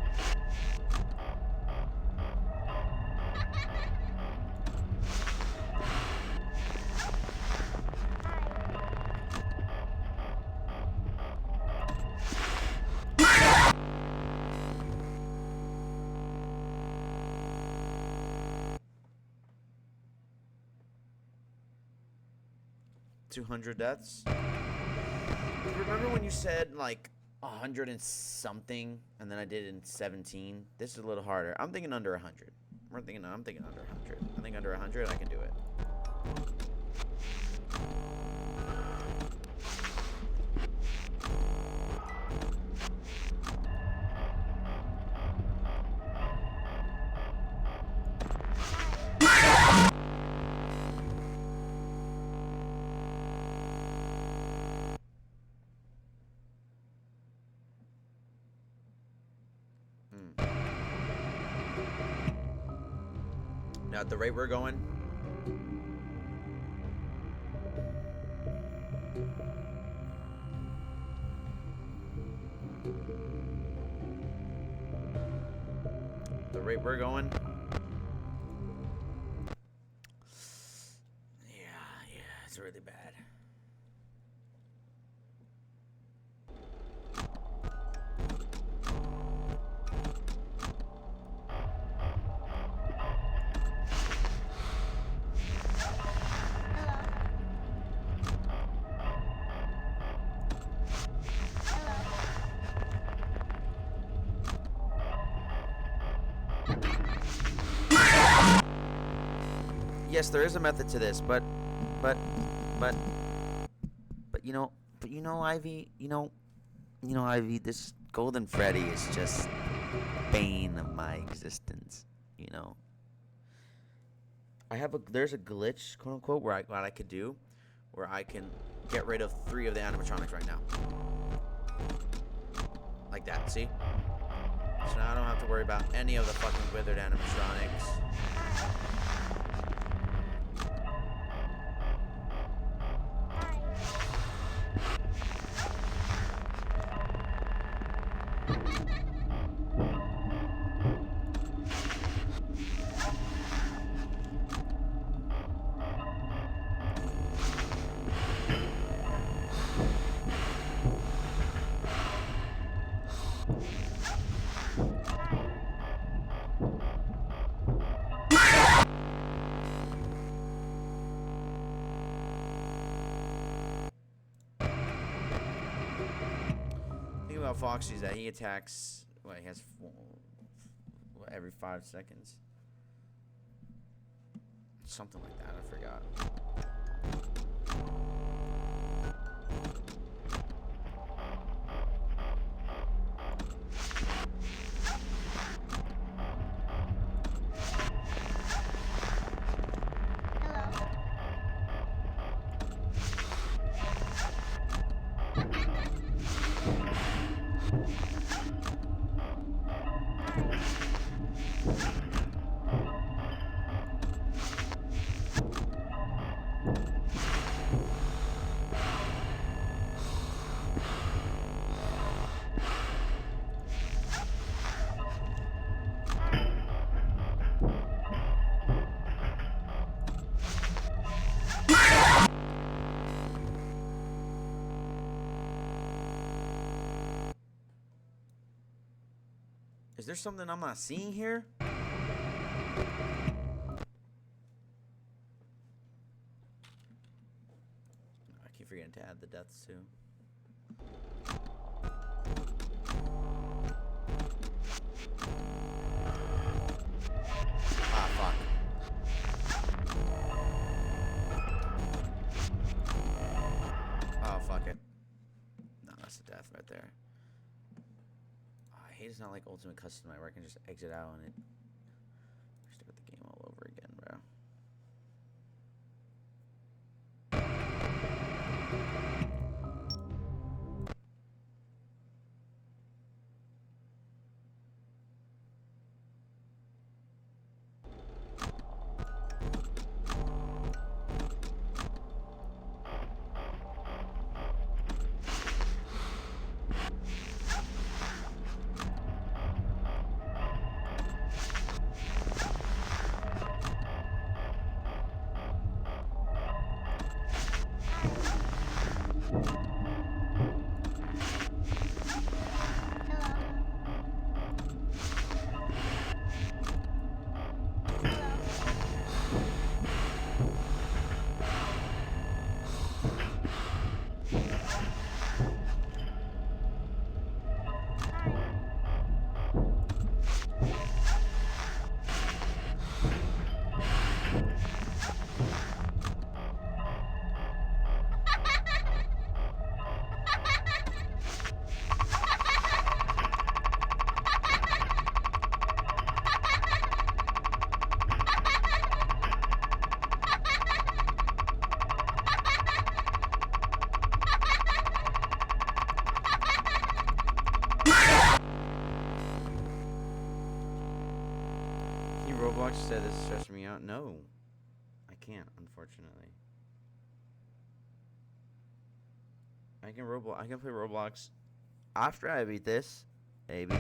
$200 deaths. Remember when you said like 100 and something, and then I did it in 17. This is a little harder. I'm thinking under 100. I'm thinking under 100. I think under 100 I can do it. Now at the rate we're going, yeah, it's really bad. Yes, there is a method to this, but you know, Ivy, Ivy, this Golden Freddy is just bane of my existence. You know, there's a glitch, quote unquote, what I could do, where I can get rid of 3 of the animatronics right now, like that. See? So now I don't have to worry about any of the fucking withered animatronics. About Foxy's that he attacks. What, he has every 5 seconds, something like that. I forgot. Is there something I'm not seeing here? I keep forgetting to add the deaths too. Ah, fuck. Oh, fuck it. No, that's a death right there. It's not like Ultimate Custom Night where I can just exit out and it start the game all over again, bro. Roblox said this is stressing me out. No, I can't, unfortunately. I can play Roblox after I beat this, maybe.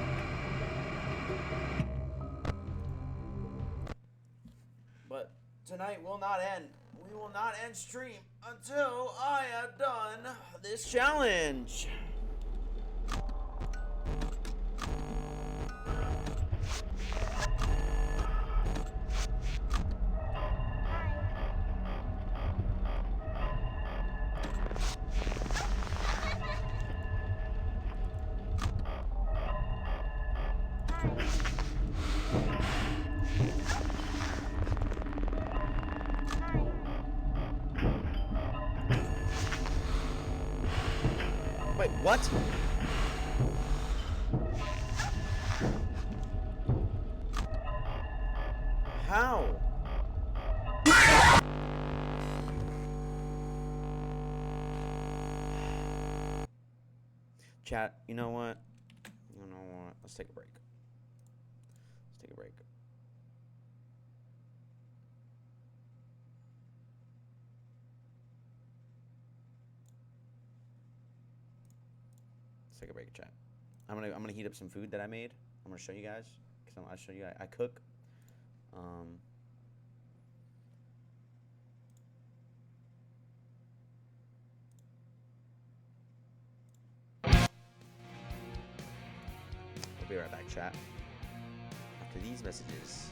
But tonight will not end. We will not end stream until I have done this challenge. Wait, what? How? Chat, you know what? You know what? Let's take a break. Let's take a break. Let's take a break, chat. I'm gonna heat up some food that I made. I'm gonna show you guys, cause I'll show you. I cook. We'll be right back, chat. After these messages.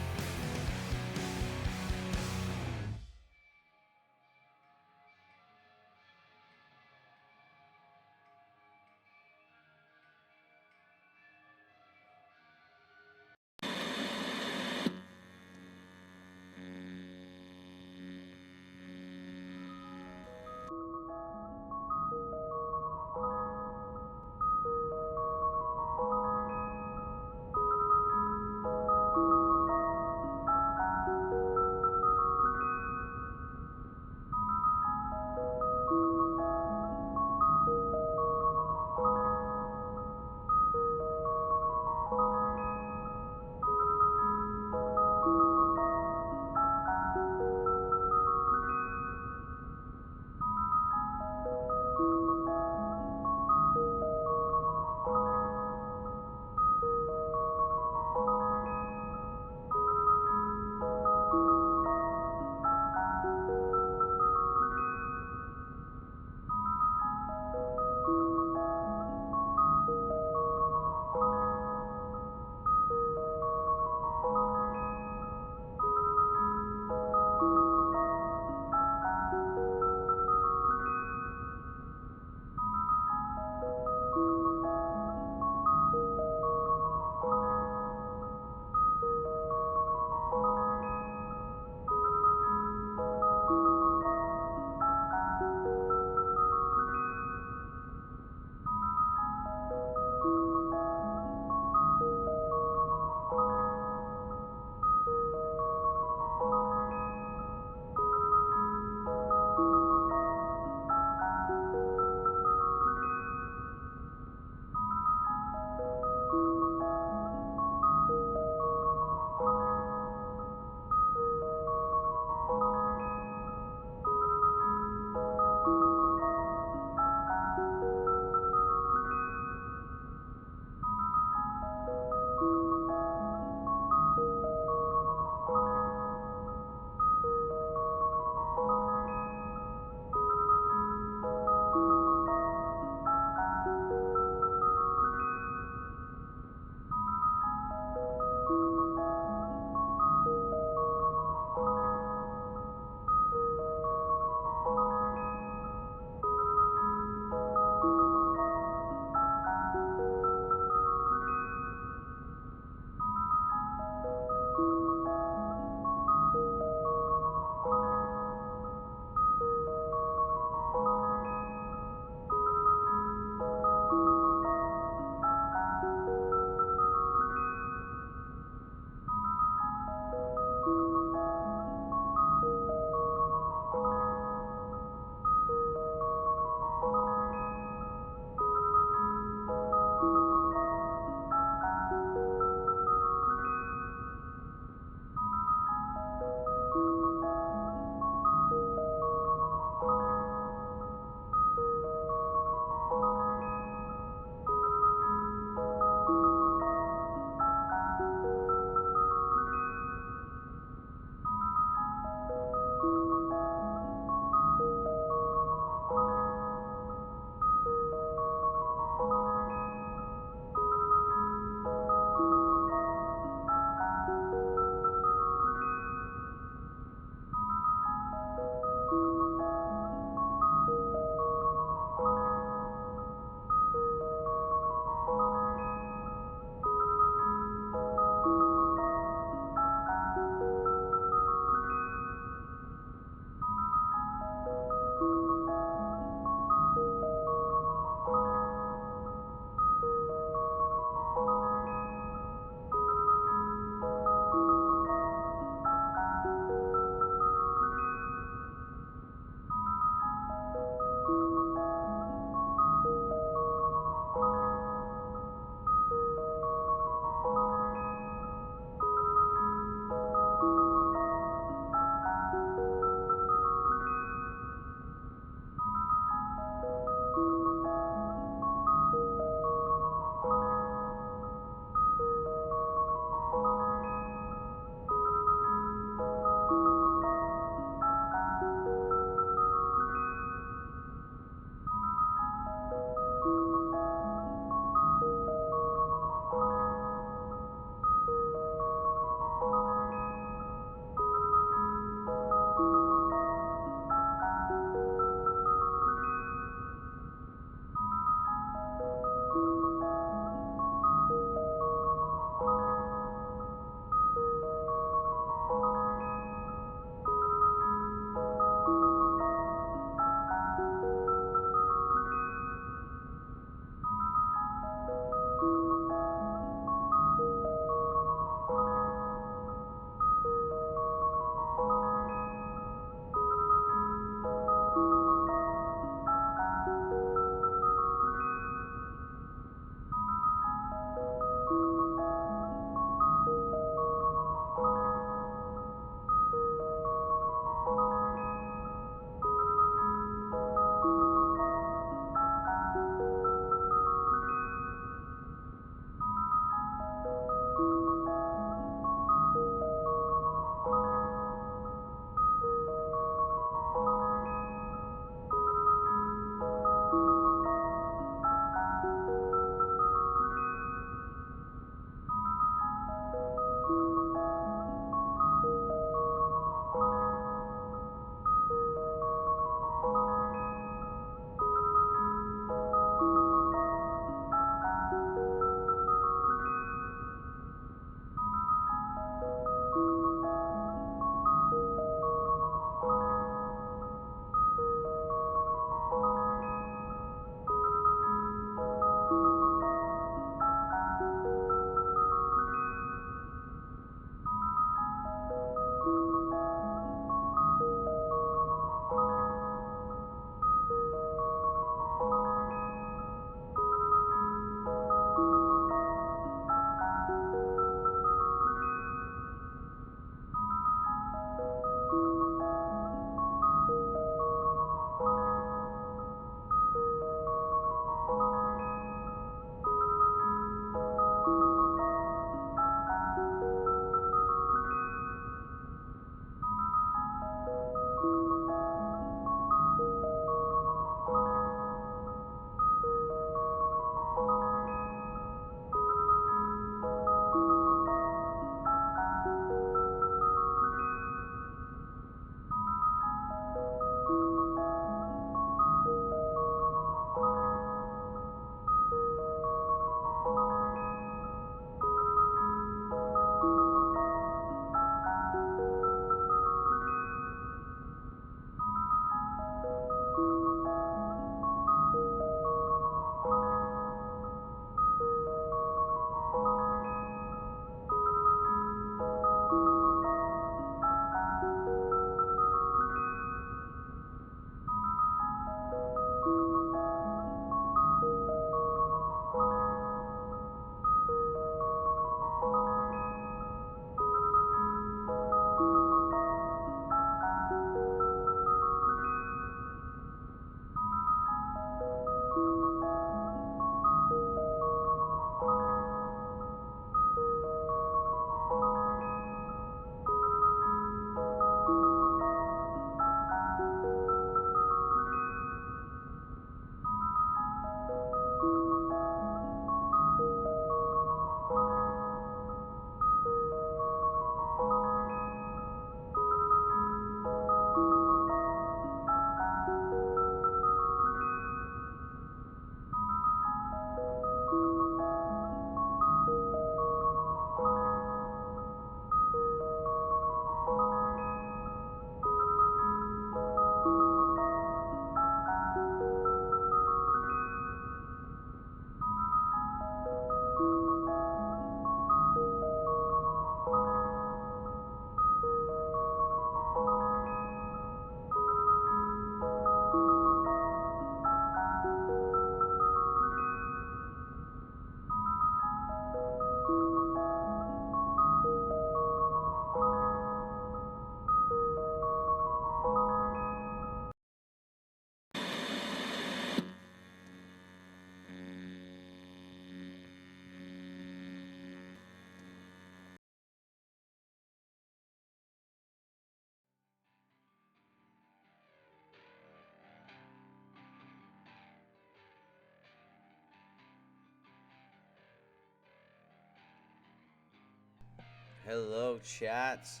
Hello, chats.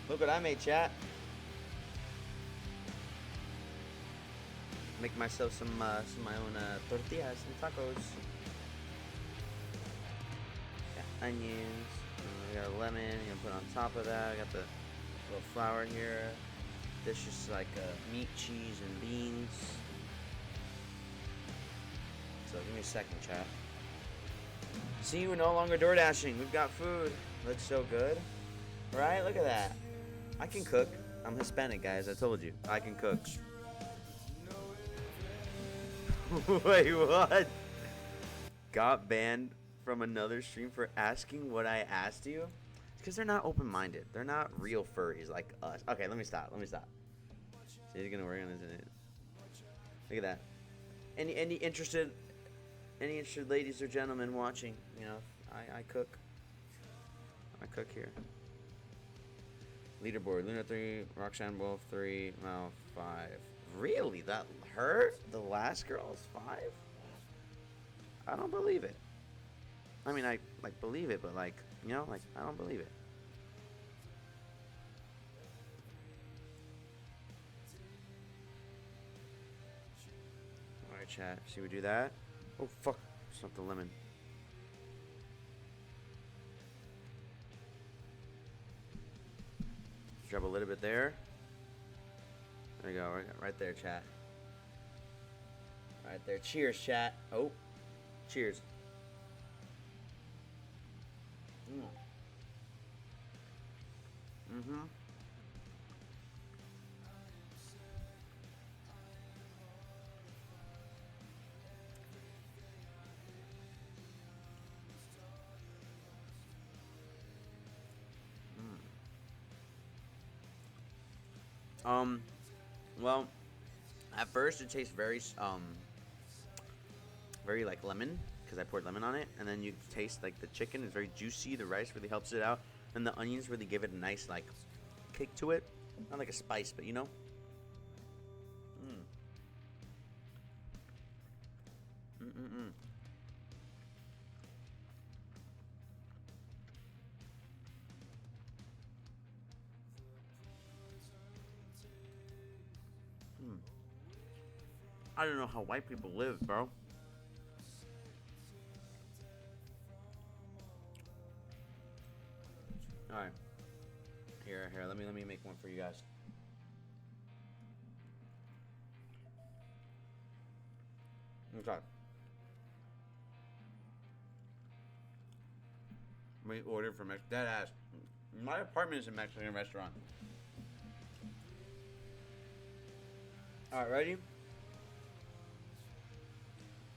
Look what I made, chat. Make myself some of my own tortillas and tacos. Got onions. I got a lemon. You know, put on top of that. I got the little flour here. This is like meat, cheese, and beans. So give me a second, chat. See, we're no longer door dashing. We've got food. Looks so good, right? Look at that. I can cook. I'm Hispanic, guys. I told you. I can cook. Wait, what? Got banned from another stream for asking what I asked you? It's because they're not open-minded. They're not real furries like us. Okay, let me stop. See, he's gonna work on this. Look at that. Any interested ladies or gentlemen watching? You know, I cook. I cook here. Leaderboard: Luna 3, Roxanne Wolf 3, Mal 5. Really? That her? The last girl is 5? I don't believe it. I mean, I like believe it, but like, you know, like I don't believe it. All right, chat. See, we do that. Oh fuck! It's not the lemon. Drop a little bit there. There you go, right there, chat. Right there. Cheers, chat. Oh, cheers. Mm-hmm. Well, at first it tastes very like lemon, because I poured lemon on it, and then you taste like the chicken is very juicy, the rice really helps it out, and the onions really give it a nice like kick to it. Not like a spice, but you know. I don't know how white people live, bro. All right. Here. Let me make one for you guys. Okay. We ordered from dead ass. My apartment is a Mexican restaurant. All right, ready?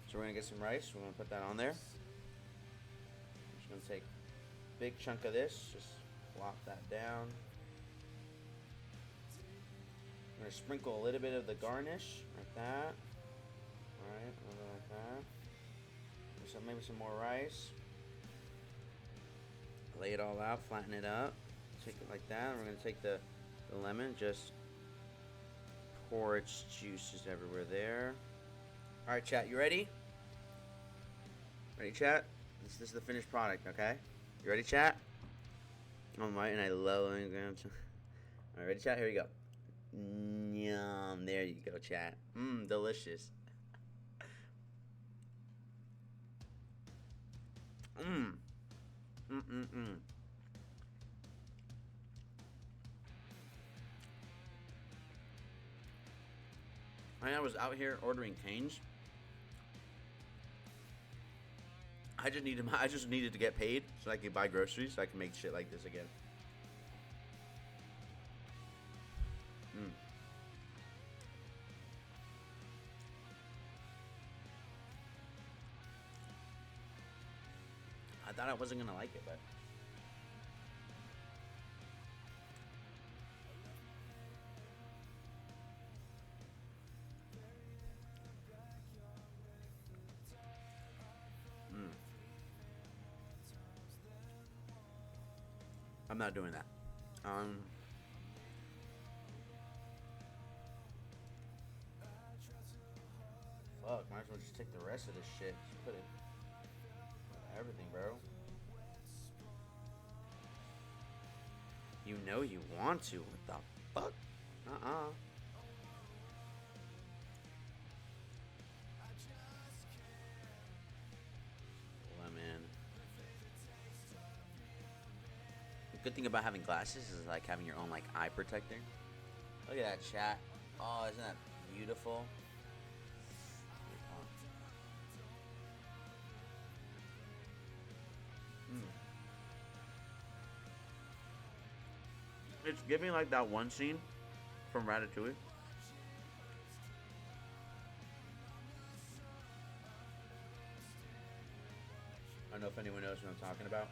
So we're gonna get some rice. We're gonna put that on there. Just gonna take a big chunk of this. Just flop that down. I'm gonna sprinkle a little bit of the garnish, like that. All right, a little like that. Maybe some more rice. Lay it all out, flatten it up. Take it like that. We're gonna take the lemon, just pour its juices everywhere there. All right, chat, you ready? Ready, chat? This is the finished product, okay? You ready, chat? Oh my, and I love it. All right, ready, chat? Here we go. Yum. There you go, chat. Delicious. I was out here ordering canes. I just needed to get paid so I could buy groceries so I can make shit like this again. I thought I wasn't gonna like it, but I'm not doing that. Fuck, might as well just take the rest of this shit. Just put it everything, bro. You know you want to. What the fuck? Lemon. The good thing about having glasses is like having your own like eye protector. Look at that chat. Oh, isn't that beautiful? It's giving like that one scene from Ratatouille. I don't know if anyone knows what I'm talking about.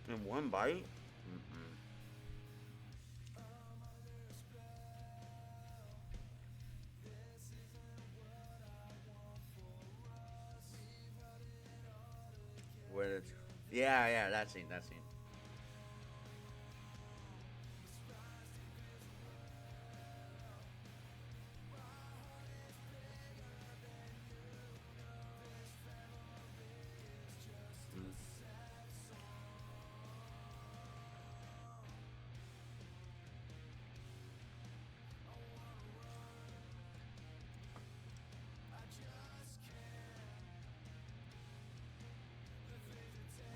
In one bite? Where it's, yeah, that scene.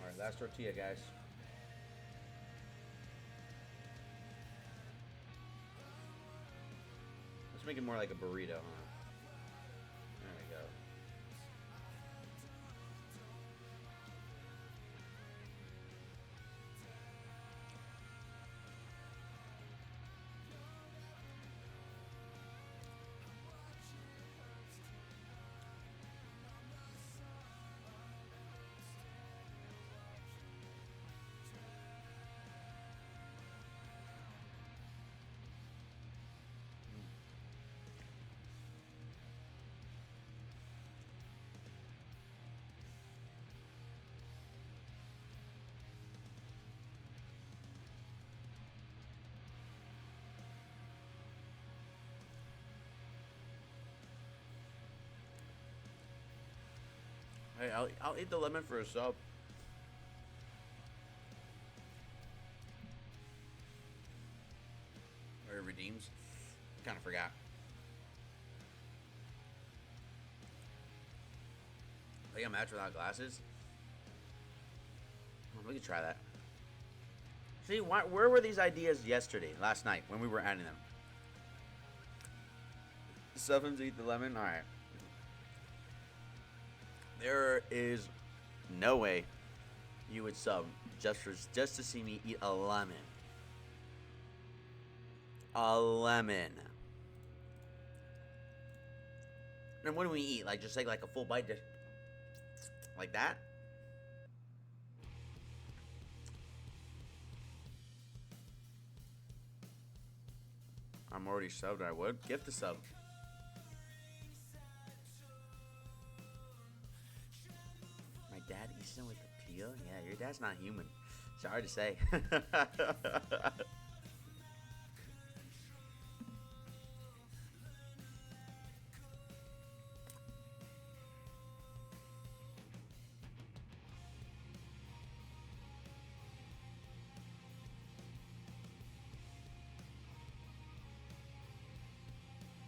Alright, last tortilla, guys. Let's make it more like a burrito, huh? There we go. Hey, I'll eat the lemon for a sub. Or it redeems. Kind of forgot. Play a match without glasses? Oh, we could try that. See, where were these ideas yesterday, last night, when we were adding them? Sevens eat the lemon? Alright. There is no way you would sub just to see me eat a lemon. A lemon. And what do we eat? Like just take like a full bite, just like that? I'm already subbed. I would gift the sub. My dad eats them with the peel? Yeah, your dad's not human. Sorry to say.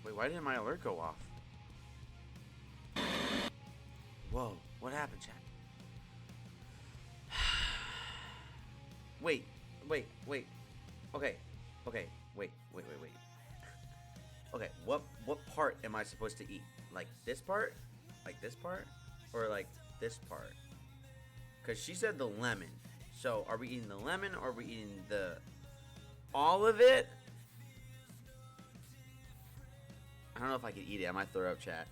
Wait, why didn't my alert go off? Whoa, what happened, chat? Wait. Okay, wait. Okay, what part am I supposed to eat? Like this part? Like this part? Or like this part? Because she said the lemon. So, are we eating the lemon or are we eating the... all of it? I don't know if I could eat it. I might throw up, chat.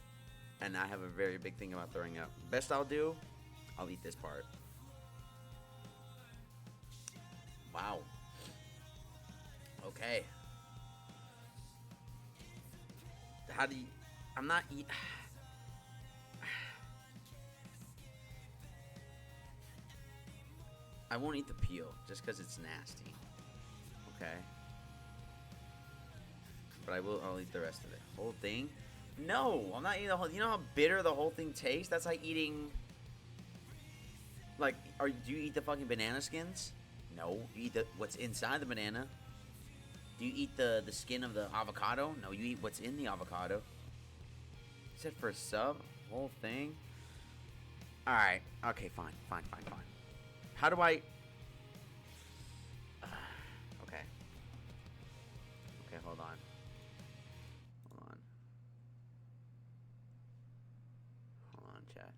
And I have a very big thing about throwing up. Best I'll do, I'll eat this part. Wow. Okay. How do you... I'm not eat... I won't eat the peel just because it's nasty. Okay. But I'll eat the rest of it. Whole thing? No, I'm not eating the whole. You know how bitter the whole thing tastes? That's like eating. Like, do you eat the fucking banana skins? No, you eat what's inside the banana. Do you eat the skin of the avocado? No, you eat what's in the avocado. You said for a sub, whole thing. All right, okay, fine. How do I? Okay. Okay, hold on. Hold on, chat.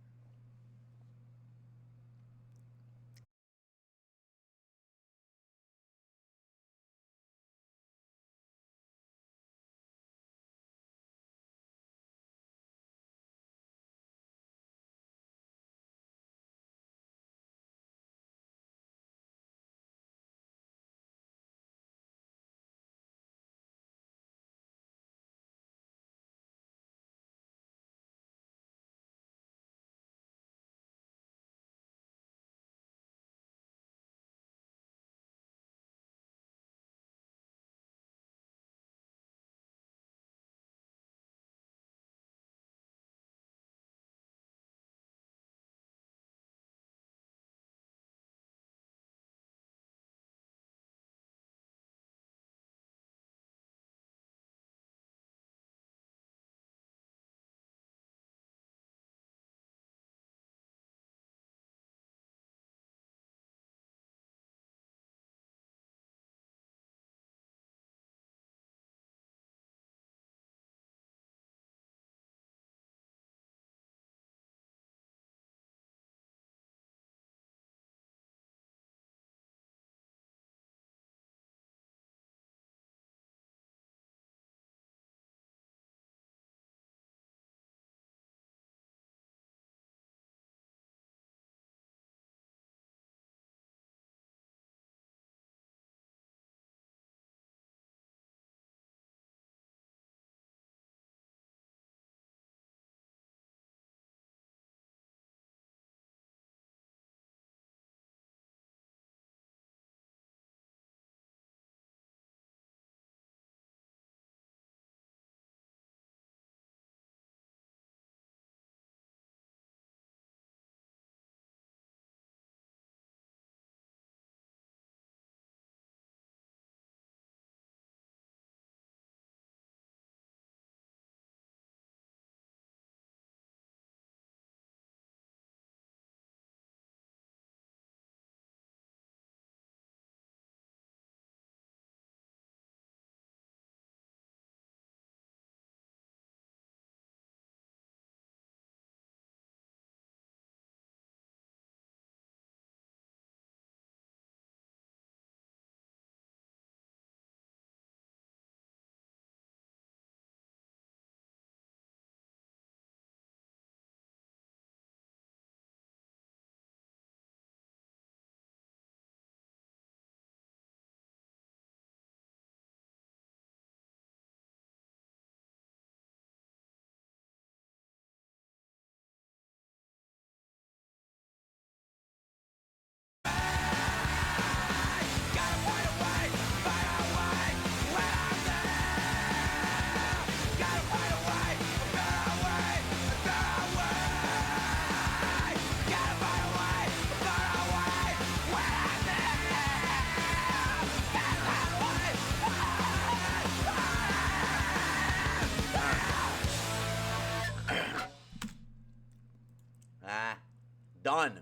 Done.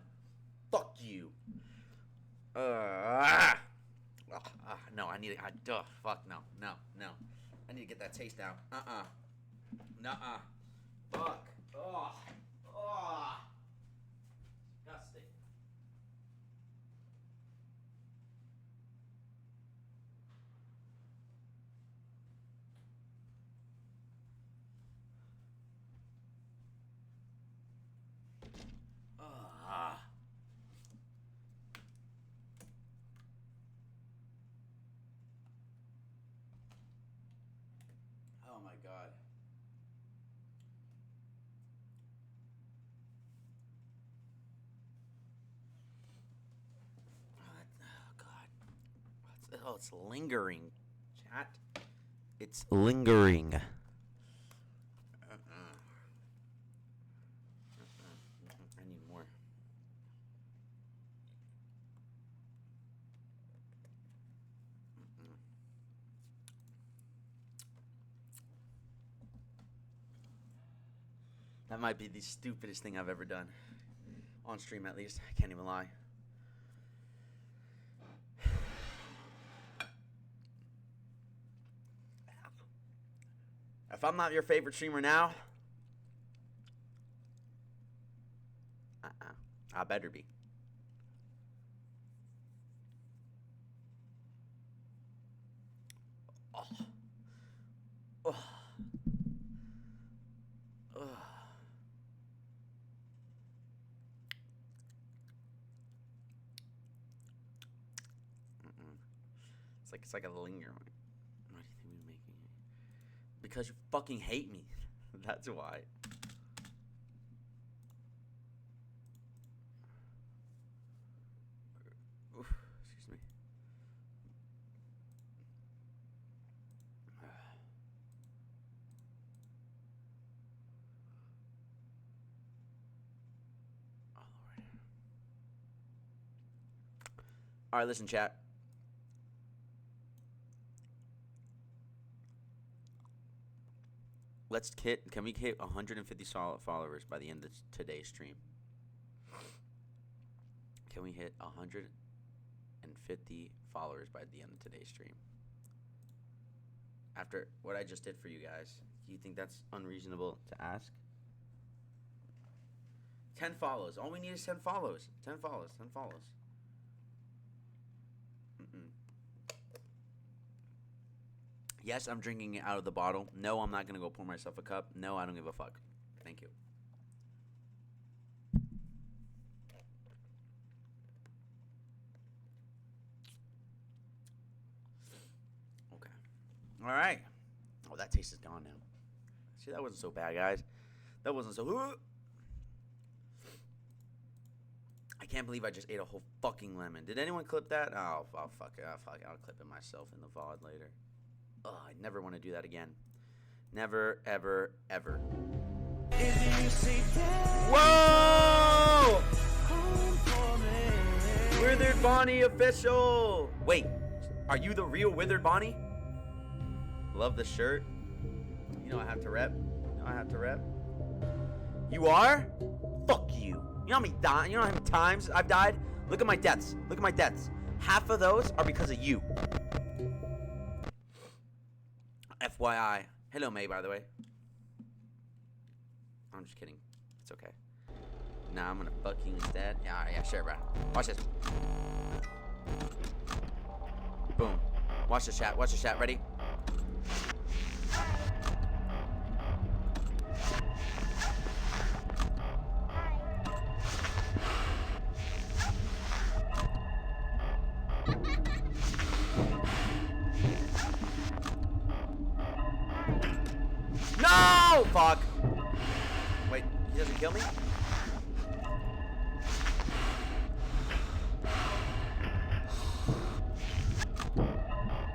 Fuck you. No, I need it. Fuck no. I need to get that taste out. Nuh-uh. Fuck. Disgusting. Oh my god. Oh god. It's lingering. Chat. It's lingering. That might be the stupidest thing I've ever done. On stream, at least. I can't even lie. If I'm not your favorite streamer now, I better be. Oh. Oh. Oh. It's like a linger. Why do you think we're making it? Because you fucking hate me. That's why. Oof, excuse me. Oh Lord. All right, listen, chat. Can we hit 150 solid followers by the end of today's stream? Can we hit 150 followers by the end of today's stream? After what I just did for you guys, do you think that's unreasonable to ask? 10 follows. All we need is 10 follows. 10 follows. 10 follows. Yes, I'm drinking it out of the bottle. No, I'm not going to go pour myself a cup. No, I don't give a fuck. Thank you. Okay. All right. Oh, that taste is gone now. See, that wasn't so bad, guys. That wasn't so... I can't believe I just ate a whole fucking lemon. Did anyone clip that? Oh, fuck it. I'll clip it myself in the VOD later. Oh, I never want to do that again. Never, ever, ever. Whoa! Withered Bonnie official! Wait, are you the real Withered Bonnie? Love the shirt. You know I have to rep. You are? Fuck you. You know how many times I've died? Look at my deaths. Half of those are because of you. FYI. Hello, May, by the way. I'm just kidding. It's okay. Nah, I'm gonna fuck you instead. Yeah, sure, bro. Watch this. Boom. Watch the chat. Ready? No! Fuck. Wait, he doesn't kill me?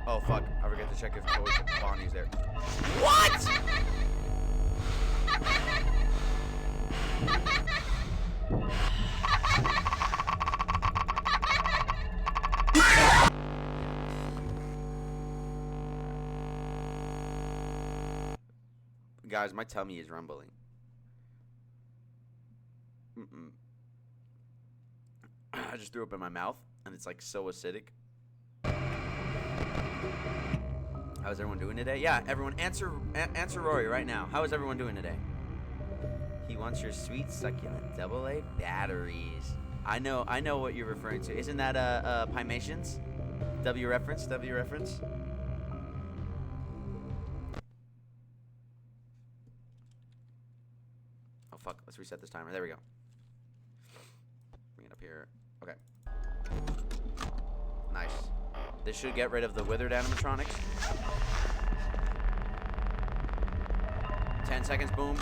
Oh, fuck. I forget to check if Bonnie's there. What?! Guys, my tummy is rumbling. I just threw up in my mouth, and it's like so acidic. How's everyone doing today? Yeah, everyone, answer Rory right now. How is everyone doing today? He wants your sweet succulent AA batteries. I know what you're referring to. Isn't that Pymations? W reference. Oh fuck, let's reset this timer. There we go. Bring it up here. Okay. Nice. This should get rid of the withered animatronics. 10 seconds, boom.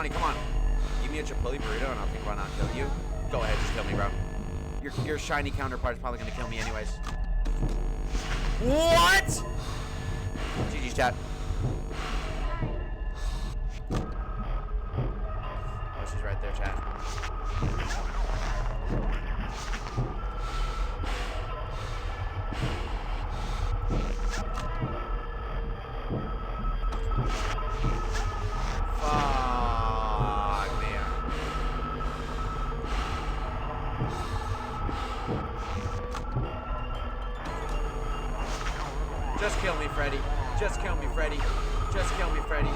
Bonnie, come on. Give me a Chipotle burrito and I'll think about not killing you. Go ahead, just kill me, bro. Your shiny counterpart is probably gonna kill me anyways. What? GG's chat. Oh, she's right there, chat. Fuck, man. Just kill me, Freddy. Just kill me, Freddy. Just kill me, Freddy.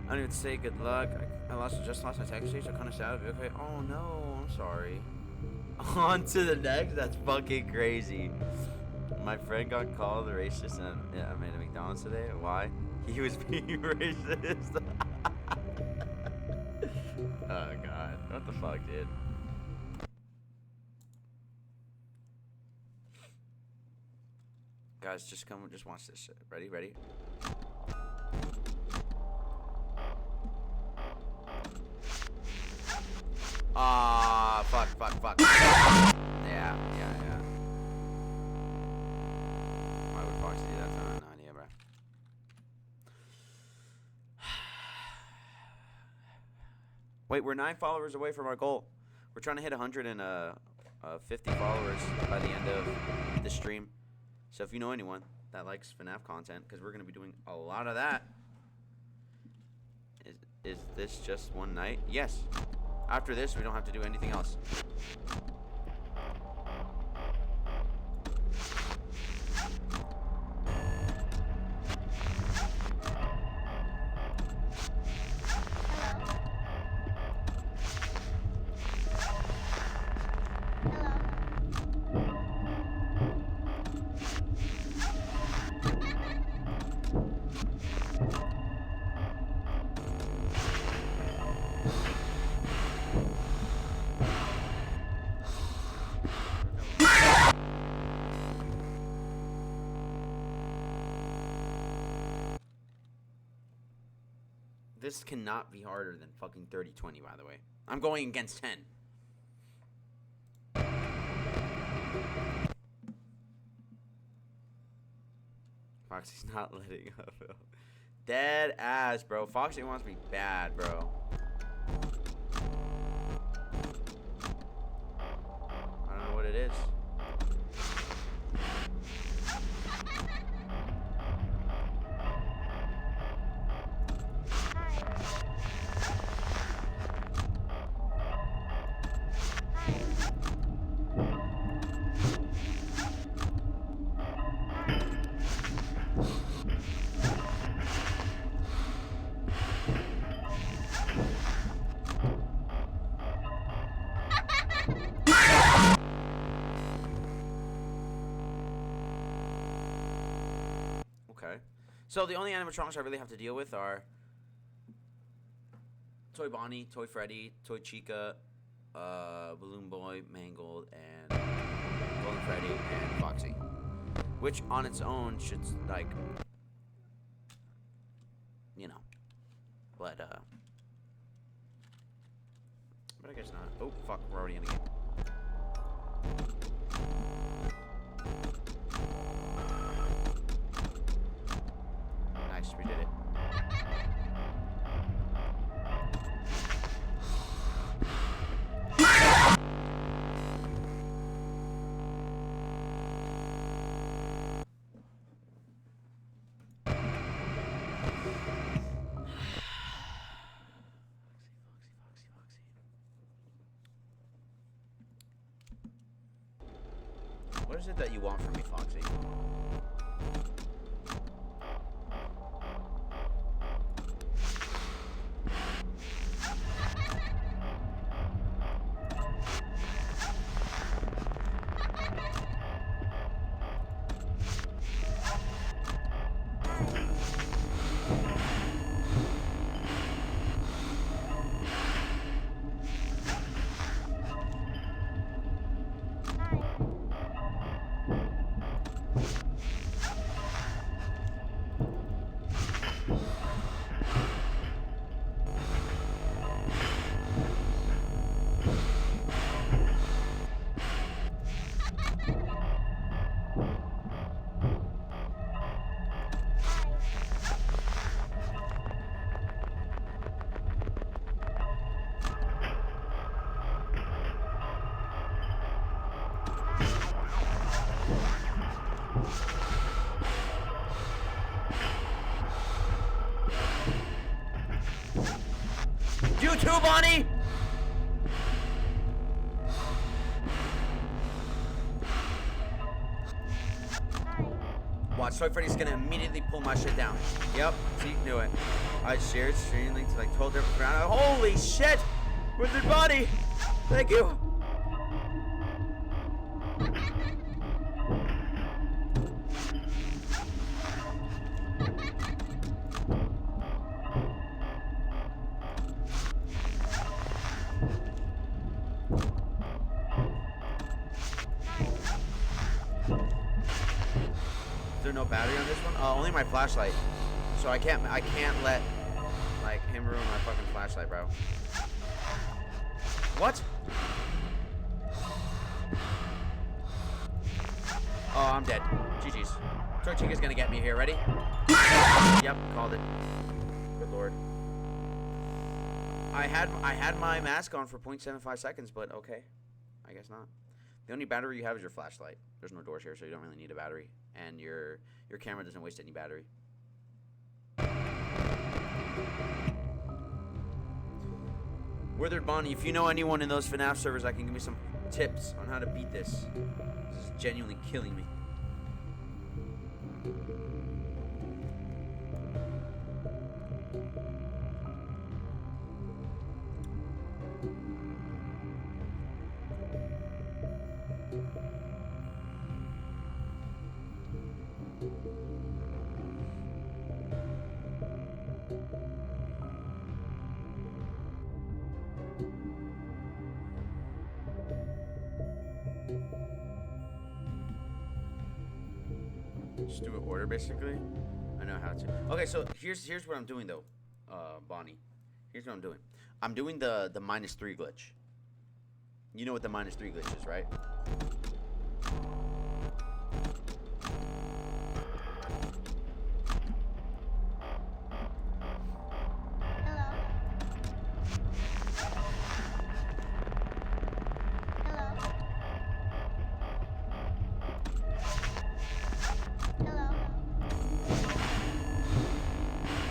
I don't even say good luck. I just lost my tag stage. I'm kind of sad. Okay. Oh no, I'm sorry. On to the next. That's fucking crazy. My friend got called a racist and I made a McDonald's today. Why? He was being racist. Oh god. What the fuck, dude? Guys, just come and just watch this shit. Ready? Ready? Ah, fuck. Yeah. Why would Foxy do that to him? No idea, bro. Wait, we're 9 followers away from our goal. We're trying to hit 150 followers by the end of the stream. So if you know anyone that likes FNAF content, because we're going to be doing a lot of that. Is this just one night? Yes. After this, we don't have to do anything else. This cannot be harder than fucking 30-20, by the way. I'm going against 10. Foxy's not letting up. Dead ass, bro. Foxy wants me bad, bro. I don't know what it is. So the only animatronics I really have to deal with are Toy Bonnie, Toy Freddy, Toy Chica, Balloon Boy, Mangled, and Golden Freddy, and Foxy. Which on its own should, like, you know, but I guess not. Oh, fuck, we're already in the game. Nice, we did it. What is it that you want from me, Foxy? too, Bonnie! Watch, Toy Freddy's gonna immediately pull my shit down. Yep, see, do it. I shared stream link to like 12 different ground. Holy shit! Wizard Bonnie! Thank you! Is there no battery on this one? Only my flashlight. So I can't let like him ruin my fucking flashlight, bro. What? Oh, I'm dead. GG's. Torchica's gonna get me here. Ready? Yep, called it. Good lord. I had my mask on for 0.75 seconds, but okay. I guess not. The only battery you have is your flashlight. There's no doors here, so you don't really need a battery. And your camera doesn't waste any battery. Withered Bonnie, if you know anyone in those FNAF servers that can give me some tips on how to beat this. This is genuinely killing me. Just do an order basically. I know how to. Okay, so here's what I'm doing though, Bonnie. Here's what I'm doing. I'm doing the -3 glitch. You know what the -3 glitch is, right?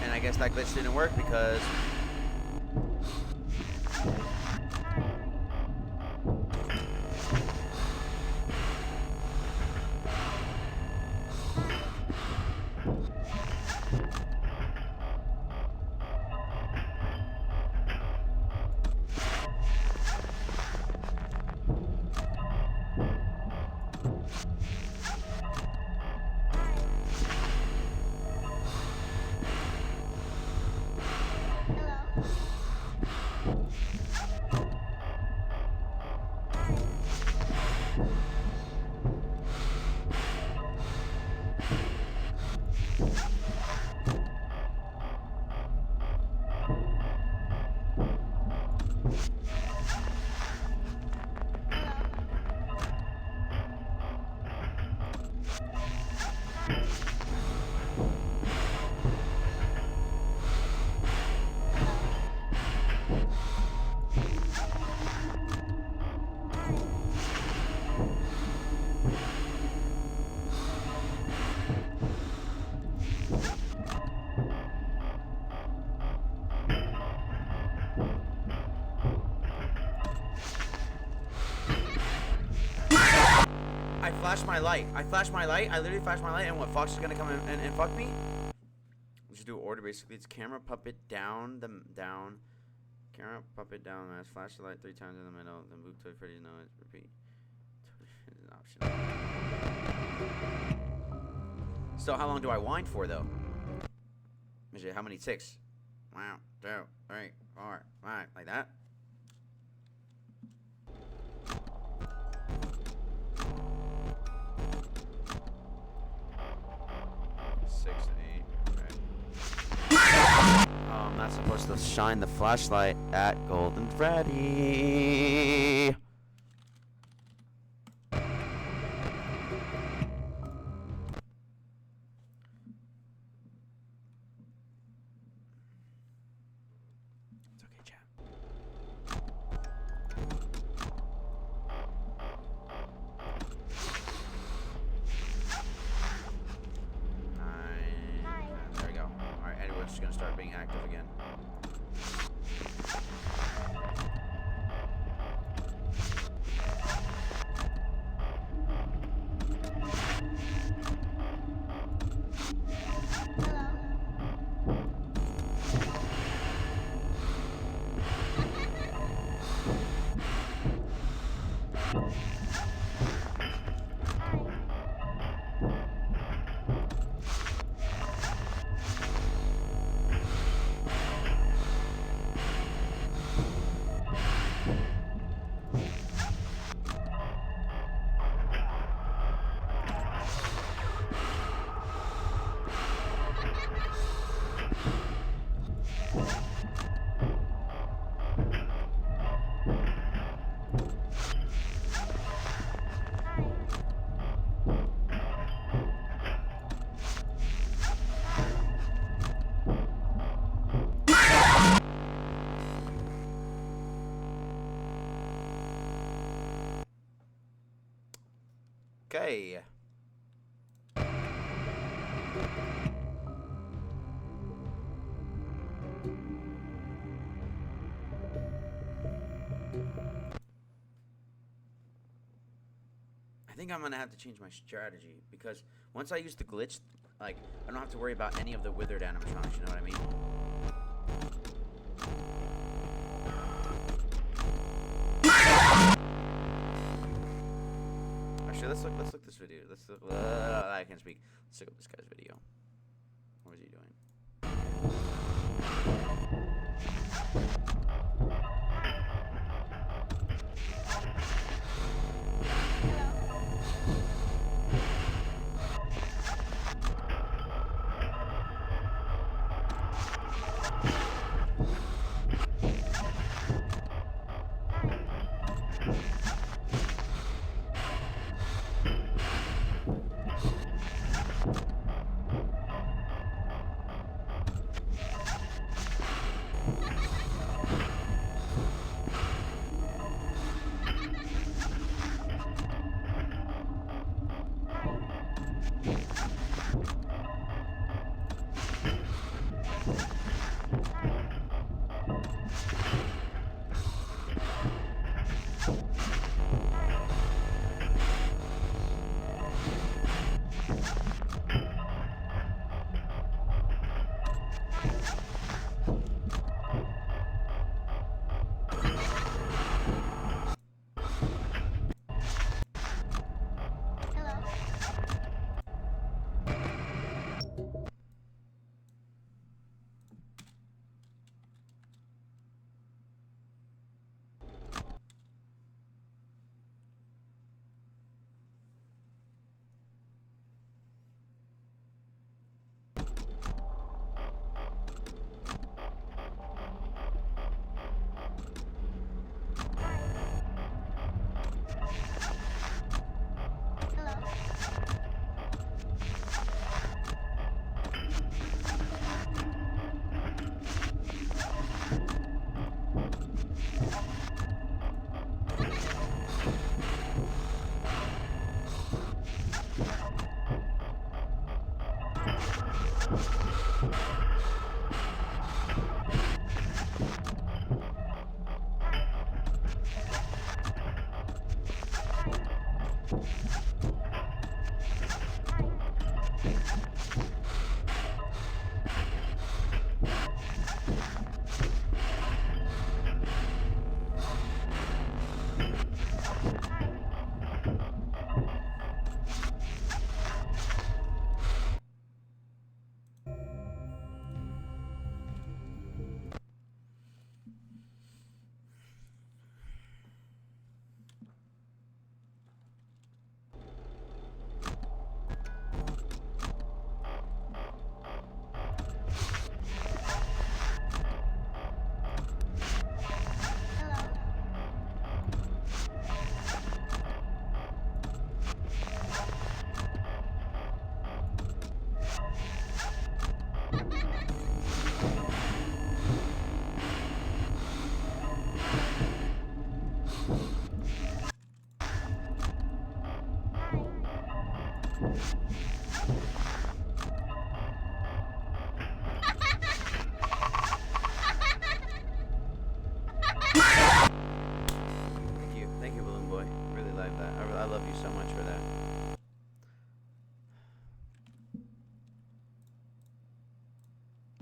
And I guess that glitch didn't work because I flashed my light. I literally flashed my light, and what? Fox is gonna come and fuck me? Let's just do an order basically. It's camera puppet down, camera puppet down. That's flash the light 3 times in the middle. Then move to Freddy's nose. Repeat. An option. So how long do I wind for though? Measure how many ticks? 1, 2, 3, 4, 5, like that. I'm not supposed to shine the flashlight at Golden Freddy. It's okay, chat. There we go. Alright, anyway, it's just gonna start being active again. Okay. I think I'm gonna have to change my strategy because once I use the glitch, like I don't have to worry about any of the withered animatronics. You know what I mean? Actually, let's look this video. Let's look. I can't speak. Let's look up this guy's video. What is he doing?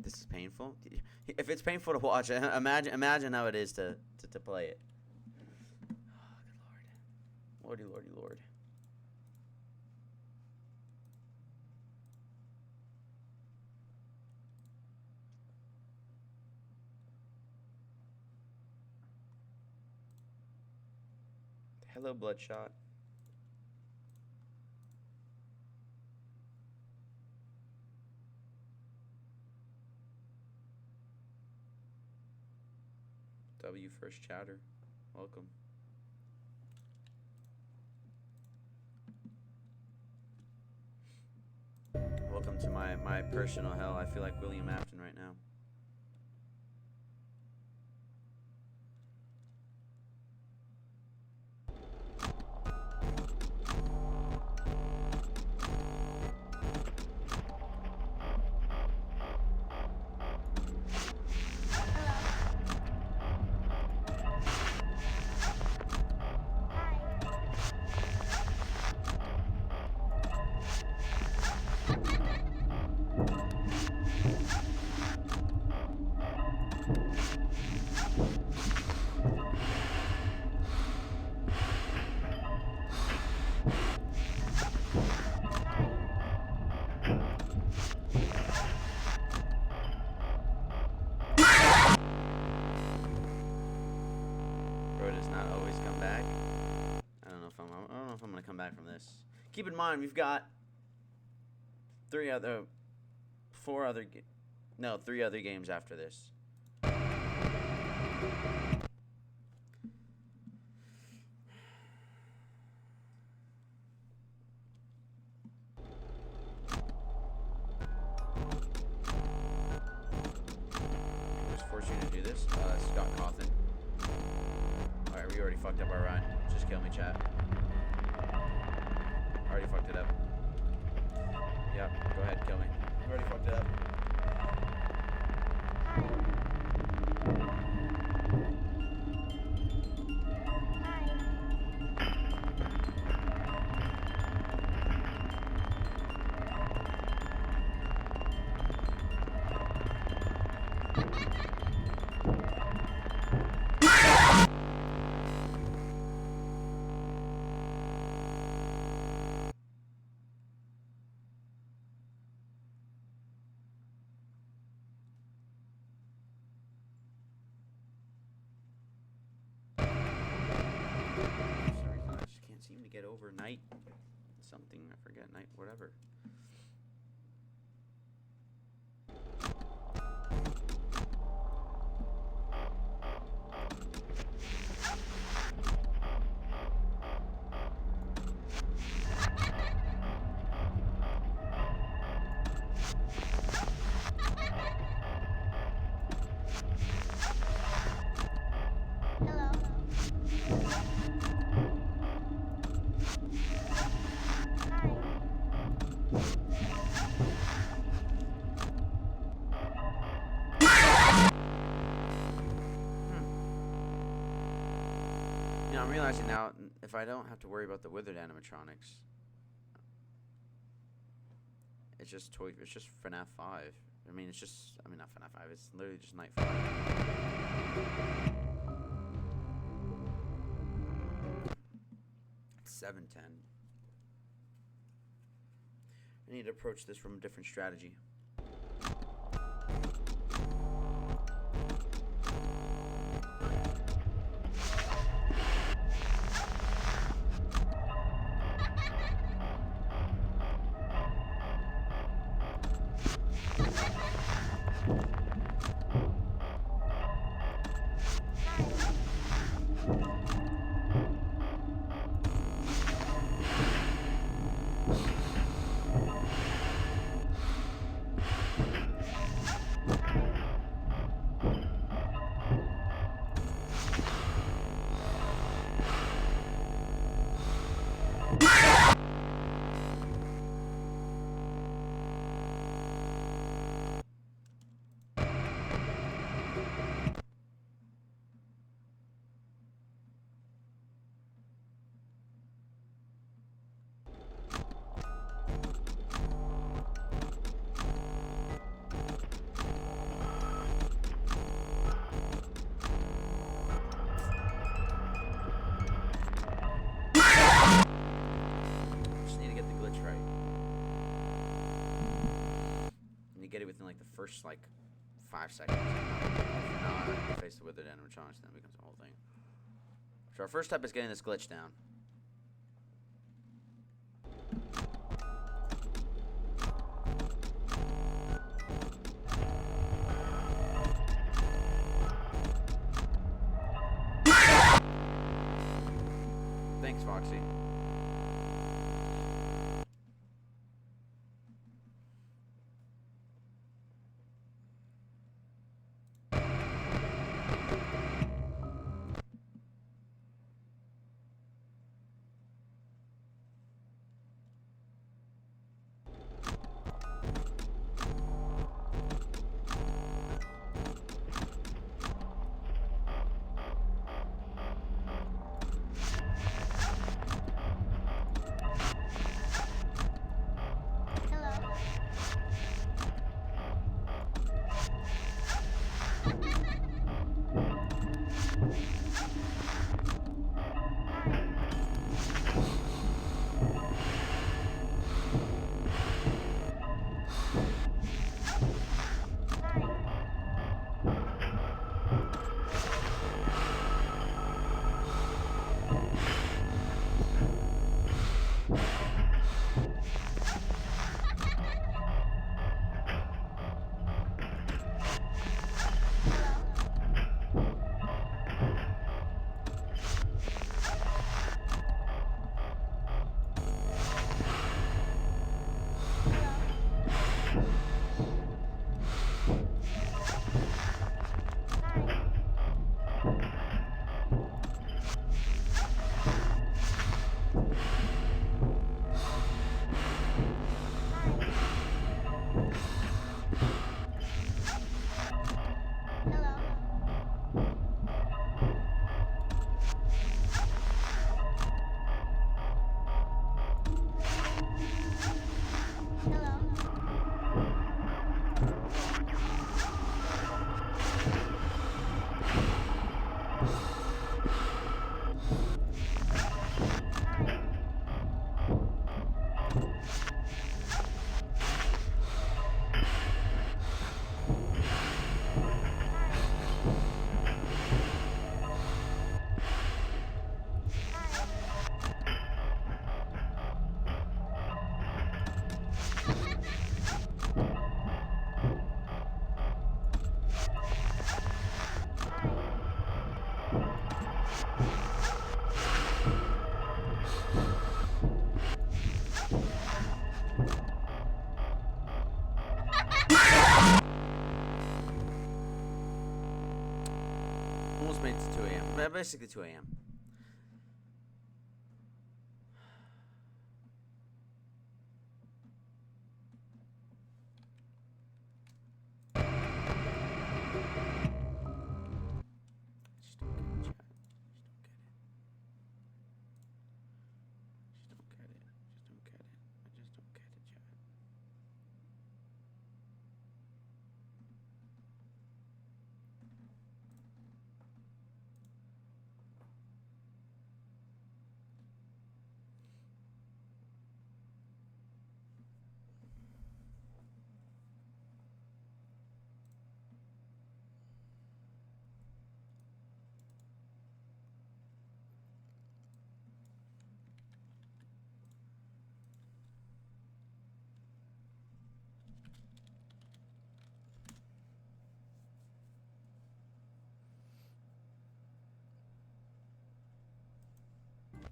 this is painful. If it's painful to watch, imagine how it is to play it. Oh, good lord. Lordy, lordy, lord. Hello, Bloodshot. W first chatter. Welcome. Welcome to my personal hell. I feel like William Afton right now. From this. Keep in mind, we've got three other games after this. Just force you to do this. Scott Cawthon. Alright, we already fucked up our ride. Just kill me, chat. Already fucked it up. Yep, go ahead, kill me. Already fucked it up. Get over night something, I forget, night whatever. I'm realizing now, if I don't have to worry about the withered animatronics, it's just FNAF 5. I mean, not FNAF 5, it's literally just Night 5. It's 7:10. I need to approach this from a different strategy. within like the first like 5 seconds. If not, face the withered animatronics, then it becomes a whole thing. So our first step is getting this glitch down. Thanks, Foxy. Almost made it to 2 a.m. Basically 2 a.m. Just don't get it, chat. Just don't get it. Just don't get it. I just don't get it, chat.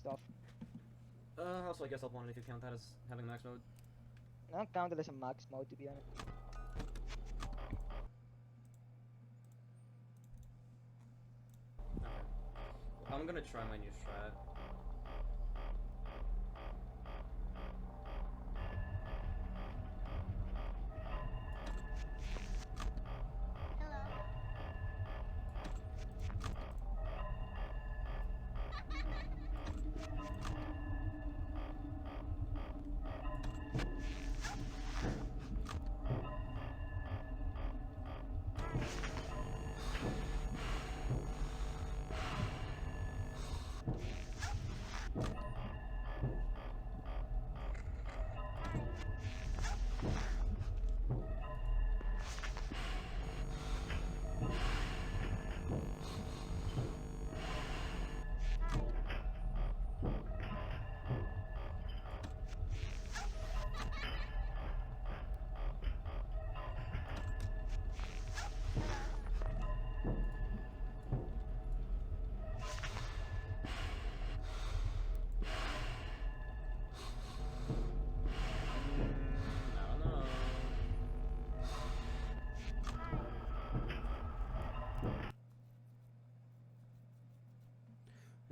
Stuff. Also, I guess I'll want to count that as having max mode. I don't count it as a max mode, to be honest. Okay. I'm gonna try my new strat.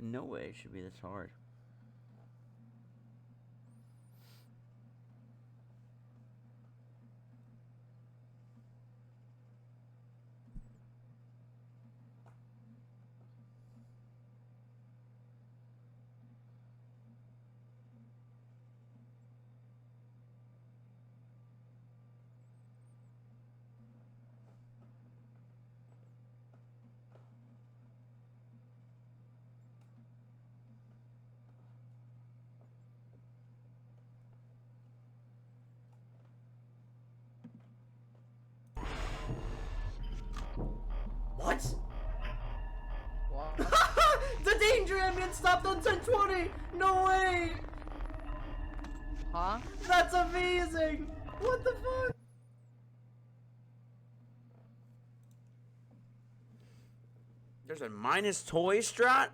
No way it should be this hard. What? What? The danger ambient stopped on 1020! No way! Huh? That's amazing! What the fuck? There's a minus toy strat?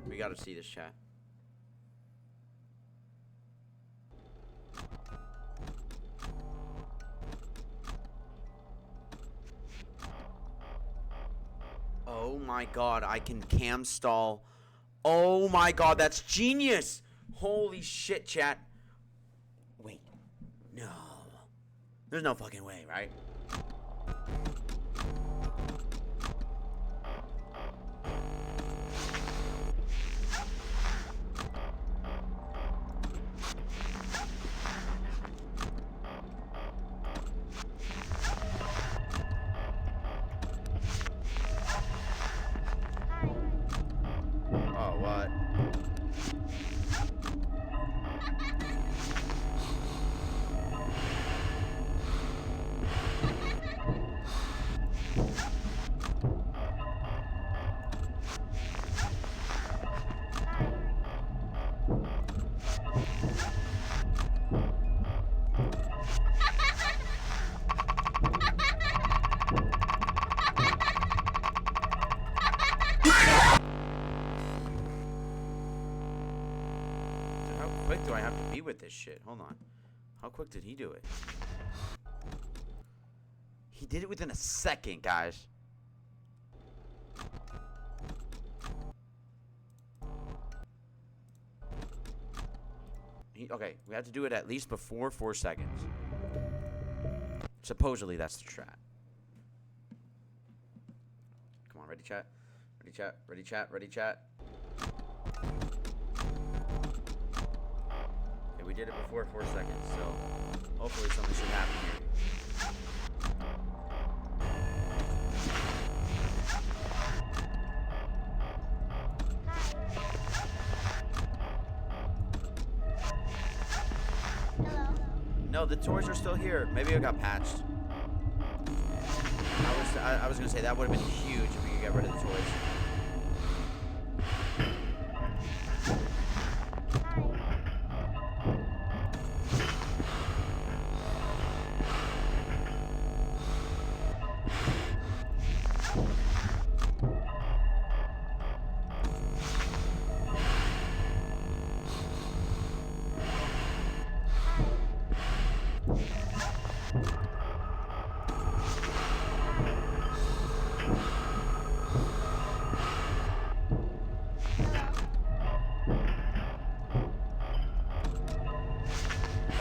We gotta see this chat. Oh my god, I can cam stall. Oh my god, that's genius! Holy shit, chat. Wait. No. There's no fucking way, right? Oh, what? Dude, how quick do I have to be with this shit? Hold on. How quick did he do it? He did it within a second, guys. Okay, we have to do it at least before 4 seconds. Supposedly, that's the strat. Come on, ready, chat? Ready, chat? Ready, chat? Ready, chat? Okay, we did it before 4 seconds, so hopefully something should happen here. No, the toys are still here. Maybe it got patched. I was gonna say that would have been huge if we could get rid of the toys.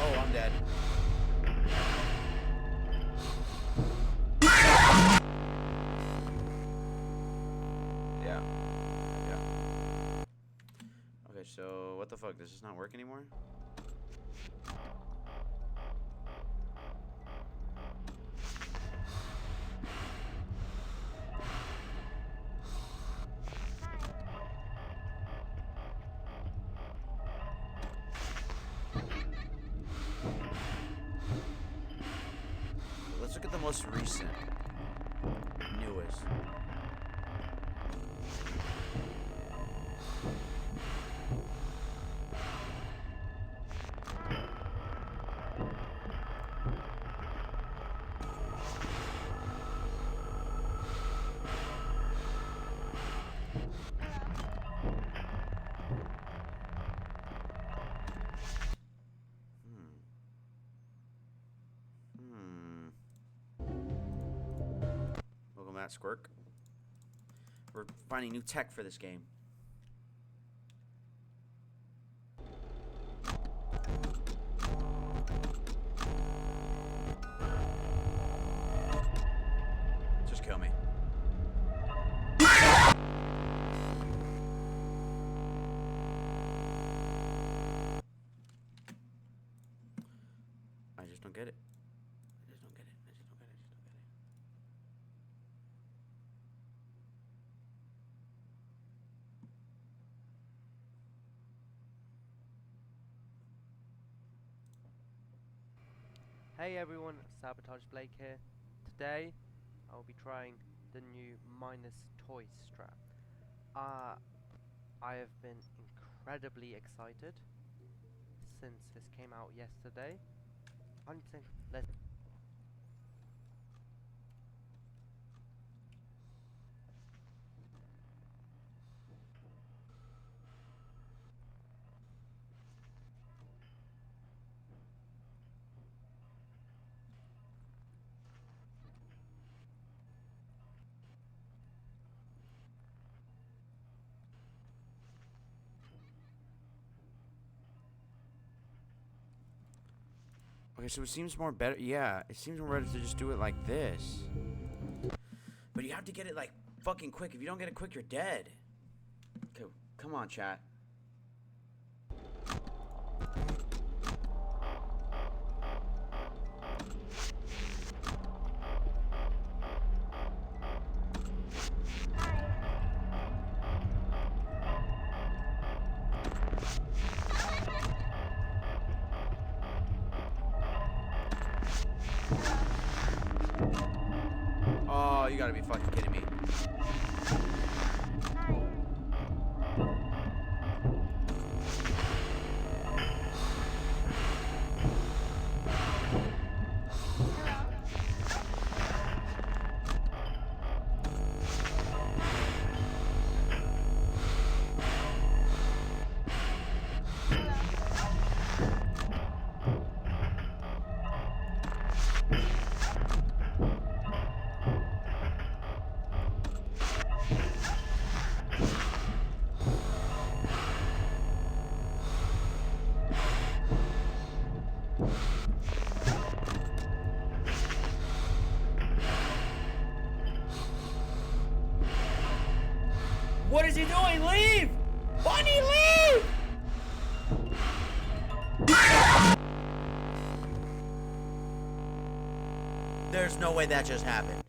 Oh, I'm dead. Yeah. Yeah. Okay, so what the fuck? Does this not work anymore? Let's look at the most recent, newest. that, Squirk. We're finding new tech for this game. Just kill me. I just don't get it. I just don't get it. I just don't get it. I just don't get it. Hey everyone, Sabotage Blake here. Today, I'll be trying the new minus toy strap. I have been incredibly excited since this came out yesterday. 100% let's Okay, so it seems more better. Yeah, it seems more better to just do it like this. But you have to get it like fucking quick. If you don't get it quick, you're dead. Okay, come on, chat. Oh, you gotta be fucking kidding me. What is he doing? Leave! Bunny, leave! There's no way that just happened.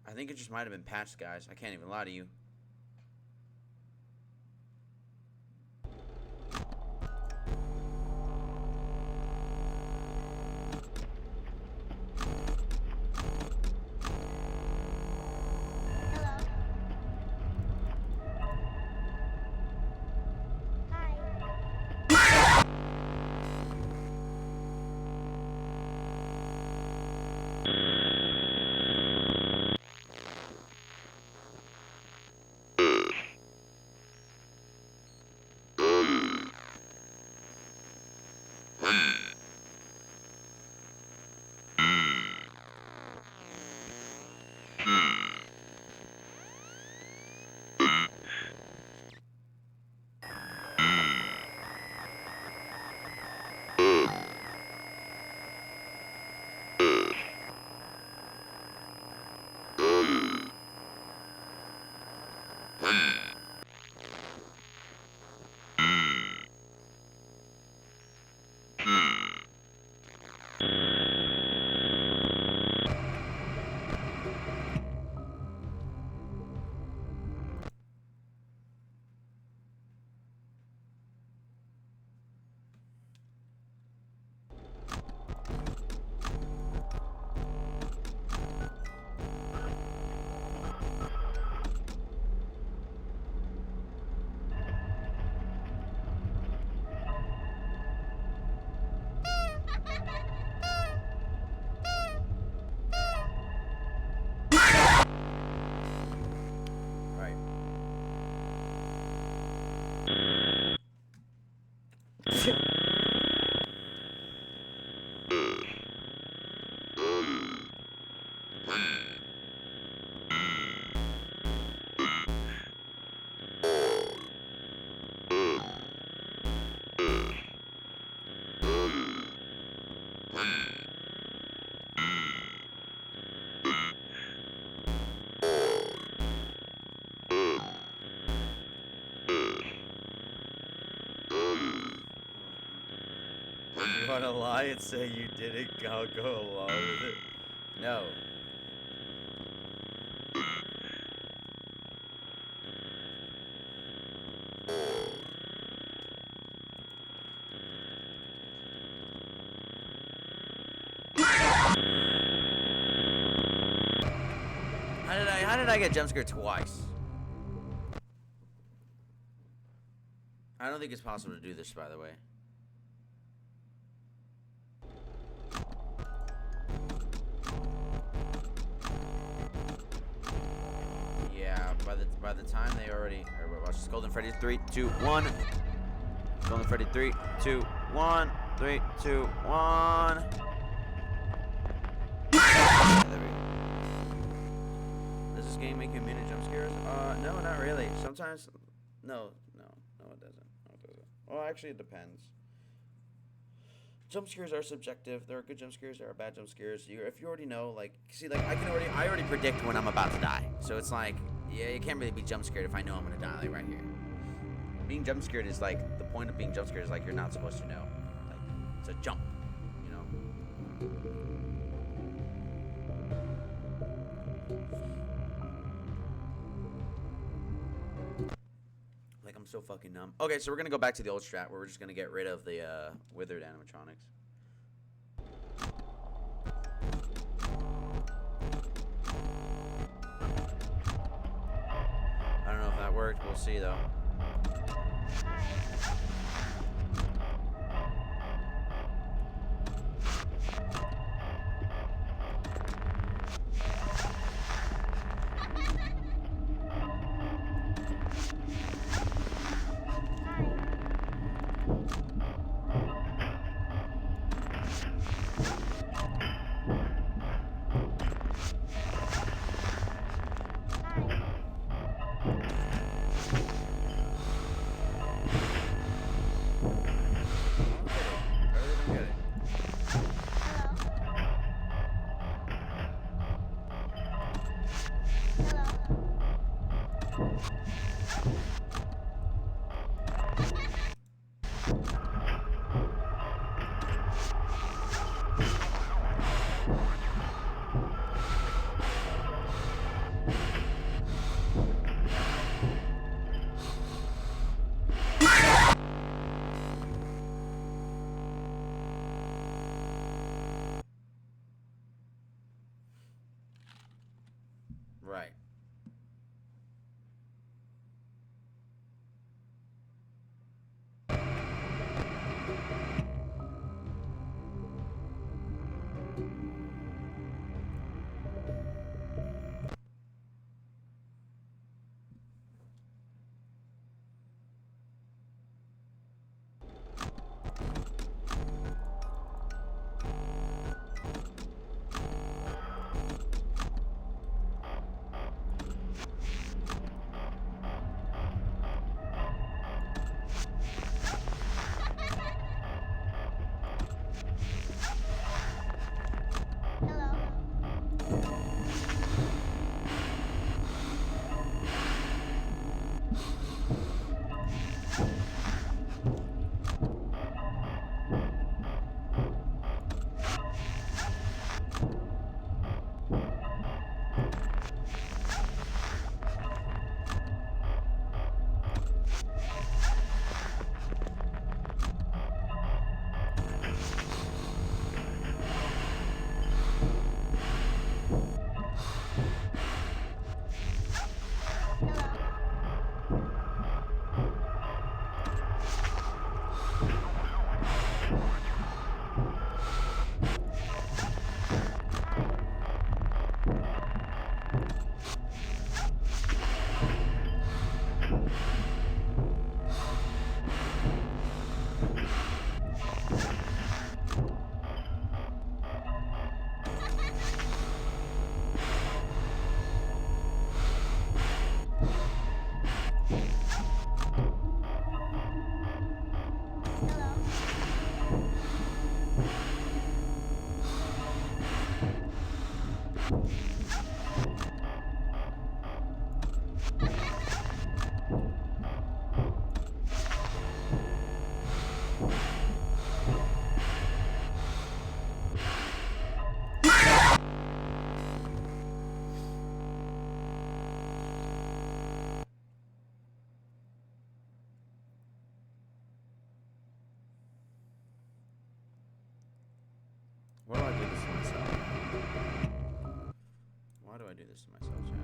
I think it just might have been patched, guys. I can't even lie to you. wanna lie and say you didn't go along with it? No. How did I get jump scared twice? I don't think it's possible to do this, by the way. Yeah, by the time they already watch this. Golden Freddy 3, 2, 1. Golden Freddy 3, 2, 1. 3, 2, 1. Yeah, there we go. Does this game make you immune to jump scares? No, not really. Sometimes, no, it doesn't. No, it doesn't. Well, actually, it depends. Jump scares are subjective. There are good jump scares. There are bad jump scares. If you already know, like, see, like, I already predict when I'm about to die. So it's like, yeah, you can't really be jump scared if I know I'm gonna die, like right here. Being jump scared is like, the point of being jump scared is like you're not supposed to know. Like, it's a jump, you know. Like, I'm so fucking numb. Okay, so we're gonna go back to the old strat where we're just gonna get rid of the withered animatronics. I don't know if that worked. We'll see though. Right. do this to myself, chat.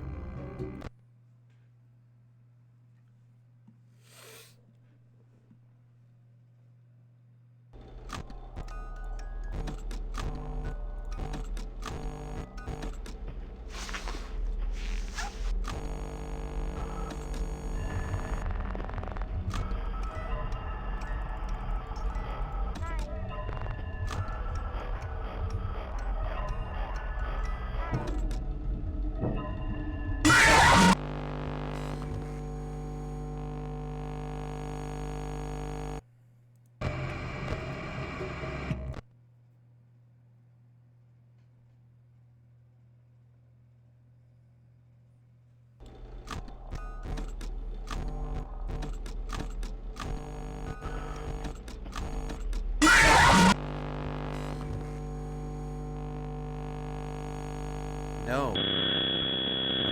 No. What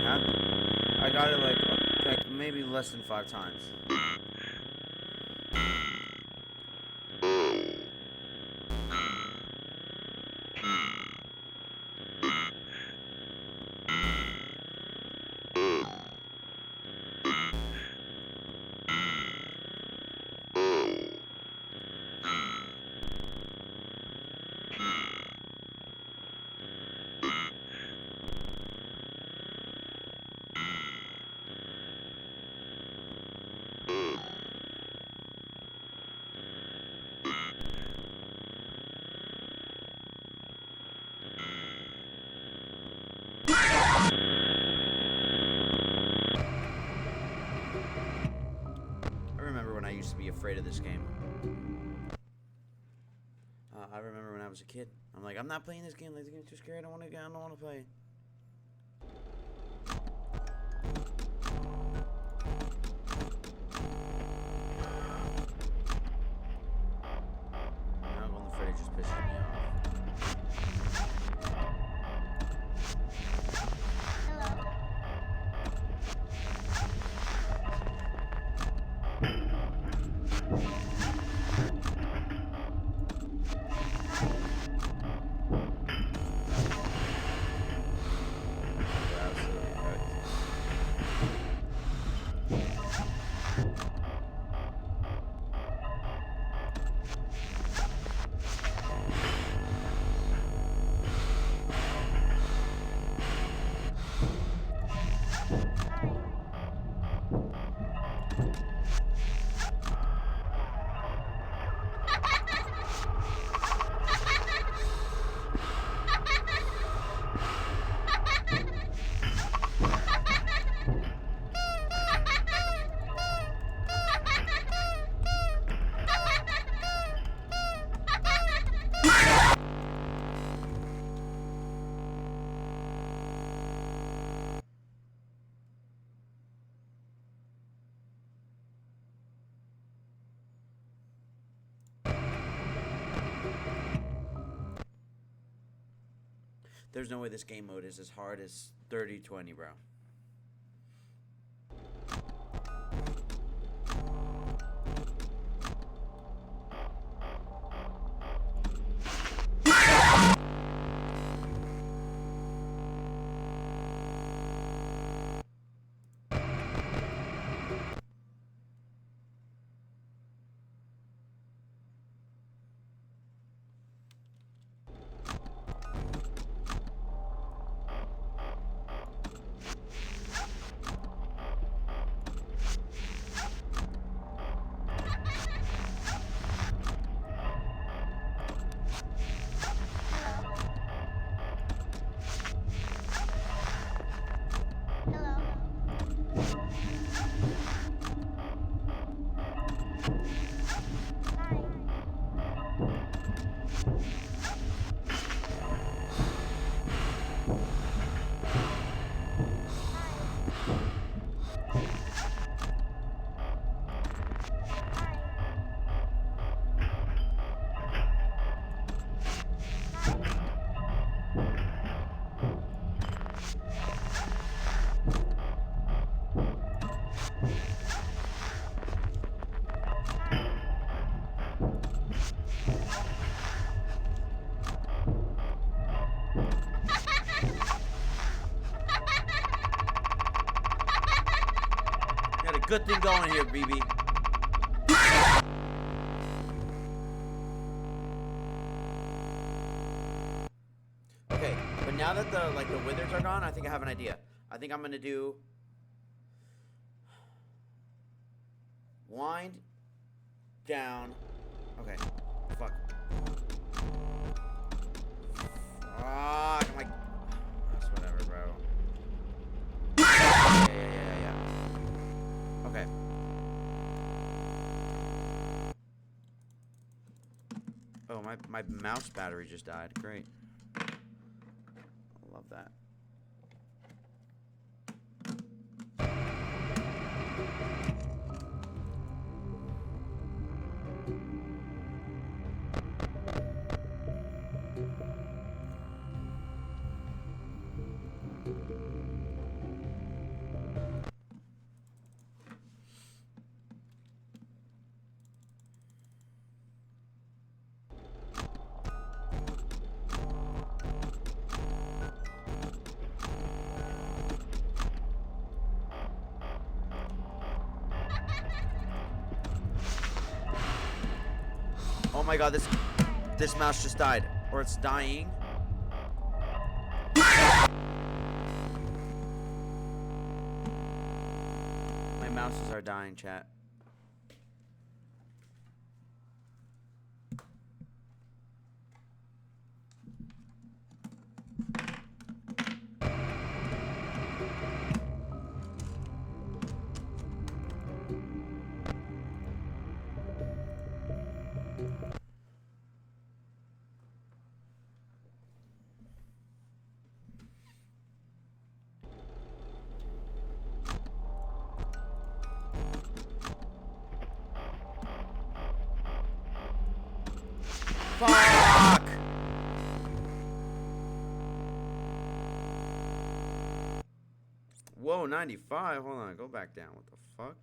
happened? I got it like maybe less than 5 times. I used to be afraid of this game. I remember when I was a kid. I'm like, I'm not playing this game. Like, the game's too scary. I don't want to play. Now Golden Freddy just pisses me off. There's no way this game mode is as hard as 30-20, bro. good thing going here, BB. Okay, but now that the withers are gone, I think I have an idea. I think I'm gonna do wind down. Okay, fuck. Fuck, I'm like, it's whatever, bro. Yeah. Okay. Oh, my mouse battery just died. Great. I love that. Oh my god, this mouse just died. Or it's dying. My mouses are dying, chat. Fuck! Whoa, 95. Hold on, go back down. What the fuck?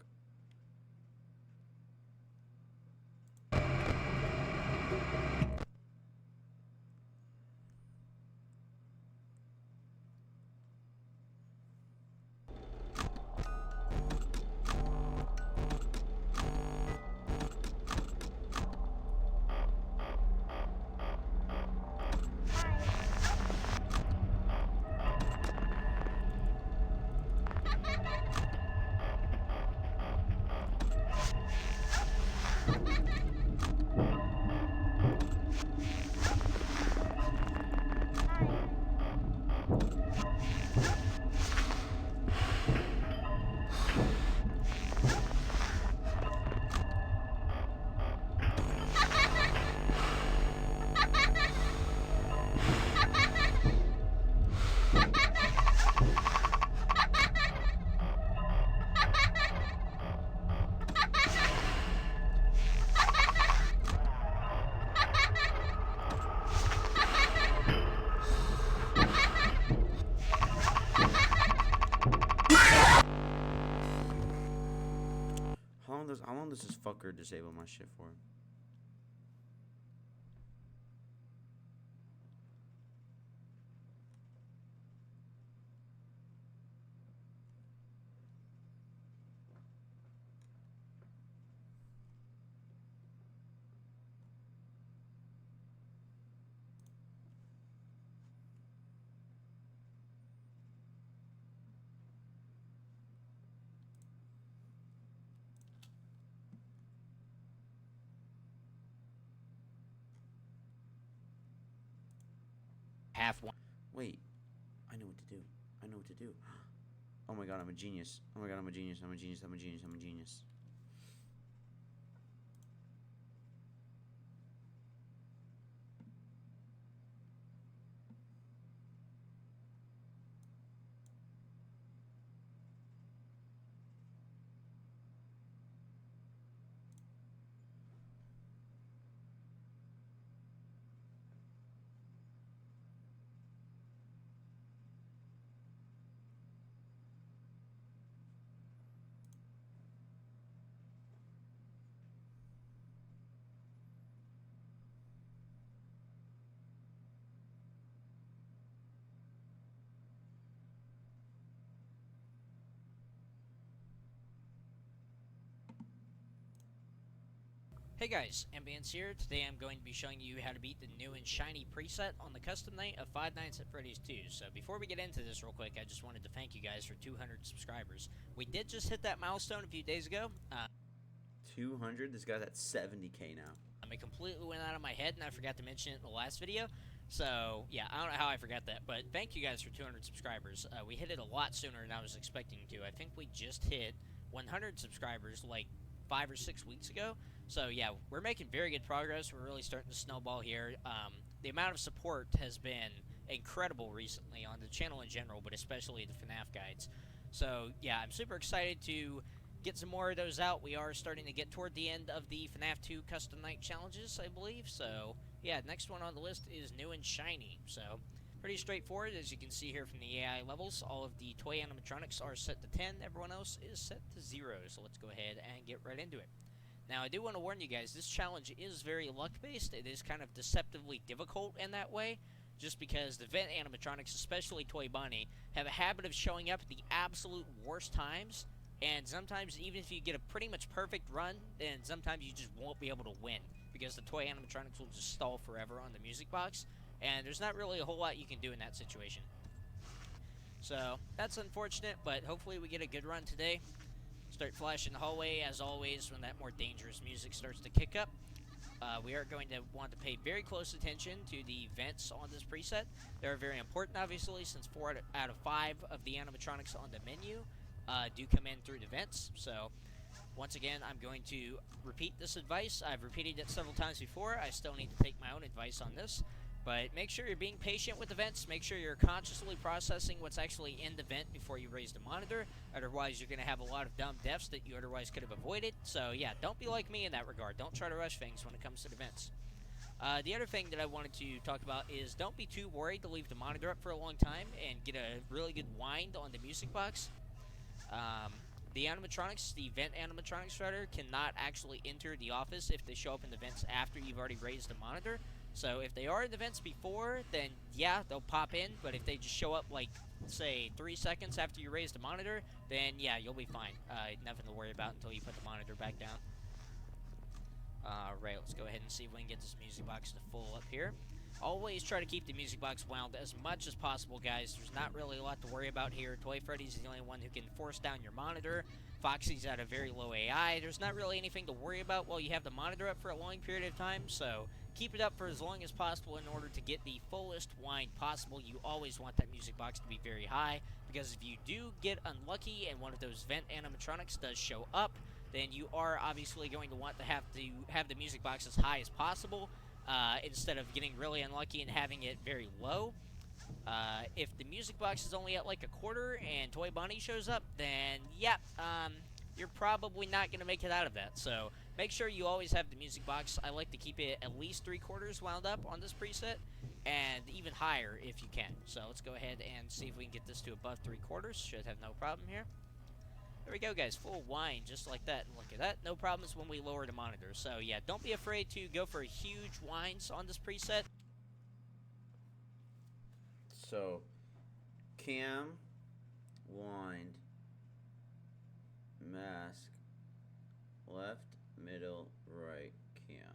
How long does this fucker disable my shit for? Half one. Wait, I know what to do. I know what to do. Oh my god, I'm a genius. Oh my god, I'm a genius. I'm a genius. I'm a genius. I'm a genius. Hey guys, Ambience here. Today I'm going to be showing you how to beat the new and shiny preset on the custom night of Five Nights at Freddy's 2. So before we get into this real quick, I just wanted to thank you guys for 200 subscribers. We did just hit that milestone a few days ago. 200? This guy's at 70k now. It completely went out of my head and I forgot to mention it in the last video. So yeah, I don't know how I forgot that, but thank you guys for 200 subscribers. We hit it a lot sooner than I was expecting to. I think we just hit 100 subscribers like 5 or 6 weeks ago. So yeah, we're making very good progress. We're really starting to snowball here. The amount of support has been incredible recently on the channel in general, but especially the Fnaf guides. So yeah, I'm super excited to get some more of those out. We are starting to get toward the end of the Fnaf 2 custom night challenges, I believe. So yeah, next one on the list is new and shiny. So pretty straightforward, as you can see here from the AI levels. All of the toy animatronics are set to 10. Everyone else is set to 0. So let's go ahead and get right into it. Now, I do want to warn you guys, this challenge is very luck-based. It is kind of deceptively difficult in that way, just because the vent animatronics, especially Toy Bunny, have a habit of showing up at the absolute worst times, and sometimes even if you get a pretty much perfect run, then sometimes you just won't be able to win, because the toy animatronics will just stall forever on the music box, and there's not really a whole lot you can do in that situation. So, that's unfortunate, but hopefully we get a good run today. Start flashing the hallway, as always, when that more dangerous music starts to kick up. We are going to want to pay very close attention to the vents on this preset. They're very important, obviously, since 4 out of 5 of the animatronics on the menu do come in through the vents. So, once again, I'm going to repeat this advice. I've repeated it several times before. I still need to take my own advice on this. But make sure you're being patient with the vents. Make sure you're consciously processing what's actually in the vent before you raise the monitor. Otherwise, you're going to have a lot of dumb deaths that you otherwise could have avoided. So, yeah, don't be like me in that regard. Don't try to rush things when it comes to the vents. The other thing that I wanted to talk about is don't be too worried to leave the monitor up for a long time and get a really good wind on the music box. The animatronics, the vent animatronics rather, cannot actually enter the office if they show up in the vents after you've already raised the monitor. So if they are in the vents before, then yeah, they'll pop in. But if they just show up like, say, 3 seconds after you raise the monitor, then yeah, you'll be fine. Nothing to worry about until you put the monitor back down. Alright, let's go ahead and see if we can get this music box to full up here. Always try to keep the music box wound as much as possible, guys. There's not really a lot to worry about here. Toy Freddy's is the only one who can force down your monitor. Foxy's at a very low AI. There's not really anything to worry about while you have the monitor up for a long period of time, so keep it up for as long as possible in order to get the fullest wind possible. You always want that music box to be very high, because if you do get unlucky and one of those vent animatronics does show up, then you are obviously going to want to have the music box as high as possible, instead of getting really unlucky and having it very low. If the music box is only at like a quarter and Toy Bunny shows up, then yeah, you're probably not going to make it out of that. So make sure you always have the music box. I like to keep it at least 3/4 wound up on this preset, and even higher if you can. So let's go ahead and see if we can get this to above 3/4. Should have no problem here. There we go, guys. Full wind, just like that. And look at that. No problems when we lower the monitor. So yeah, don't be afraid to go for huge winds on this preset. So, cam, wind, mask, left, middle, right, cam.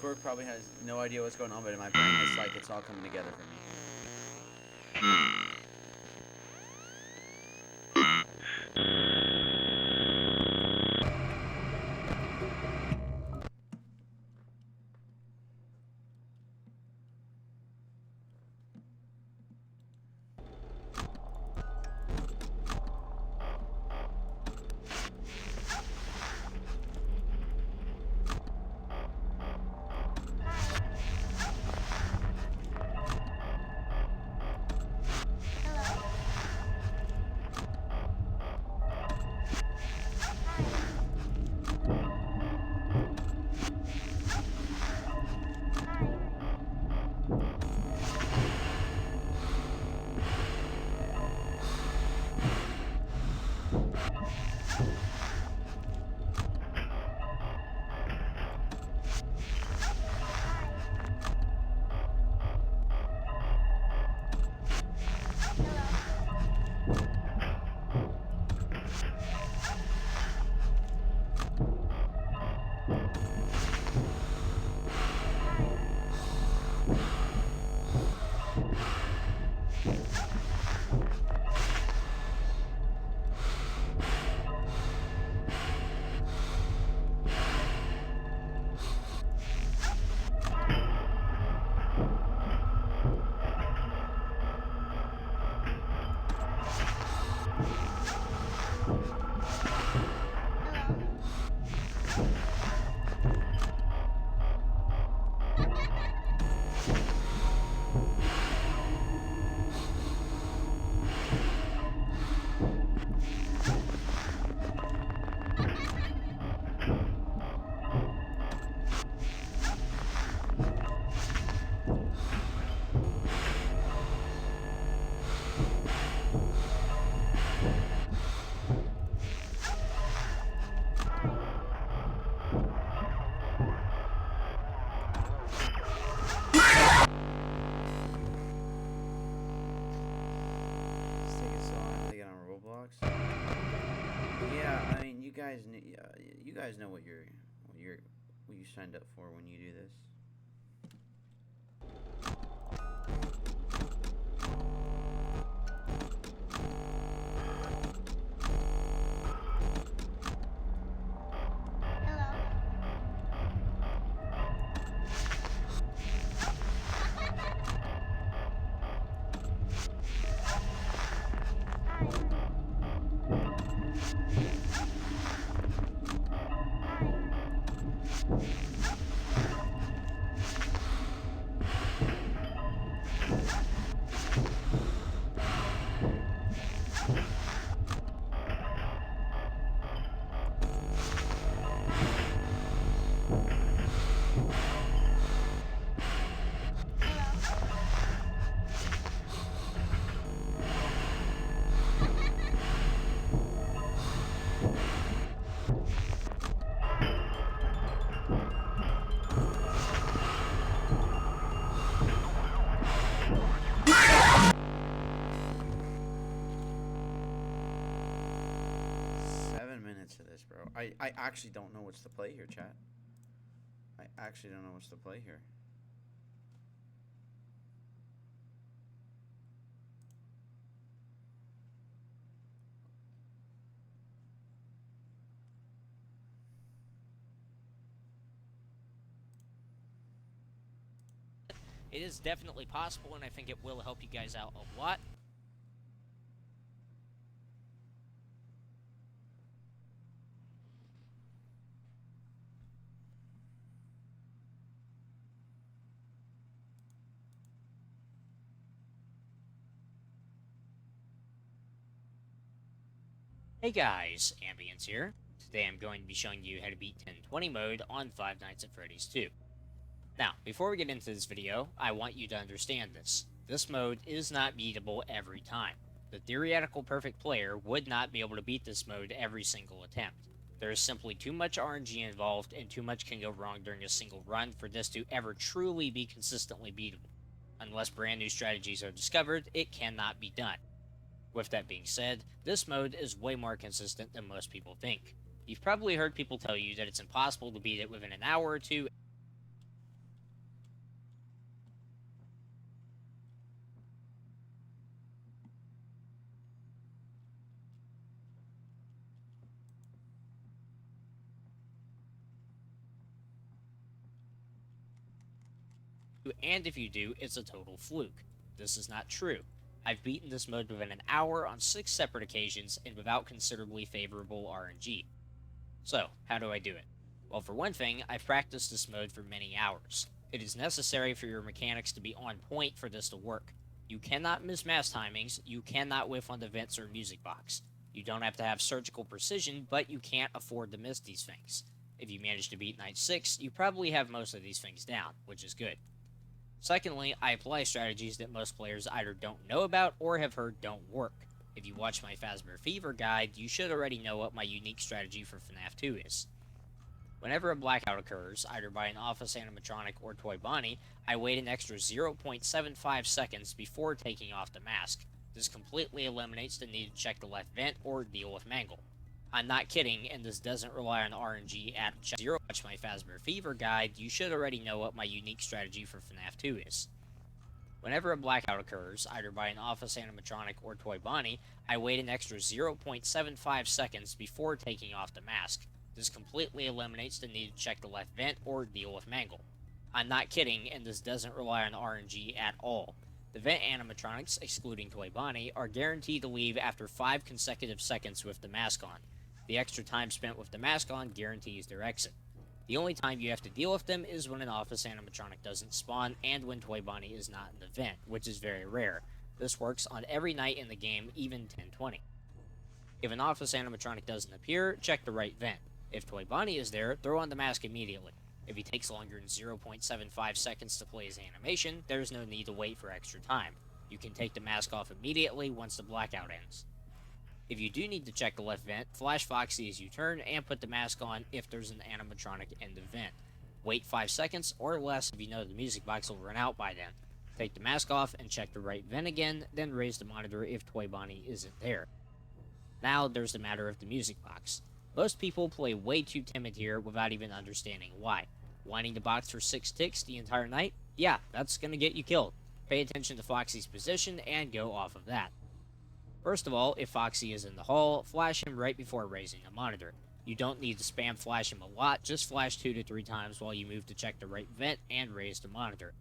Scork probably has no idea what's going on, but in my brain, it's like it's all coming together for me. Yeah, I mean, you guys know what you signed up for when you do this. To this, bro. I actually don't know what's to play here, chat. I actually don't know what's to play here. It is definitely possible, and I think it will help you guys out a lot. Hey guys, Ambience here. Today I'm going to be showing you how to beat 1020 mode on Five Nights at Freddy's 2. Now, before we get into this video, I want you to understand this. This mode is not beatable every time. The theoretical perfect player would not be able to beat this mode every single attempt. There is simply too much RNG involved and too much can go wrong during a single run for this to ever truly be consistently beatable. Unless brand new strategies are discovered, it cannot be done. With that being said, this mode is way more consistent than most people think. You've probably heard people tell you that it's impossible to beat it within an hour or two. and if you do, it's a total fluke. This is not true. I've beaten this mode within an hour on 6 separate occasions and without considerably favorable RNG. So, how do I do it? Well, for one thing, I've practiced this mode for many hours. It is necessary for your mechanics to be on point for this to work. You cannot miss mass timings, you cannot whiff on the vents or music box. You don't have to have surgical precision, but you can't afford to miss these things. If you manage to beat Night 6, you probably have most of these things down, which is good. Secondly, I apply strategies that most players either don't know about or have heard don't work. If you watch my Fazbear Fever guide, you should already know what my unique strategy for Fnaf 2 is. Whenever a blackout occurs, either by an office animatronic or Toy Bonnie, I wait an extra 0.75 seconds before taking off the mask. This completely eliminates the need to check the left vent or deal with Mangle. I'm not kidding, and this doesn't rely on RNG at zero. Watch my Fazbear Fever guide, you should already know what my unique strategy for Fnaf 2 is. Whenever a blackout occurs, either by an office animatronic or Toy Bonnie, I wait an extra 0.75 seconds before taking off the mask. This completely eliminates the need to check the left vent or deal with Mangle. I'm not kidding, and this doesn't rely on RNG at all. The vent animatronics, excluding Toy Bonnie, are guaranteed to leave after 5 consecutive seconds with the mask on. The extra time spent with the mask on guarantees their exit. The only time you have to deal with them is when an office animatronic doesn't spawn and when Toy Bonnie is not in the vent, which is very rare. This works on every night in the game, even 1020. If an office animatronic doesn't appear, check the right vent. If Toy Bonnie is there, throw on the mask immediately. If he takes longer than 0.75 seconds to play his animation, there's no need to wait for extra time. You can take the mask off immediately once the blackout ends. If you do need to check the left vent, flash Foxy as you turn and put the mask on if there's an animatronic in the vent. Wait 5 seconds or less if you know the music box will run out by then. Take the mask off and check the right vent again, then raise the monitor if Toy Bonnie isn't there. Now there's the matter of the music box. Most people play way too timid here without even understanding why. Winding the box for 6 ticks the entire night? Yeah, that's gonna get you killed. Pay attention to Foxy's position and go off of that. First of all, if Foxy is in the hall, flash him right before raising the monitor. You don't need to spam flash him a lot, just flash 2 to 3 times while you move to check the right vent and raise the monitor.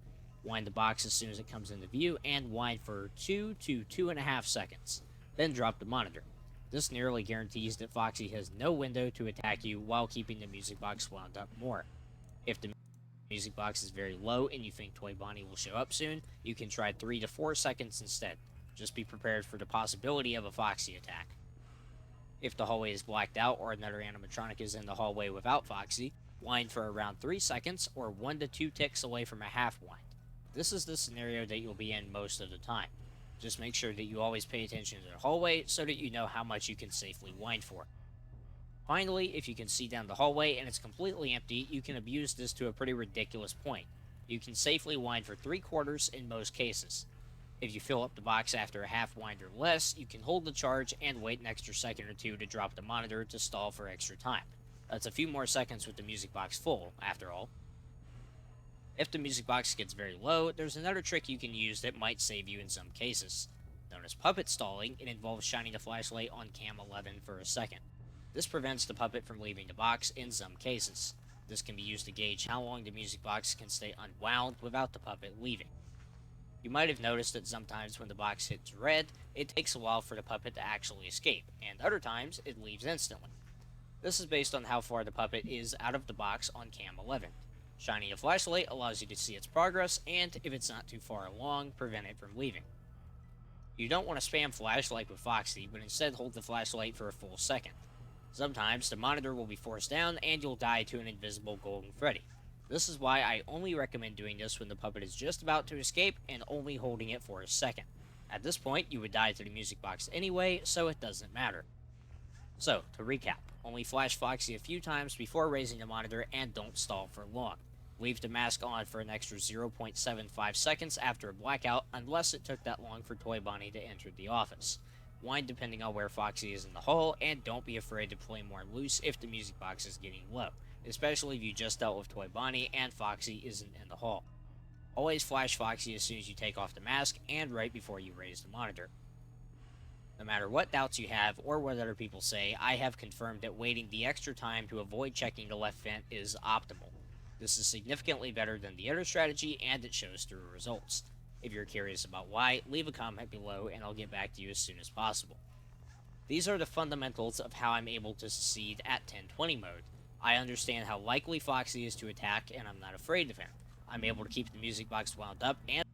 Wind the box as soon as it comes into view and wind for 2 to 2.5 seconds. Then drop the monitor. This nearly guarantees that Foxy has no window to attack you while keeping the music box wound up more. If the music box is very low and you think Toy Bonnie will show up soon, you can try 3 to 4 seconds instead. Just be prepared for the possibility of a Foxy attack. If the hallway is blacked out or another animatronic is in the hallway without Foxy, wind for around 3 seconds or 1 to 2 ticks away from a half wind. This is the scenario that you'll be in most of the time. Just make sure that you always pay attention to the hallway so that you know how much you can safely wind for. Finally, if you can see down the hallway and it's completely empty, you can abuse this to a pretty ridiculous point. You can safely wind for 3/4 in most cases. If you fill up the box after a half wind or less, you can hold the charge and wait an extra second or 2 to drop the monitor to stall for extra time. That's a few more seconds with the music box full, after all. If the music box gets very low, there's another trick you can use that might save you in some cases. Known as puppet stalling, it involves shining the flashlight on cam 11 for a second. This prevents the puppet from leaving the box in some cases. This can be used to gauge how long the music box can stay unwound without the puppet leaving. You might have noticed that sometimes when the box hits red, it takes a while for the puppet to actually escape, and other times it leaves instantly. This is based on how far the puppet is out of the box on cam 11. Shining a flashlight allows you to see its progress, and if it's not too far along, prevent it from leaving. You don't want to spam flash like with Foxy, but instead hold the flashlight for a full second. Sometimes the monitor will be forced down and you'll die to an invisible Golden Freddy. This is why I only recommend doing this when the puppet is just about to escape and only holding it for a second. At this point, you would die to the music box anyway, so it doesn't matter. So, to recap, only flash Foxy a few times before raising the monitor and don't stall for long. Leave the mask on for an extra 0.75 seconds after a blackout unless it took that long for Toy Bonnie to enter the office. Wind depending on where Foxy is in the hall, and don't be afraid to play more loose if the music box is getting low, especially if you just dealt with Toy Bonnie and Foxy isn't in the hall. Always flash Foxy as soon as you take off the mask and right before you raise the monitor. No matter what doubts you have or what other people say, I have confirmed that waiting the extra time to avoid checking the left vent is optimal. This is significantly better than the other strategy, and it shows through results. If you're curious about why, leave a comment below and I'll get back to you as soon as possible. These are the fundamentals of how I'm able to succeed at 1020 mode. I understand how likely Foxy is to attack, and I'm not afraid of him. I'm able to keep the music box wound up and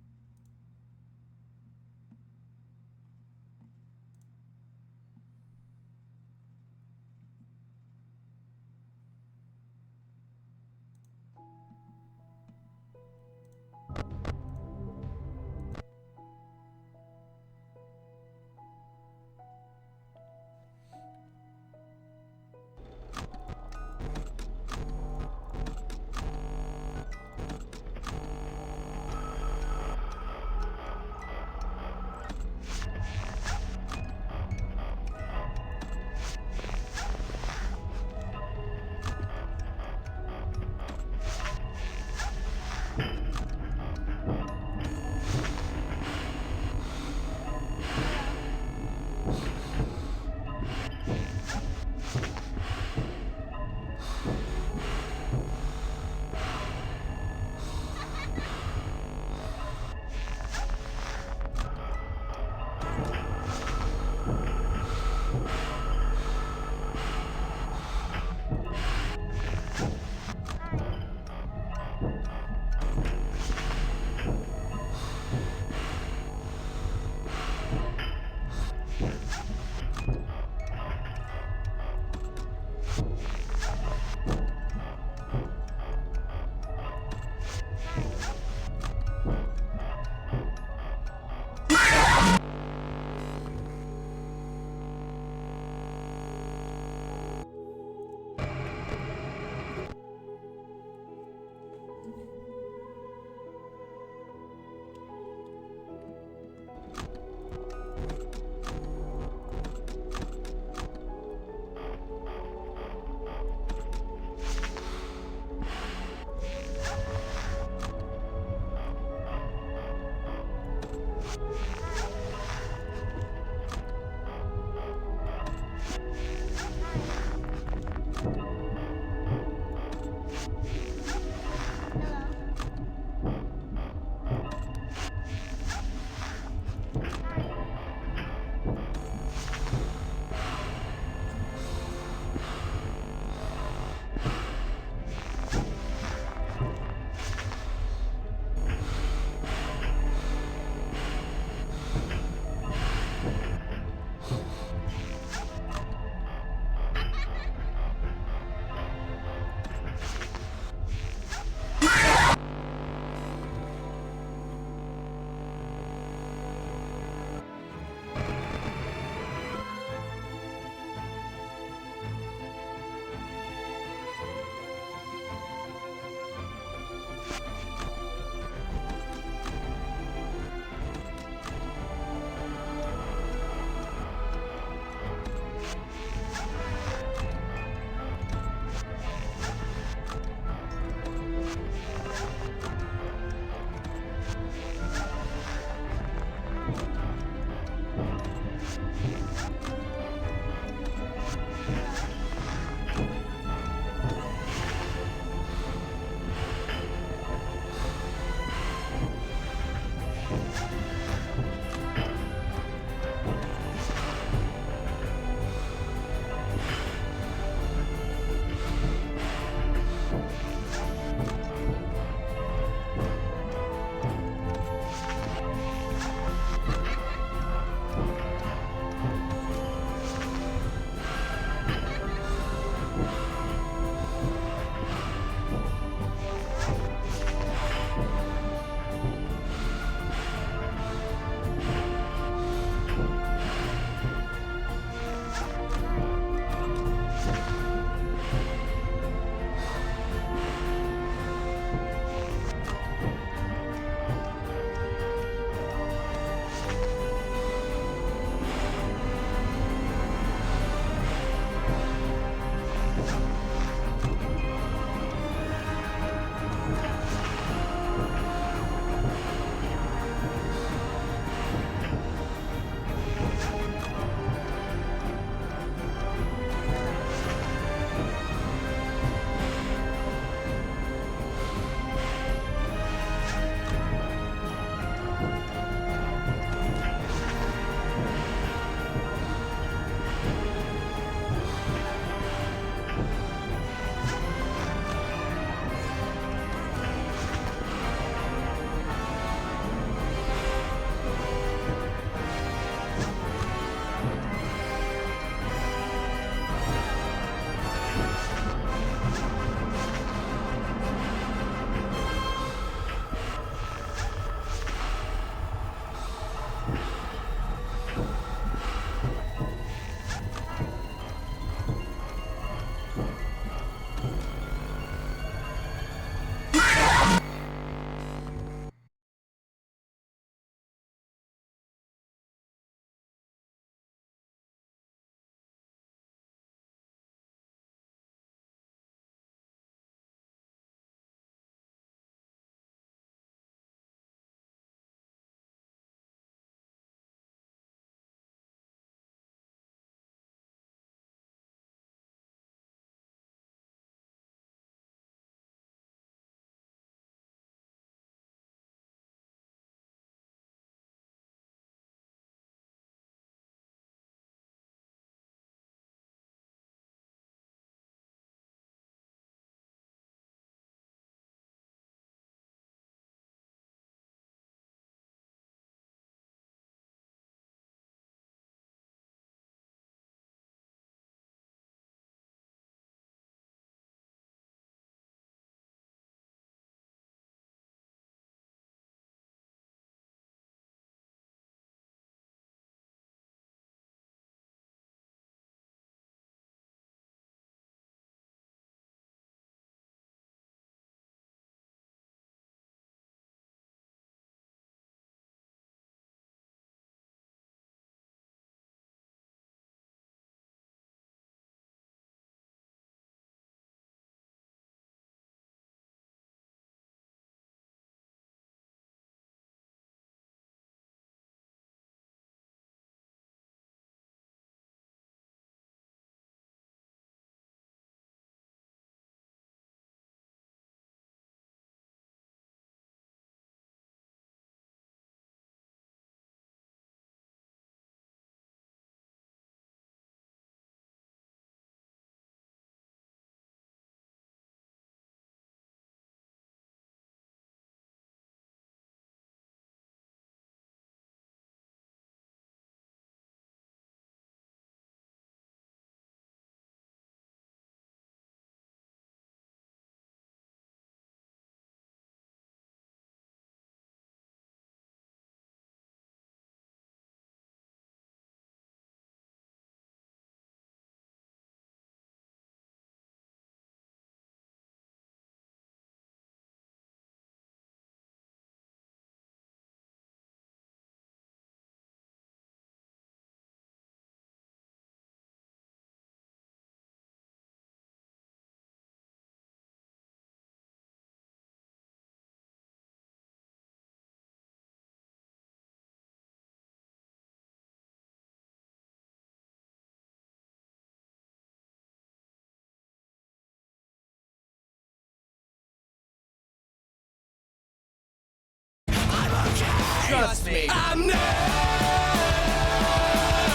Trust me. I'm not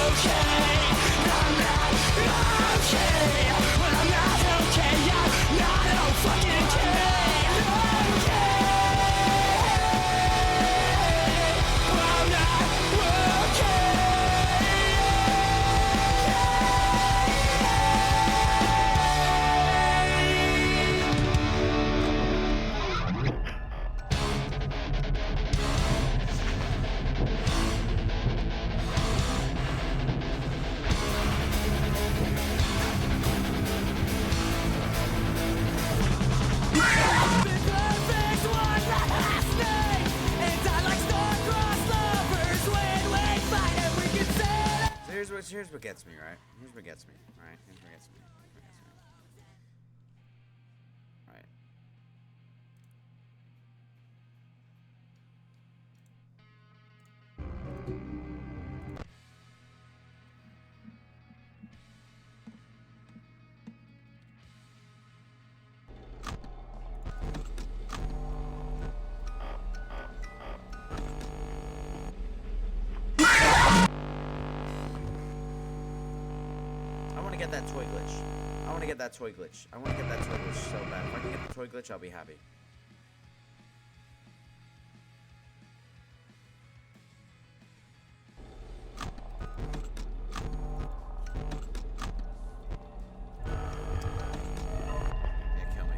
okay. I'm not okay. Well, I'm not okay. I'm not fucking okay. Well, I'm not So here's what gets me, right? Here's what gets me, right? Here's what gets me. Right. I want to get that toy glitch. I want to get that toy glitch. I want to get that toy glitch so bad. If I can get the toy glitch, I'll be happy. Yeah, kill me.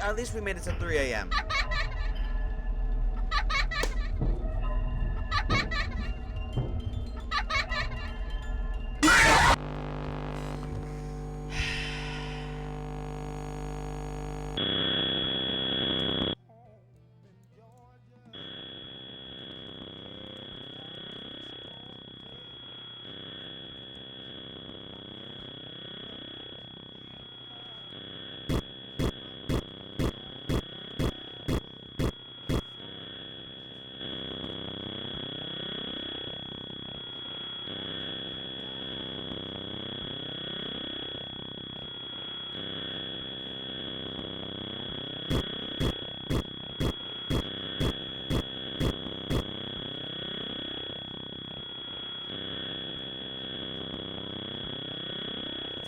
At least we made it to 3 a.m.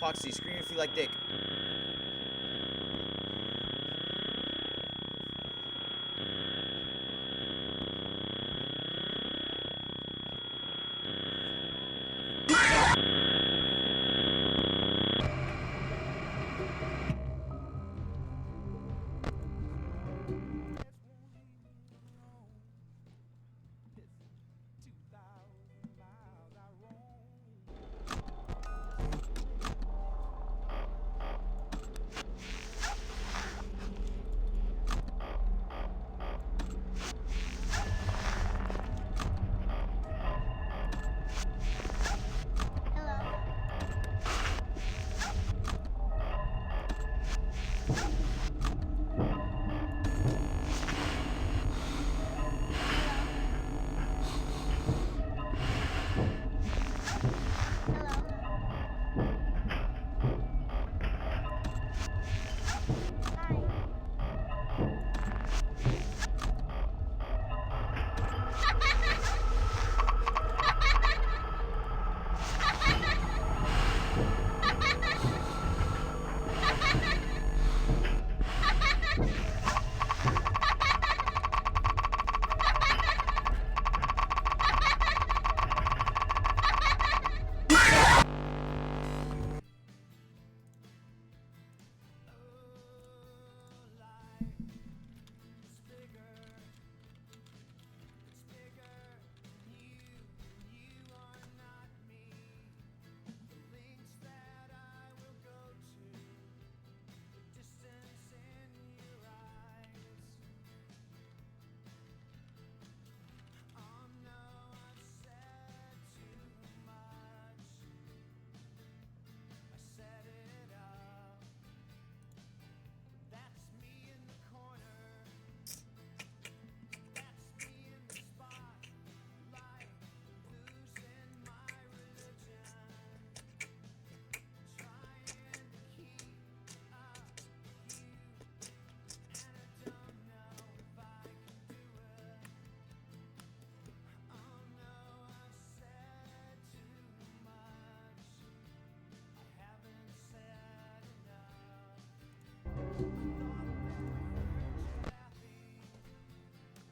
Foxy, scream if you like dick.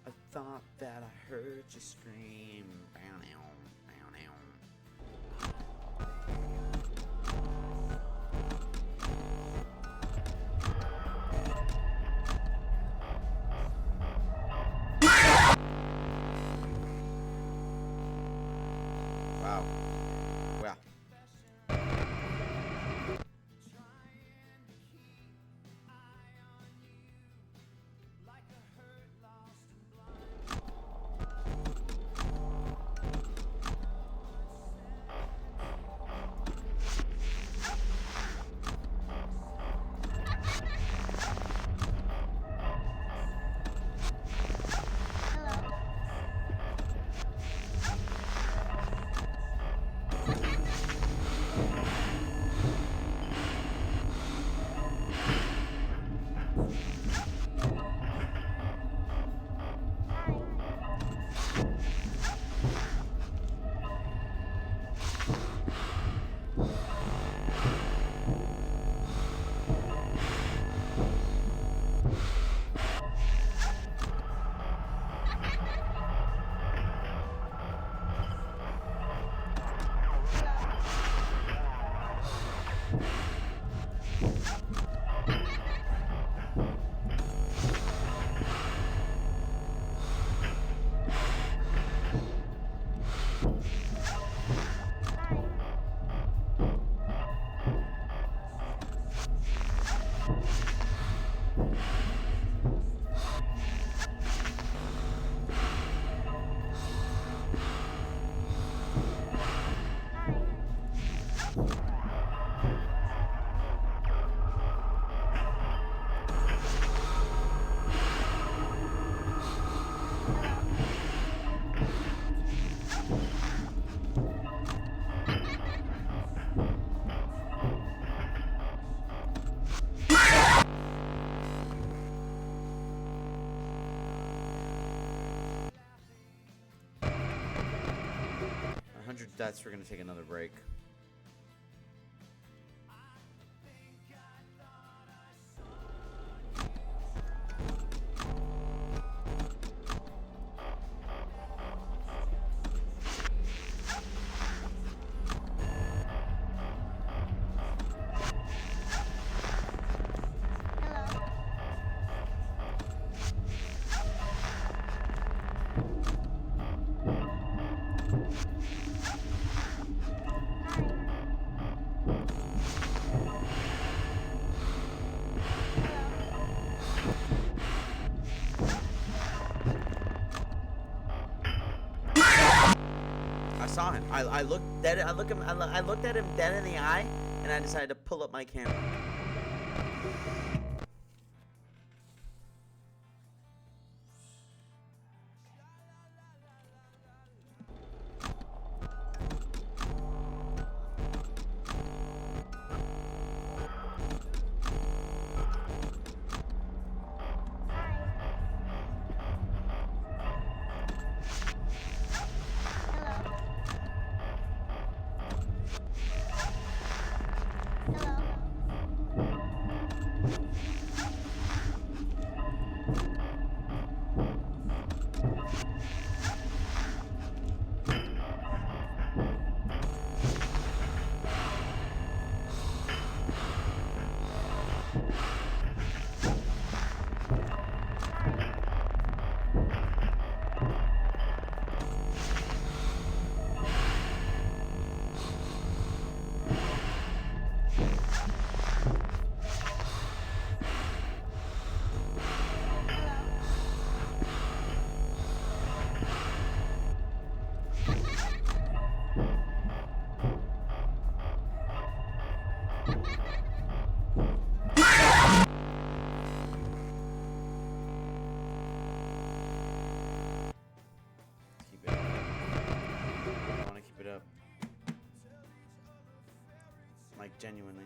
I thought that I heard you scream. Bow, now, bow, now. Wow. Wow. Deaths, we're gonna take another break. I saw him. I looked dead. I looked at him dead in the eye, and I decided to pull up my camera. Like, genuinely.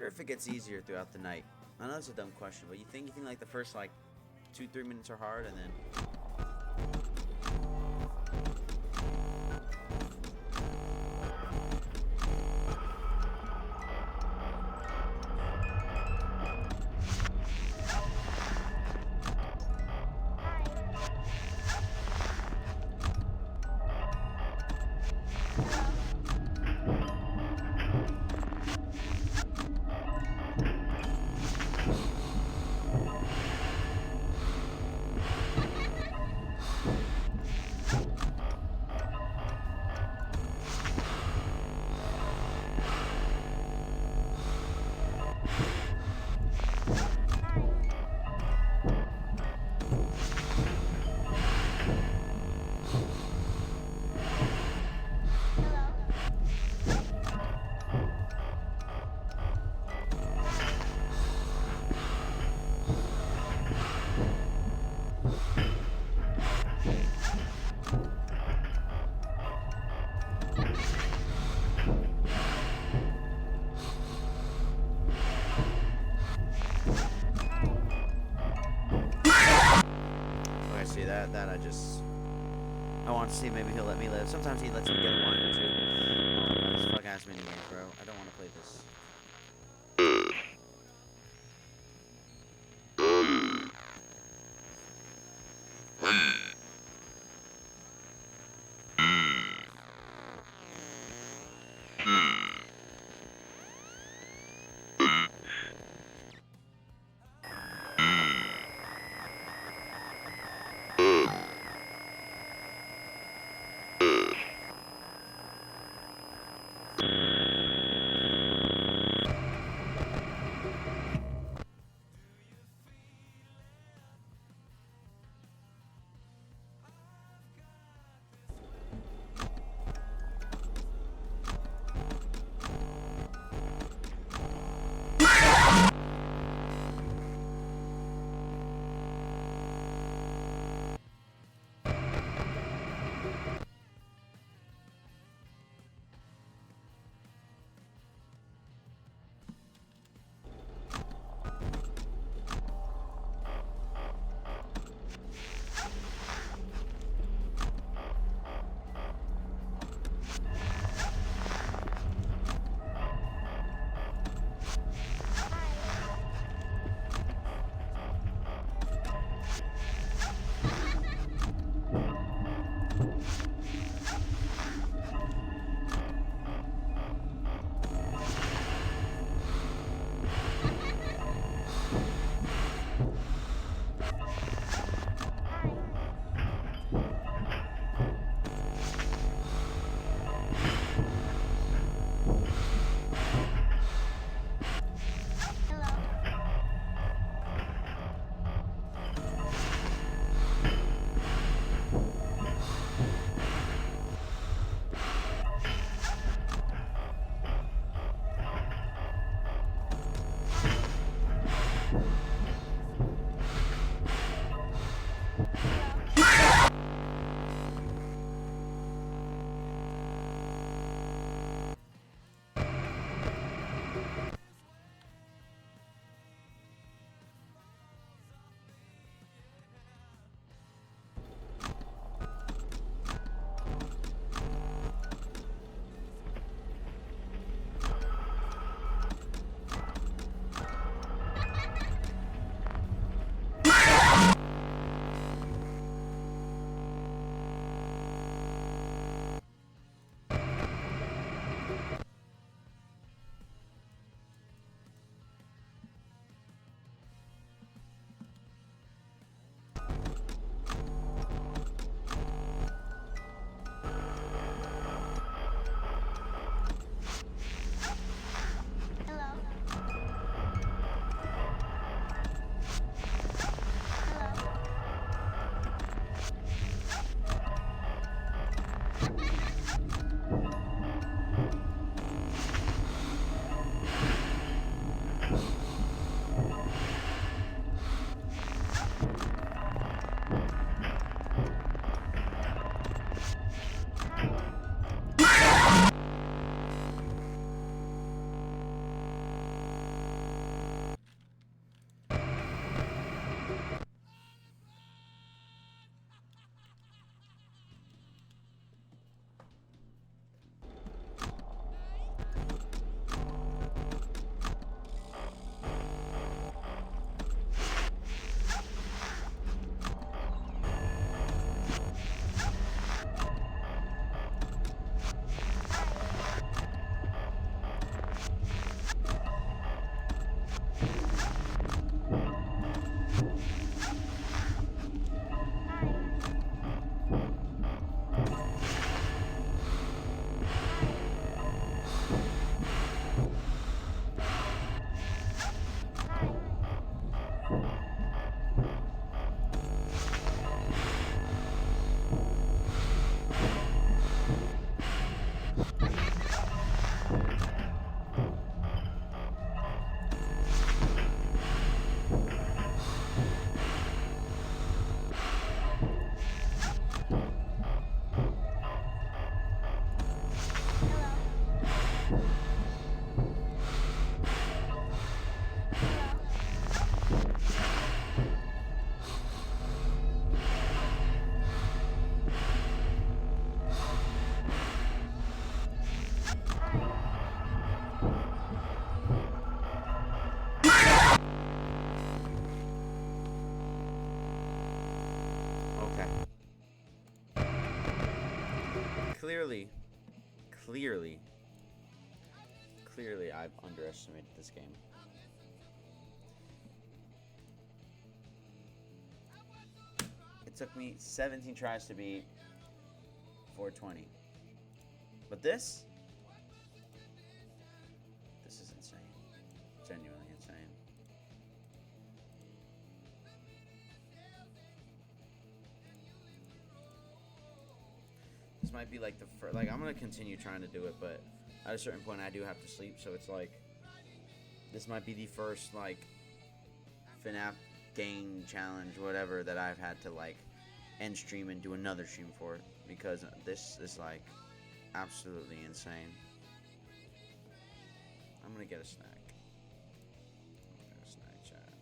If it gets easier throughout the night. I know that's a dumb question, but you think like the first like 2-3 minutes are hard and then Okay, see that I want to see, maybe he'll let me live. Sometimes he lets me get a one or two. Oh my god, this fuck ass mini games, bro. I don't want to play this. clearly, I've underestimated this game. It took me 17 tries to beat 420. But this is insane. Genuinely insane. This might be like the first, like, I'm gonna continue trying to do it, but at a certain point I do have to sleep, so it's like, this might be the first, like, Fnaf game challenge, whatever, that I've had to, like, end stream and do another stream for it, because this is, like, absolutely insane. I'm gonna get a snack. I'm gonna get a snack, chat.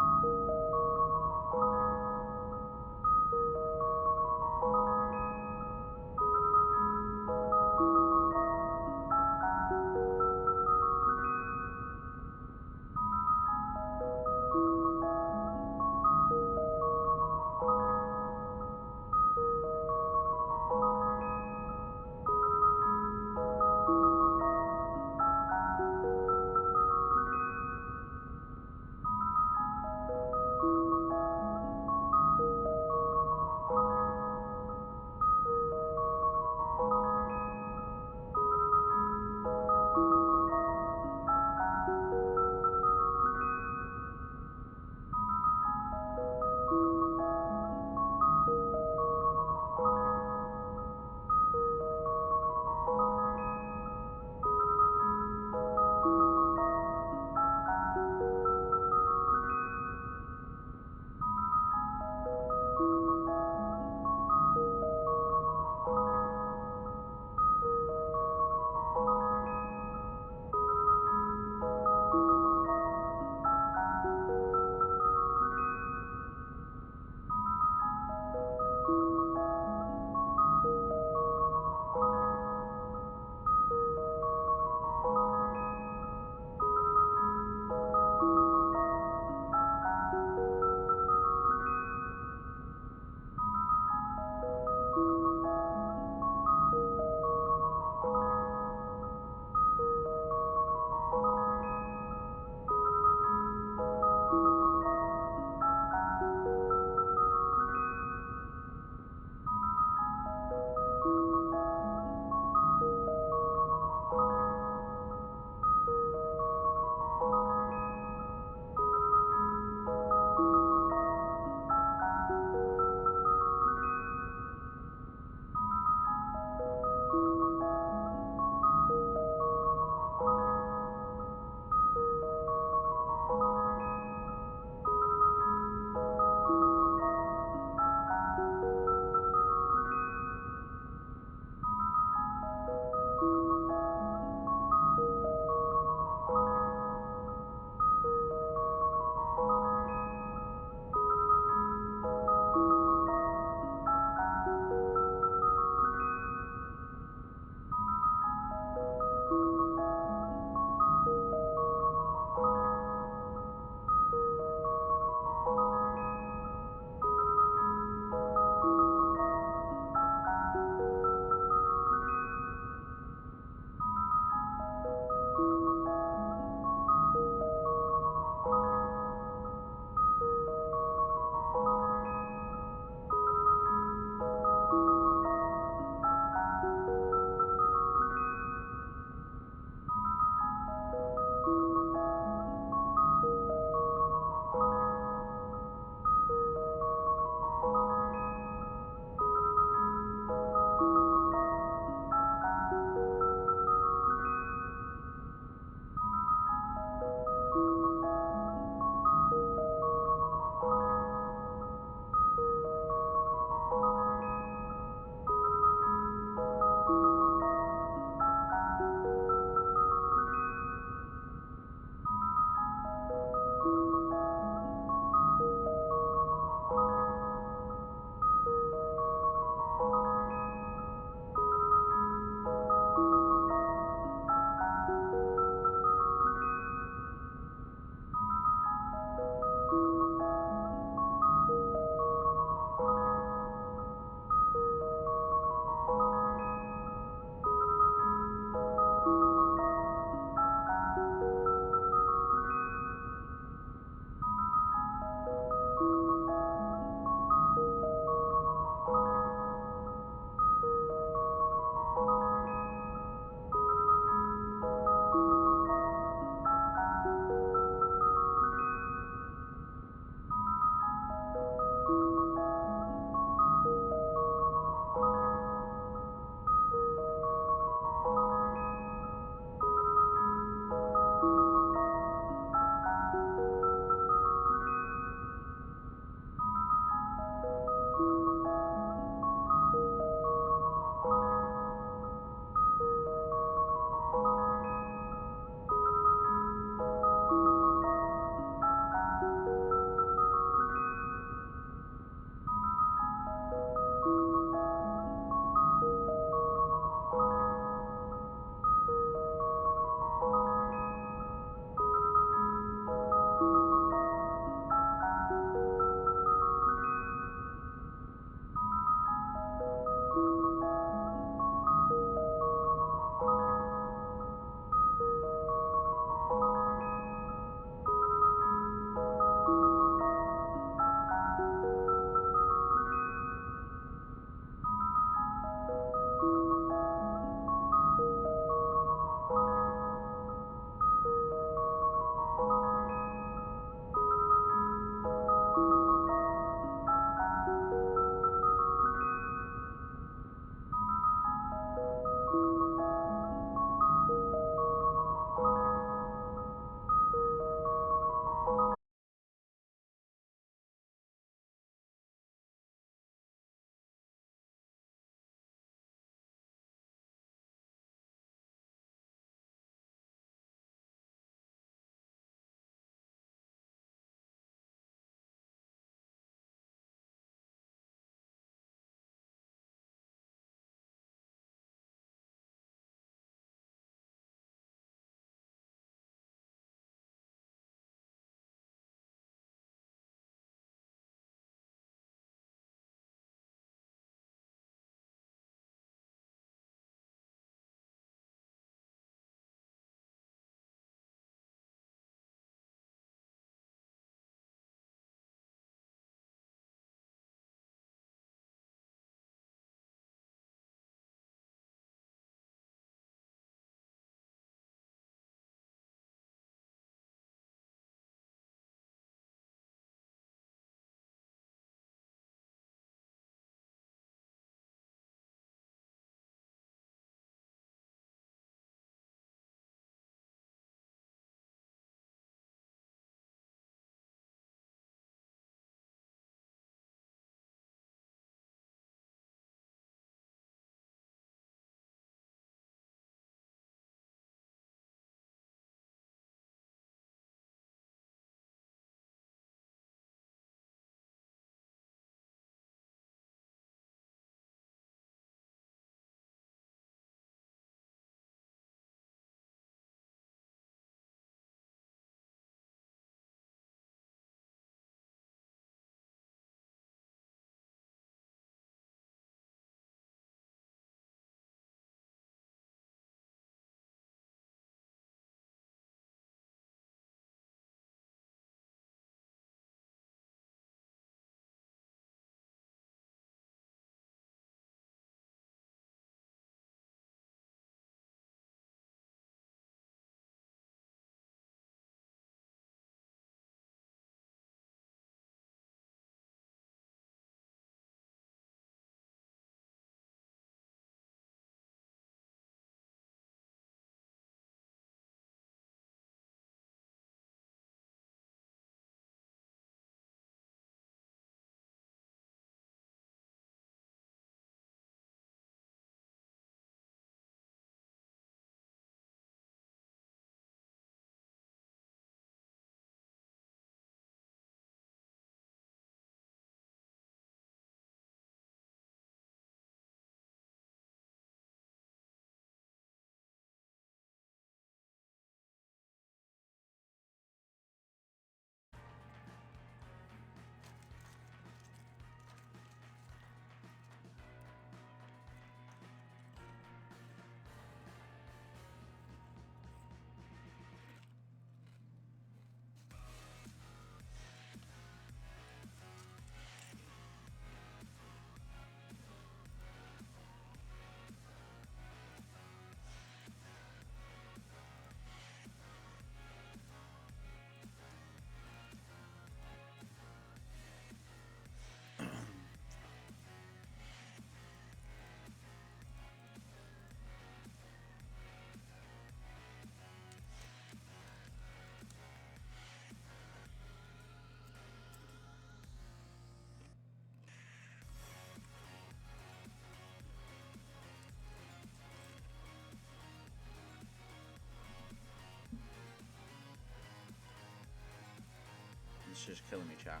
It's just killing me, chat.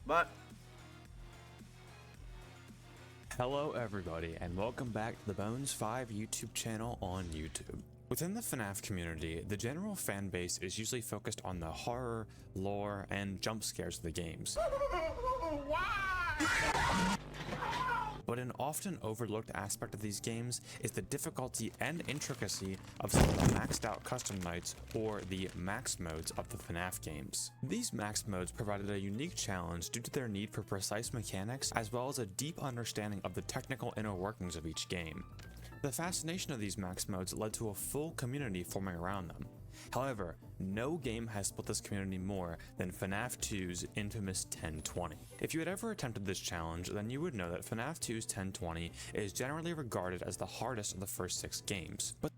But Hello everybody, and welcome back to the Bones 5 YouTube channel on YouTube. Within the FNAF community, the general fan base is usually focused on the horror, lore, and jump scares of the games. But an often overlooked aspect of these games is the difficulty and intricacy of some of the maxed out custom nights, or the max modes of the FNAF games. These max modes provided a unique challenge due to their need for precise mechanics as well as a deep understanding of the technical inner workings of each game. The fascination of these max modes led to a full community forming around them. However, no game has split this community more than FNAF 2's infamous 1020. If you had ever attempted this challenge, then you would know that FNAF 2's 1020 is generally regarded as the hardest of the first 6 games. But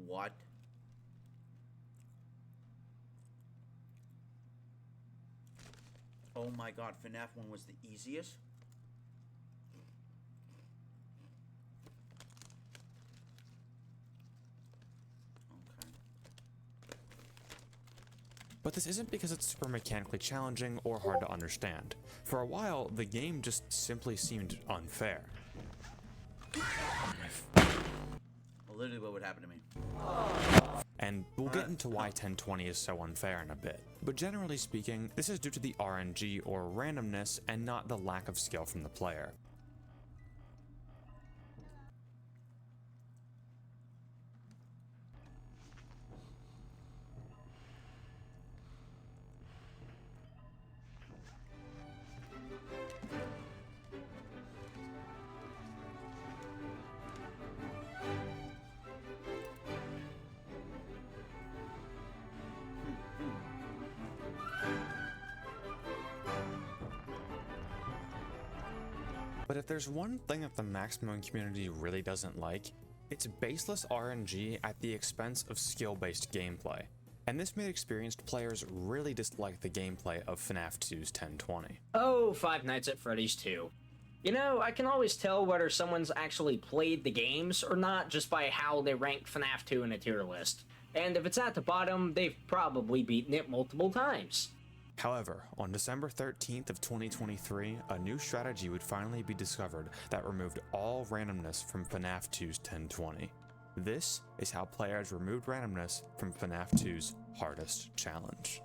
what? Oh my god, FNAF 1 was the easiest? But this isn't because it's super mechanically challenging or hard to understand. For a while, the game just simply seemed unfair. Literally what would happen to me. And we'll get into why 1020 is so unfair in a bit. But generally speaking, this is due to the RNG or randomness and not the lack of skill from the player. But if there's one thing that the maximum community really doesn't like, it's baseless RNG at the expense of skill-based gameplay. And this made experienced players really dislike the gameplay of FNAF 2's 1020. Oh, Five Nights at Freddy's 2. You know, I can always tell whether someone's actually played the games or not just by how they rank FNAF 2 in a tier list. And if it's at the bottom, they've probably beaten it multiple times. However, on December 13th of 2023, a new strategy would finally be discovered that removed all randomness from FNAF 2's 1020. This is how players removed randomness from FNAF 2's hardest challenge.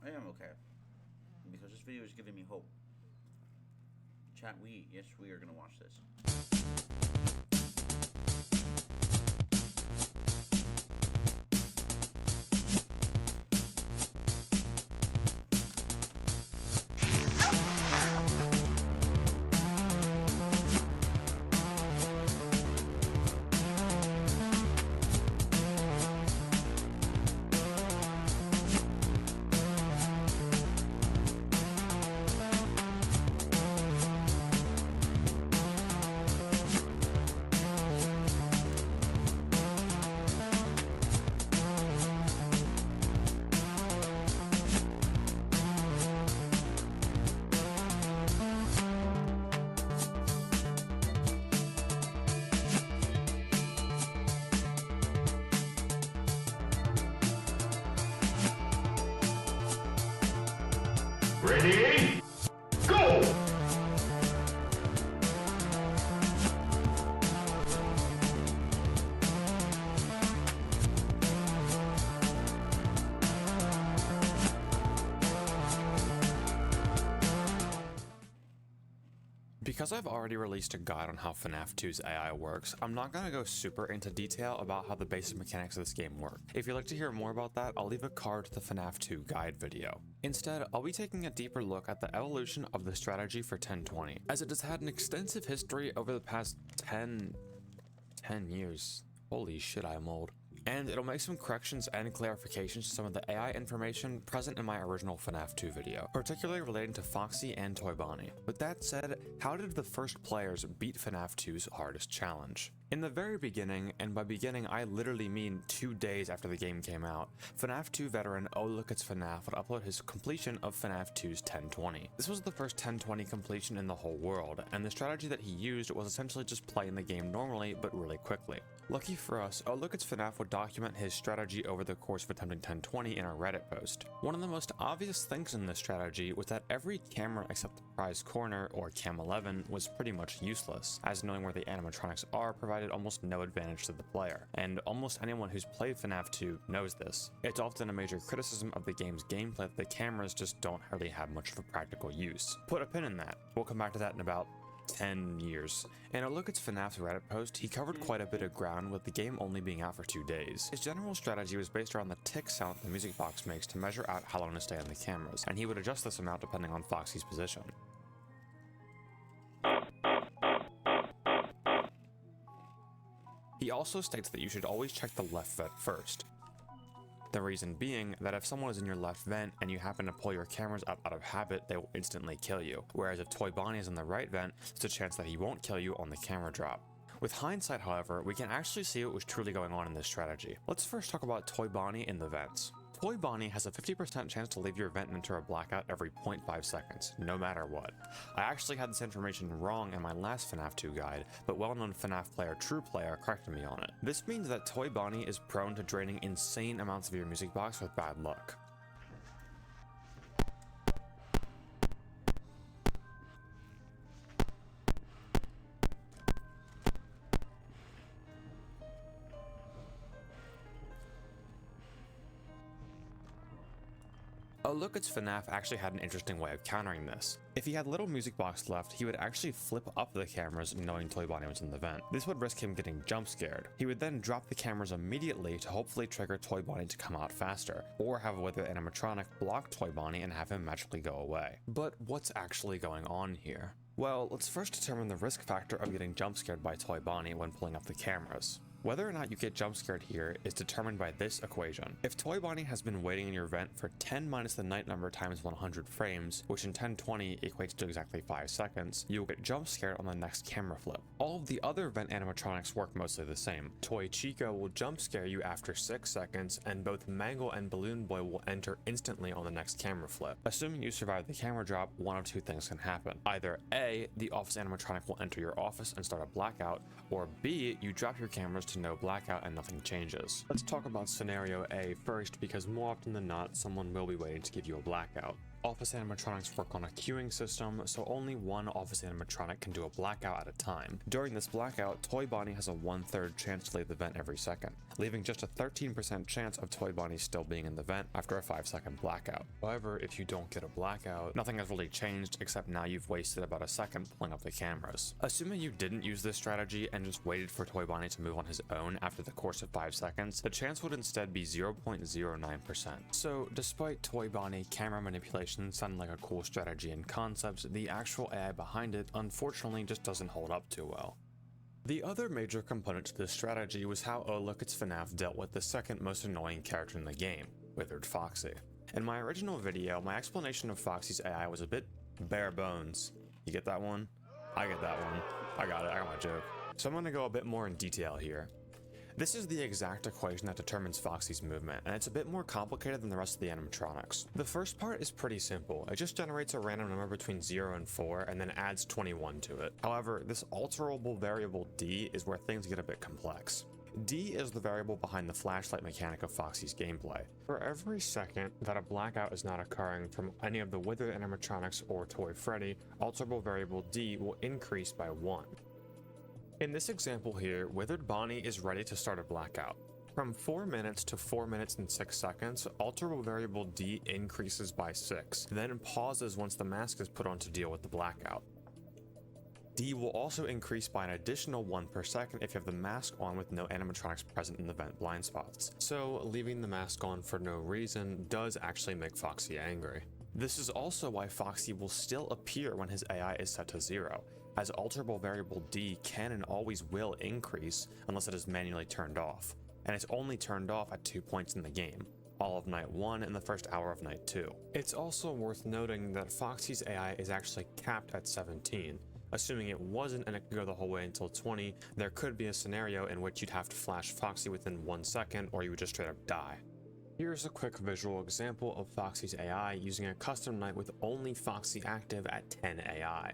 I am okay. Because this video is giving me hope. Chat, yes, we are gonna watch this. Ready? Go! Because I've already released a guide on how FNAF 2's AI works, I'm not going to go super into detail about how the basic mechanics of this game work. If you'd like to hear more about that, I'll leave a card to the FNAF 2 guide video. Instead, I'll be taking a deeper look at the evolution of the strategy for 1020, as it has had an extensive history over the past 10 years. Holy shit, I'm old. and it'll make some corrections and clarifications to some of the AI information present in my original FNAF 2 video, particularly relating to Foxy and Toy Bonnie. With that said, how did the first players beat FNAF 2's hardest challenge? In the very beginning, and by beginning I literally mean 2 days after the game came out, FNAF 2 veteran Oh Look It's Fnaf would upload his completion of FNAF 2's 1020. This was the first 1020 completion in the whole world, and the strategy that he used was essentially just playing the game normally but really quickly. Lucky for us, Oh Look It's Fnaf would document his strategy over the course of attempting 1020 in a Reddit post. One of the most obvious things in this strategy was that every camera except the prize corner, or Cam 11, was pretty much useless, as knowing where the animatronics are provided almost no advantage to the player, and almost anyone who's played FNAF 2 knows this. It's often a major criticism of the game's gameplay that the cameras just don't really have much of a practical use. Put a pin in that. We'll come back to that in about 10 years. In a Look It's FNAF's Reddit post, he covered quite a bit of ground with the game only being out for 2 days. His general strategy was based around the tick sound the music box makes to measure out how long to stay on the cameras, and he would adjust this amount depending on Foxy's position. He also states that you should always check the left vent first. The reason being that if someone is in your left vent and you happen to pull your cameras up out of habit, they will instantly kill you. Whereas if Toy Bonnie is in the right vent, there's a chance that he won't kill you on the camera drop. With hindsight, however, we can actually see what was truly going on in this strategy. Let's first talk about Toy Bonnie in the vents. Toy Bonnie has a 50% chance to leave your vent and enter a blackout every 0.5 seconds, no matter what. I actually had this information wrong in my last FNAF 2 guide, but well-known FNAF player TruePlayer corrected me on it. This means that Toy Bonnie is prone to draining insane amounts of your music box with bad luck. Oh Look It's Fnaf actually had an interesting way of countering this. If he had little music box left, he would actually flip up the cameras knowing Toy Bonnie was in the vent. This would risk him getting jump scared. He would then drop the cameras immediately to hopefully trigger Toy Bonnie to come out faster, or have a withered animatronic block Toy Bonnie and have him magically go away. But what's actually going on here? Well, let's first determine the risk factor of getting jump scared by Toy Bonnie when pulling up the cameras. Whether or not you get jump scared here is determined by this equation. If Toy Bonnie has been waiting in your vent for 10 minus the night number times 100 frames, which in 1020 equates to exactly 5 seconds, you will get jump scared on the next camera flip. All of the other vent animatronics work mostly the same. Toy Chica will jump scare you after 6 seconds, and both Mangle and Balloon Boy will enter instantly on the next camera flip. Assuming you survive the camera drop, one of two things can happen. Either A, the office animatronic will enter your office and start a blackout, or B, you drop your cameras to no blackout and nothing changes. Let's talk about scenario A first, because more often than not, someone will be waiting to give you a blackout. Office animatronics work on a queuing system, so only one office animatronic can do a blackout at a time. During this blackout, Toy Bonnie has a 1/3 chance to leave the vent every second, leaving just a 13% chance of Toy Bonnie still being in the vent after a 5-second blackout. However, if you don't get a blackout, nothing has really changed except now you've wasted about a second pulling up the cameras. Assuming you didn't use this strategy and just waited for Toy Bonnie to move on his own after the course of 5 seconds, the chance would instead be 0.09%. So, despite Toy Bonnie camera manipulation sounding like a cool strategy and concept, the actual AI behind it unfortunately just doesn't hold up too well. The other major component to this strategy was how Oh Look It's Fnaf dealt with the second most annoying character in the game, Withered Foxy. In my original video, my explanation of Foxy's AI was a bit bare bones. You get that one? I get that one. I got it, I got my joke. So I'm gonna go a bit more in detail here. This is the exact equation that determines Foxy's movement, and it's a bit more complicated than the rest of the animatronics. The first part is pretty simple. It just generates a random number between 0 and 4 and then adds 21 to it. However, this alterable variable D is where things get a bit complex. D is the variable behind the flashlight mechanic of Foxy's gameplay. For every second that a blackout is not occurring from any of the withered animatronics or Toy Freddy, alterable variable D will increase by 1. In this example here, Withered Bonnie is ready to start a blackout. From 4 minutes to 4 minutes and 6 seconds, alterable variable D increases by 6, then pauses once the mask is put on to deal with the blackout. D will also increase by an additional 1 per second if you have the mask on with no animatronics present in the vent blind spots. So leaving the mask on for no reason does actually make Foxy angry. This is also why Foxy will still appear when his AI is set to 0, as alterable variable D can and always will increase unless it is manually turned off. and it's only turned off at 2 points in the game, all of Night 1 and the first hour of Night 2. It's also worth noting that Foxy's AI is actually capped at 17. Assuming it wasn't and it could go the whole way until 20, there could be a scenario in which you'd have to flash Foxy within 1 second or you would just straight up die. Here's a quick visual example of Foxy's AI using a custom night with only Foxy active at 10 AI.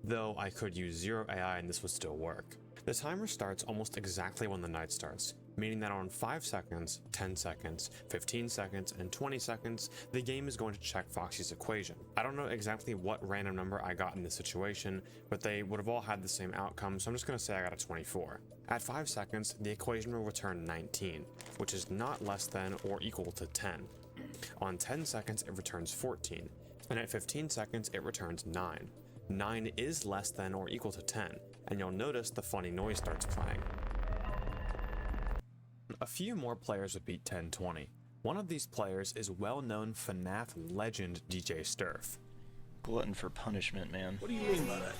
Though I could use 0 AI and this would still work. The timer starts almost exactly when the night starts, meaning that on 5 seconds, 10 seconds, 15 seconds, and 20 seconds, the game is going to check Foxy's equation. I don't know exactly what random number I got in this situation, but they would have all had the same outcome, so I'm just going to say I got a 24. At 5 seconds, the equation will return 19, which is not less than or equal to 10. On 10 seconds, it returns 14, and at 15 seconds, it returns 9. 9 is less than or equal to 10, and you'll notice the funny noise starts playing. A few more players would beat 1020. One of these players is well-known Fnaf legend DJ Sturf. Glutton for punishment, man. What do you mean by that?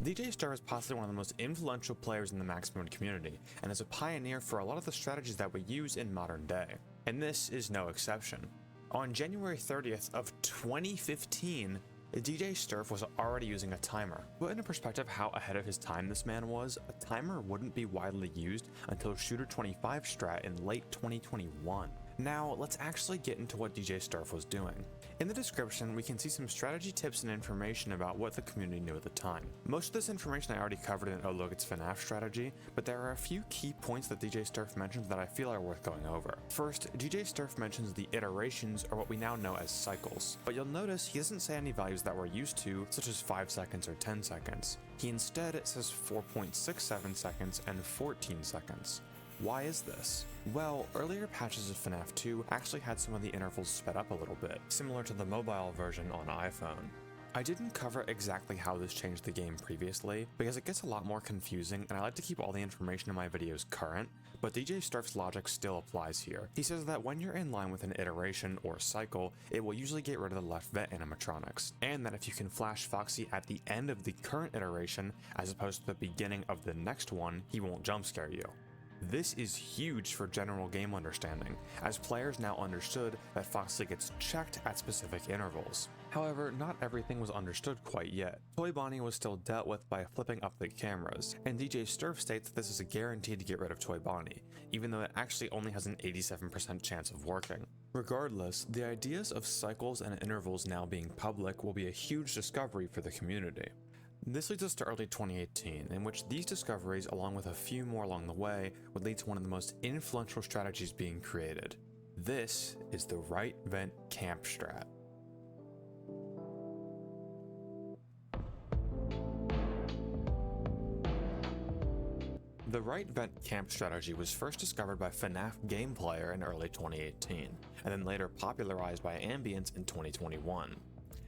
DJ Sturf is possibly one of the most influential players in the Max Mode community, and is a pioneer for a lot of the strategies that we use in modern day. And this is no exception. On January 30th of 2015, DJ Sturf was already using a timer. To put into perspective how ahead of his time this man was, a timer wouldn't be widely used until Shooter 25 strat in late 2021. Now, let's actually get into what DJ Sturf was doing. In the description, we can see some strategy tips and information about what the community knew at the time. Most of this information I already covered in Oh Look It's Fnaf strategy, but there are a few key points that DJ Sturf mentions that I feel are worth going over. First, DJ Sturf mentions the iterations, or what we now know as cycles. But you'll notice he doesn't say any values that we're used to, such as 5 seconds or 10 seconds. He instead says 4.67 seconds and 14 seconds. Why is this? Well, earlier patches of Fnaf 2 actually had some of the intervals sped up a little bit, similar to the mobile version on iPhone. I didn't cover exactly how this changed the game previously, because it gets a lot more confusing and I like to keep all the information in my videos current, but DJ Sturf's logic still applies here. He says that when you're in line with an iteration or cycle, it will usually get rid of the left vent animatronics, and that if you can flash Foxy at the end of the current iteration, as opposed to the beginning of the next one, he won't jump scare you. This is huge for general game understanding, as players now understood that Foxy gets checked at specific intervals. However, not everything was understood quite yet. Toy Bonnie was still dealt with by flipping up the cameras, and DJ Sturf states that this is a guarantee to get rid of Toy Bonnie, even though it actually only has an 87% chance of working. Regardless, the ideas of cycles and intervals now being public will be a huge discovery for the community. This leads us to early 2018, in which these discoveries, along with a few more along the way, would lead to one of the most influential strategies being created. This is the right vent camp strat. The right vent camp strategy was first discovered by Fnaf game player in early 2018, and then later popularized by Ambience in 2021.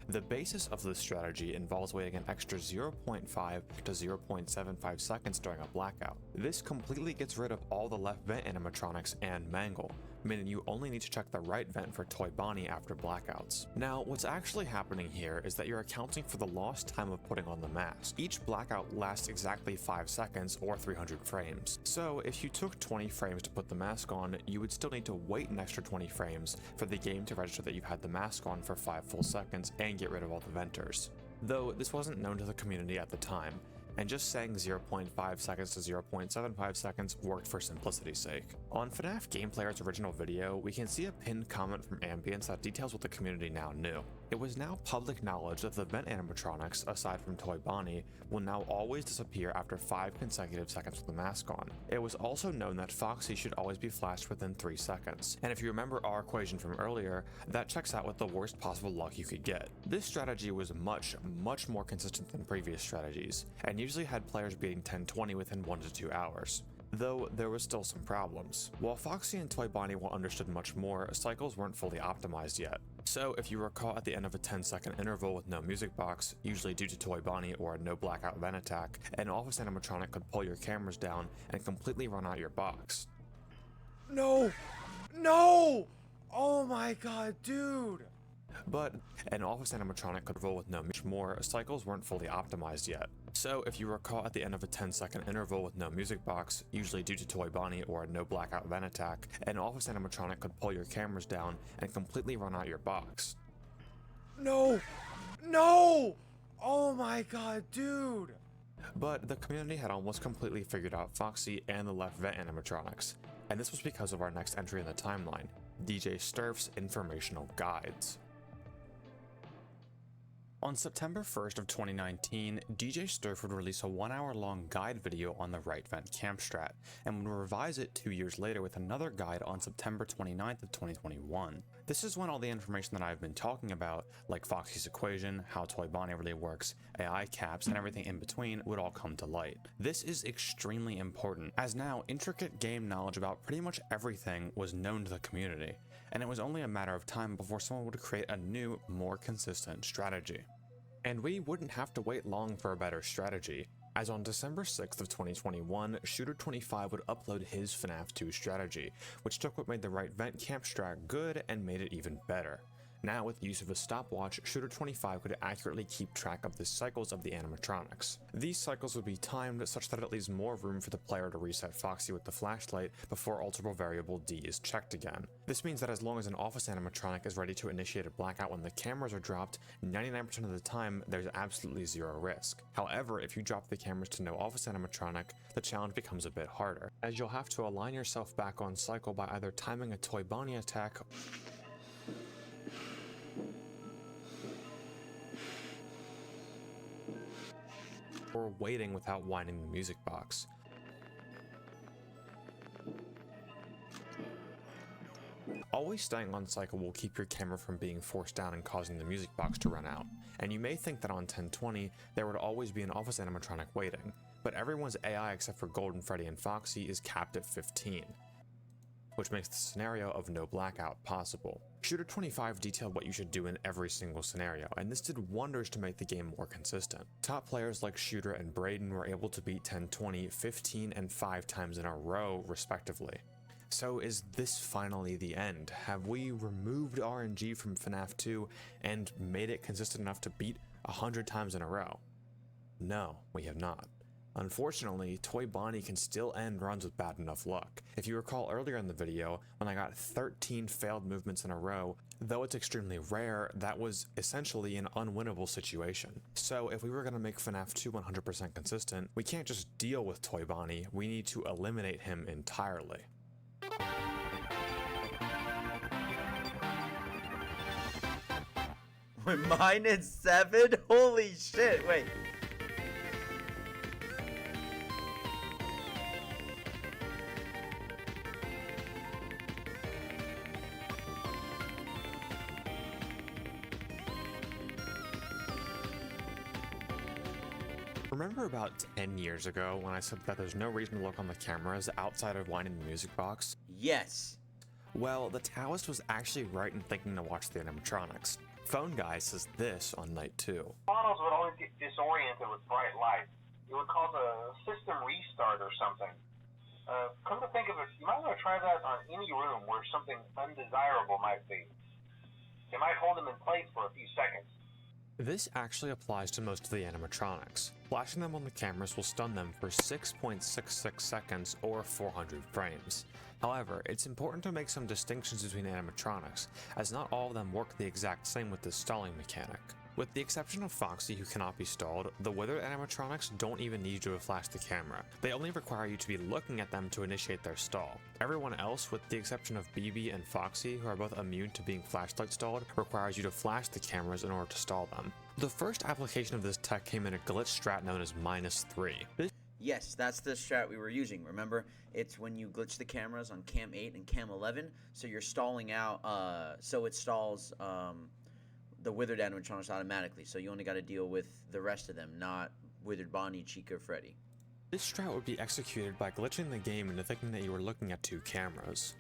The basis of this strategy involves waiting an extra 0.5 to 0.75 seconds during a blackout. This completely gets rid of all the left vent animatronics and Mangle, meaning you only need to check the right vent for Toy Bonnie after blackouts. Now, what's actually happening here is that you're accounting for the lost time of putting on the mask. Each blackout lasts exactly 5 seconds or 300 frames. So if you took 20 frames to put the mask on, you would still need to wait an extra 20 frames for the game to register that you've had the mask on for 5 full seconds and get rid of all the venters. Though this wasn't known to the community at the time, and just saying 0.5 seconds to 0.75 seconds worked for simplicity's sake. On Fnaf Gameplayer's original video, we can see a pinned comment from Ambience that details what the community now knew. It was now public knowledge that the vent animatronics, aside from Toy Bonnie, will now always disappear after 5 consecutive seconds with the mask on. It was also known that Foxy should always be flashed within 3 seconds, and if you remember our equation from earlier, that checks out with the worst possible luck you could get. This strategy was much more consistent than previous strategies, and usually had players beating 1020 within 1 to 2 hours. Though there was still some problems. While Foxy and Toy Bonnie were understood much more, cycles weren't fully optimized yet. So if you recall, at the end of a 10-second interval with no music box, usually due to Toy Bonnie or a no blackout vent attack, an office animatronic could pull your cameras down and completely run out your box. No! No! Oh my god, dude! But an office animatronic could roll with no much more, cycles weren't fully optimized yet. So if you recall, at the end of a 10-second interval with no music box, usually due to Toy Bonnie or a no blackout vent attack, an office animatronic could pull your cameras down and completely run out your box. No! No! Oh my god, dude! But the community had almost completely figured out Foxy and the left vent animatronics, and this was because of our next entry in the timeline, DJ Sturf's informational guides. On September 1st of 2019, DJ Sturf would release a 1-hour-long guide video on the right vent camp strat, and would revise it 2 years later with another guide on September 29th of 2021. This is when all the information that I've been talking about, like Foxy's equation, how Toy Bonnie really works, AI caps, and everything in between would all come to light. This is extremely important, as now intricate game knowledge about pretty much everything was known to the community, and it was only a matter of time before someone would create a new, more consistent strategy. And we wouldn't have to wait long for a better strategy, as on December 6th of 2021, Shooter25 would upload his Fnaf 2 strategy, which took what made the right vent camp strat good and made it even better. Now, with the use of a stopwatch, Shooter25 could accurately keep track of the cycles of the animatronics. These cycles would be timed such that it leaves more room for the player to reset Foxy with the flashlight before alterable variable D is checked again. This means that as long as an office animatronic is ready to initiate a blackout when the cameras are dropped, 99% of the time there's absolutely zero risk. However, if you drop the cameras to no office animatronic, the challenge becomes a bit harder, as you'll have to align yourself back on cycle by either timing a Toy Bonnie attack or waiting without winding the music box. Always staying on cycle will keep your camera from being forced down and causing the music box to run out. And you may think that on 1020, there would always be an office animatronic waiting, but everyone's AI except for Golden Freddy and Foxy is capped at 15. Which makes the scenario of no blackout possible. Shooter25 detailed what you should do in every single scenario, and this did wonders to make the game more consistent. Top players like Shooter and Braden were able to beat 1020 15 and 5 times in a row, respectively. So is this finally the end? Have we removed RNG from FNAF 2 and made it consistent enough to beat 100 times in a row? No, we have not. Unfortunately, Toy Bonnie can still end runs with bad enough luck. If you recall earlier in the video, when I got 13 failed movements in a row, though it's extremely rare, that was essentially an unwinnable situation. So if we were going to make FNAF 2 100% consistent, we can't just deal with Toy Bonnie, we need to eliminate him entirely. We're -7? Holy shit, wait. Remember about 10 years ago when I said that there's no reason to look on the cameras outside of winding the music box? Yes. Well, the Taoist was actually right in thinking to watch the animatronics. Phone Guy says this on night 2. Models would always get disoriented with bright light. It would cause a system restart or something. Come to think of it, you might want to try that on any room where something undesirable might be. It might hold them in place for a few seconds. This actually applies to most of the animatronics. Flashing them on the cameras will stun them for 6.66 seconds or 400 frames. However, it's important to make some distinctions between animatronics, as not all of them work the exact same with this stalling mechanic. With the exception of Foxy, who cannot be stalled, the withered animatronics don't even need you to flash the camera. They only require you to be looking at them to initiate their stall. Everyone else, with the exception of BB and Foxy, who are both immune to being flashlight stalled, requires you to flash the cameras in order to stall them. The first application of this tech came in a glitch strat known as -3. Yes, that's the strat we were using. Remember, it's when you glitch the cameras on cam 8 and cam 11, so you're stalling out, so it stalls the withered animatronics automatically, so you only got to deal with the rest of them, not withered Bonnie, Chica, Freddy. This strat would be executed by glitching the game into thinking that you were looking at 2 cameras.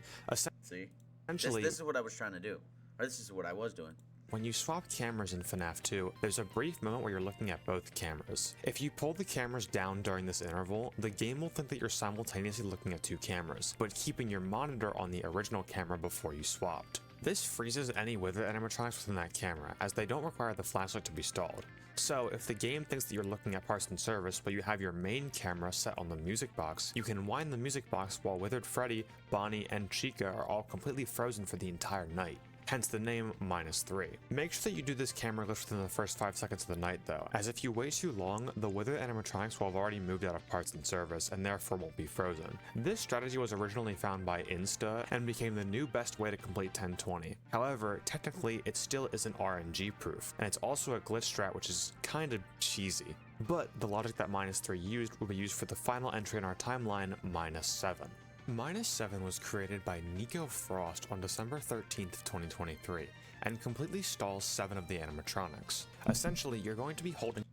See? Essentially, This is what I was trying to do. Or this is what I was doing. when you swap cameras in FNAF 2, there's a brief moment where you're looking at both cameras. If you pull the cameras down during this interval, the game will think that you're simultaneously looking at 2 cameras, but keeping your monitor on the original camera before you swapped. This freezes any wither animatronics within that camera, as they don't require the flashlight to be stalled. So, if the game thinks that you're looking at parts in service but you have your main camera set on the music box, you can wind the music box while Withered Freddy, Bonnie, and Chica are all completely frozen for the entire night. Hence the name -3. Make sure that you do this camera glitch within the first 5 seconds of the night though, as if you wait too long, the withered animatronics will have already moved out of parts in service and therefore won't be frozen. This strategy was originally found by Insta and became the new best way to complete 1020. However, technically it still isn't RNG proof, and it's also a glitch strat which is kinda cheesy. But the logic that -3 used will be used for the final entry in our timeline, -7. -7 was created by Nico Frost on December 13th, 2023, and completely stalls 7 of the animatronics. Essentially, you're going to be holding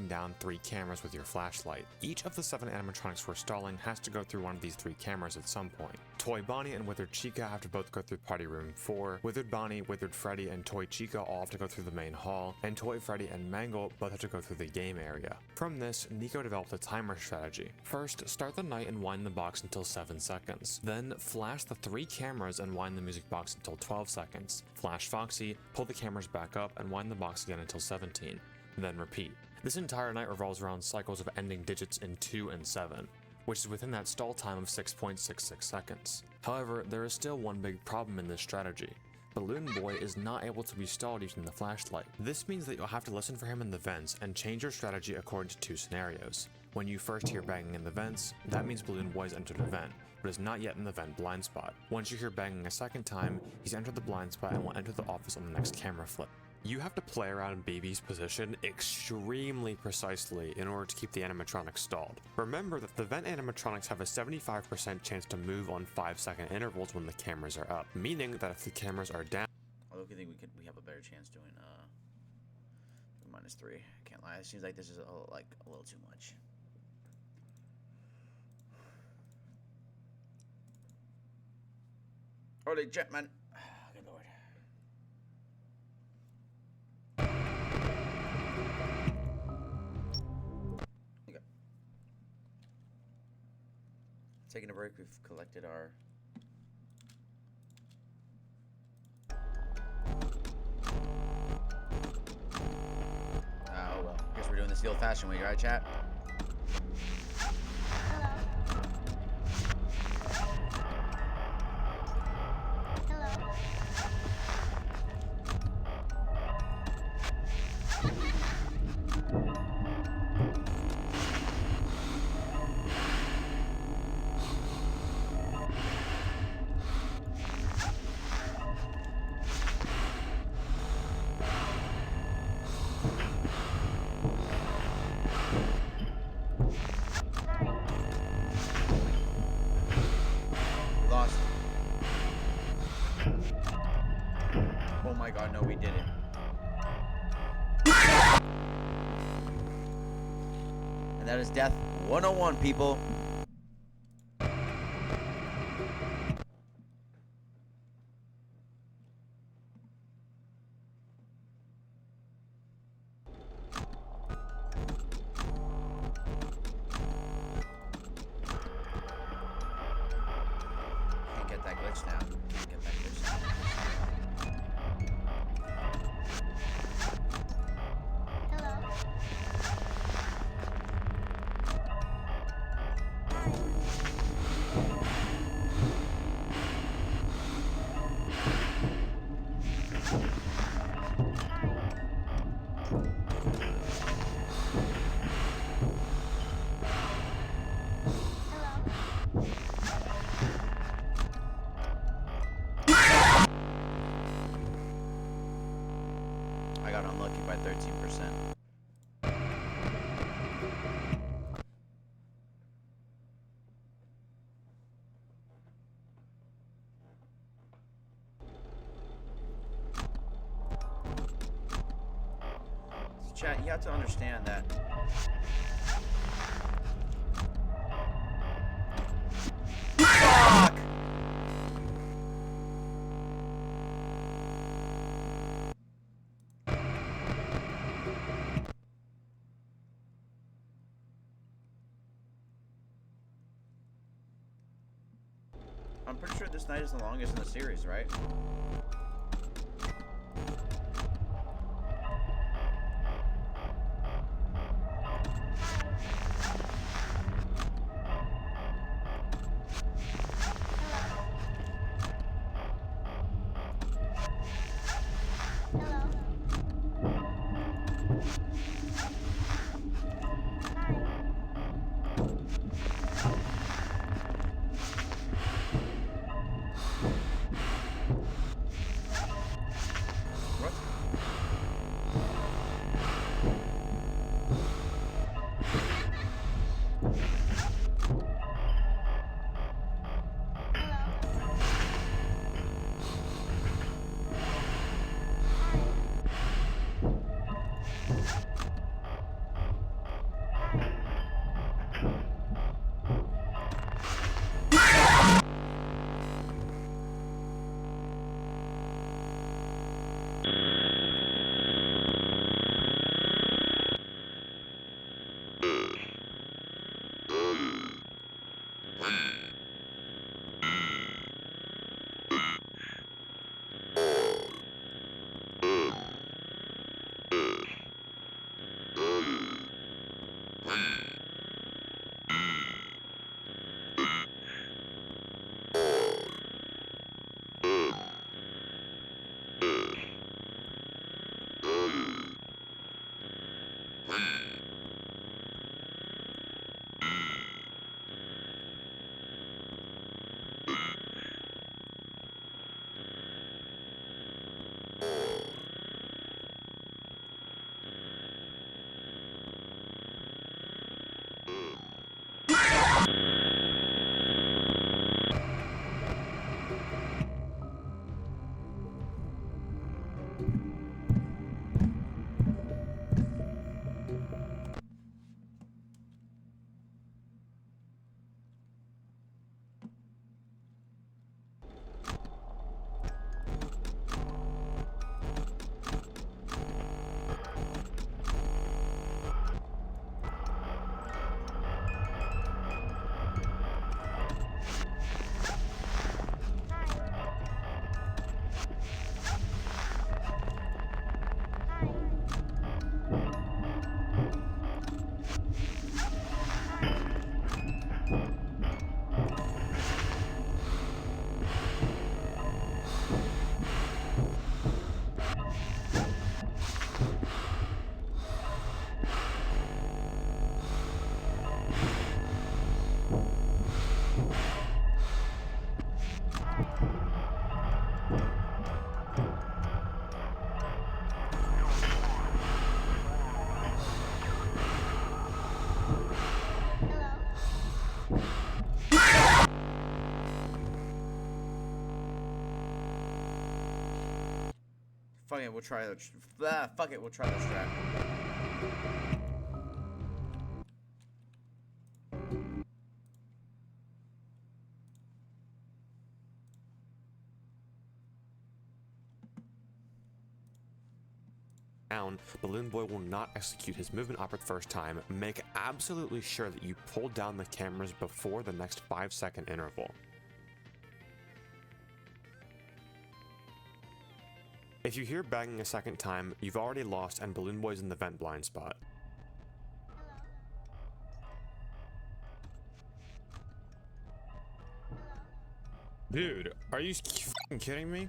down 3 cameras with your flashlight. Each of the 7 animatronics we're stalling has to go through one of these 3 cameras at some point. Toy Bonnie and Withered Chica have to both go through Party Room 4, Withered Bonnie, Withered Freddy, and Toy Chica all have to go through the main hall, and Toy Freddy and Mangle both have to go through the game area. From this, Nico developed a timer strategy. First, start the night and wind the box until 7 seconds. Then, flash the 3 cameras and wind the music box until 12 seconds. Flash Foxy, pull the cameras back up, and wind the box again until 17. Then repeat. This entire night revolves around cycles of ending digits in 2 and 7, which is within that stall time of 6.66 seconds. However, there is still one big problem in this strategy. Balloon Boy is not able to be stalled using the flashlight. This means that you'll have to listen for him in the vents and change your strategy according to 2 scenarios. When you first hear banging in the vents, that means Balloon Boy's entered a vent, but is not yet in the vent blind spot. Once you hear banging a second time, he's entered the blind spot and will enter the office on the next camera flip. You have to play around Baby's position extremely precisely in order to keep the animatronics stalled. Remember that the vent animatronics have a 75% chance to move on 5-second intervals when the cameras are up, meaning that if the cameras are down... Although I think we have a better chance doing -3. I can't lie, it seems like this is a little too much. Holy Jetman. Good lord. Okay. Taking a break, we've collected our... oh well. Guess we're doing this the old-fashioned way, right, chat? Oh my god, no, we didn't. And that is death 101, people. Can't get that glitch down. Can't get that glitch down. I got unlucky by 13%. Chat, you have to understand that. Fuck! I'm pretty sure this night is the longest in the series, right? Fuck it, we'll try the fuck it, we'll try the strat. Down, Balloon Boy will not execute his movement op at first time. Make absolutely sure that you pull down the cameras before the next 5-second interval. If you hear banging a second time, you've already lost and Balloon Boy's in the vent blind spot. Dude, are you f***ing kidding me?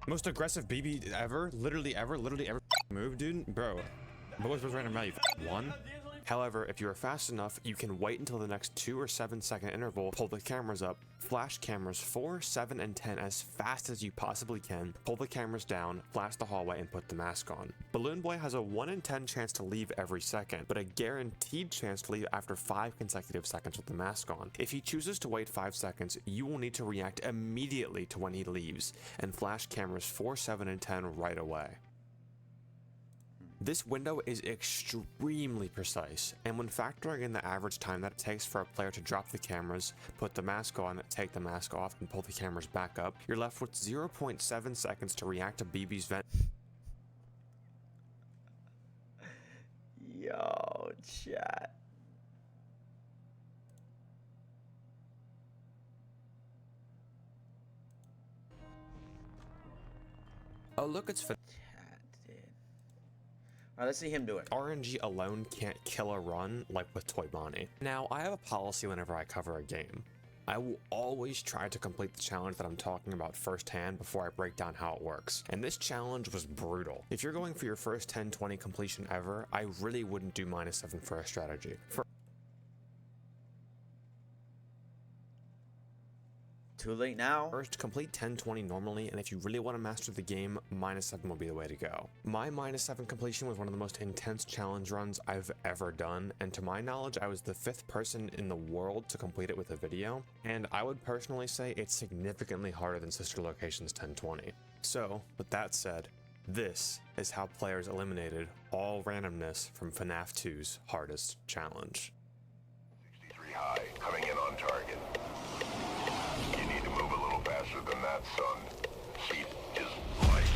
Most aggressive BB ever? Literally ever move, dude? Bro. What was random value? 1? However, if you are fast enough, you can wait until the next 2 or 7-second interval, pull the cameras up, flash cameras 4, 7, and 10 as fast as you possibly can, pull the cameras down, flash the hallway, and put the mask on. Balloon Boy has a 1 in 10 chance to leave every second, but a guaranteed chance to leave after 5 consecutive seconds with the mask on. If he chooses to wait 5 seconds, you will need to react immediately to when he leaves, and flash cameras 4, 7, and 10 right away. This window is extremely precise, and when factoring in the average time that it takes for a player to drop the cameras, put the mask on, take the mask off, and pull the cameras back up, you're left with 0.7 seconds to react to BB's vent. Yo, chat. Oh, look, it's Chat did. Alright, let's see him do it. RNG alone can't kill a run like with Toy Bonnie. Now, I have a policy whenever I cover a game. I will always try to complete the challenge that I'm talking about firsthand before I break down how it works. And this challenge was brutal. If you're going for your first 10-20 completion ever, I really wouldn't do -7 for a strategy. Too late now. First, complete 10-20 normally, and if you really want to master the game, -7 will be the way to go. My -7 completion was one of the most intense challenge runs I've ever done, and to my knowledge, I was the 5th person in the world to complete it with a video, and I would personally say it's significantly harder than Sister Location's 10-20. So, with that said, this is how players eliminated all randomness from FNAF 2's hardest challenge. 63 high, coming in on target. You need to move a little faster than that, son. Speed is light.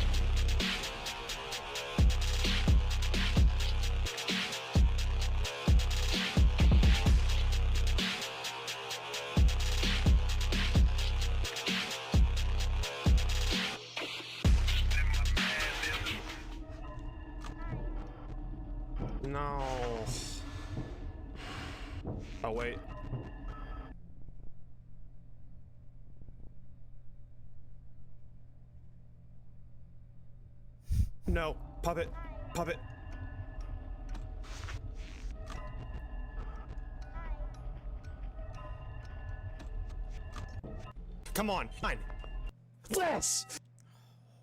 No. Oh, wait. No. Puppet. Puppet. Come on. Fine. Yes!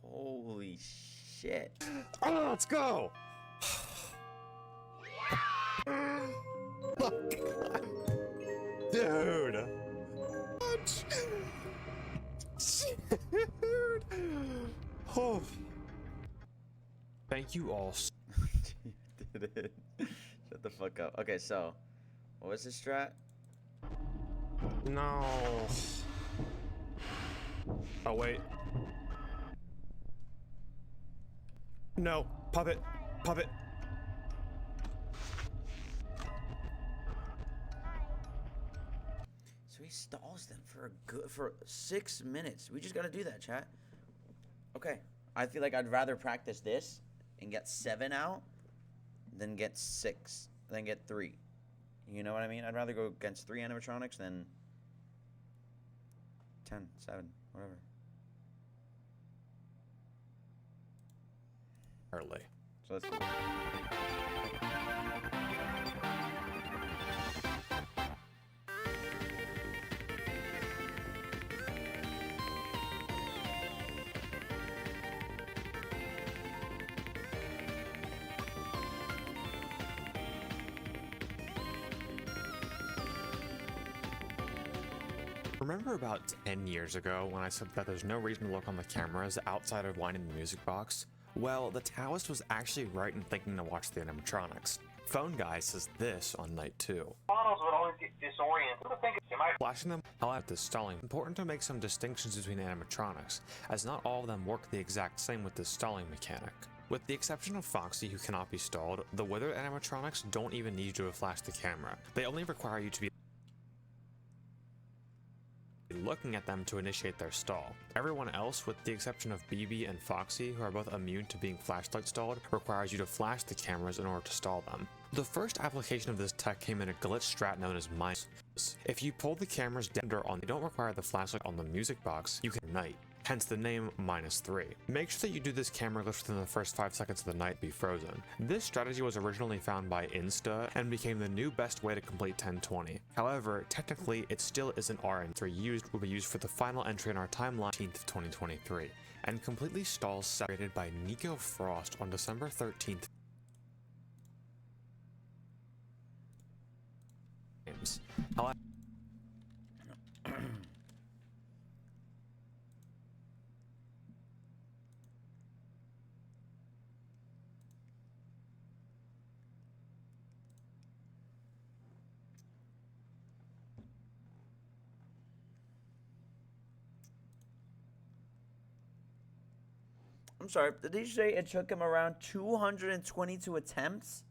Holy shit. Oh, let's go! Dude! Dude! Oh. Thank you all. You did it. Shut the fuck up. Okay, so what was his strat? No. Oh, wait. No. Puppet. Puppet. So he stalls them for 6 minutes. We just gotta do that, chat. Okay. I feel like I'd rather practice this and get 7 out than get 6, than get 3. You know what I mean? I'd rather go against 3 animatronics than 10, 7, whatever. Early. So let's do it. Remember about 10 years ago when I said that there's no reason to look on the cameras outside of winding the music box? Well, the Taoist was actually right in thinking to watch the animatronics. Phone Guy says this on night 2. Models would always get disoriented. I think am I Flashing them out at the stalling. Important to make some distinctions between animatronics, as not all of them work the exact same with this stalling mechanic. With the exception of Foxy, who cannot be stalled, the withered animatronics don't even need you to flash the camera. They only require you to be looking at them to initiate their stall. Everyone else, with the exception of BB and Foxy, who are both immune to being flashlight stalled, requires you to flash the cameras in order to stall them. The first application of this tech came in a glitch strat known as minus. If you pull the cameras down or on, they don't require the flashlight on the music box, you can ignite. Hence the name -3. Make sure that you do this camera glitch within the first 5 seconds of the night be frozen. This strategy was originally found by Insta and became the new best way to complete 10-20. However, technically it still isn't RN3 will be used for the final entry in our timeline 13th of 2023, and completely stalls separated by Nico Frost on December 13th. However, I'm sorry, did you say it took him around 222 attempts?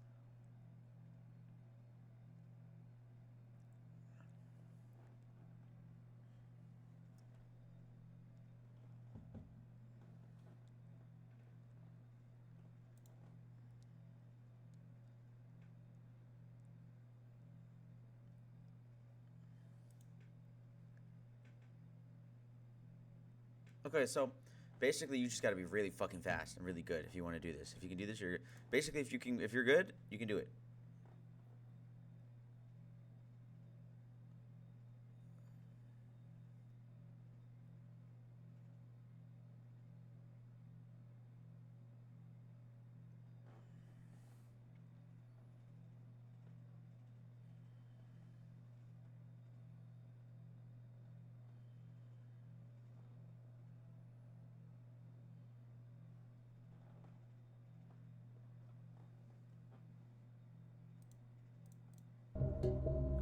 Okay, so basically you just got to be really fucking fast and really good if you want to do this. If you can do this, you're basically if you're good, you can do it.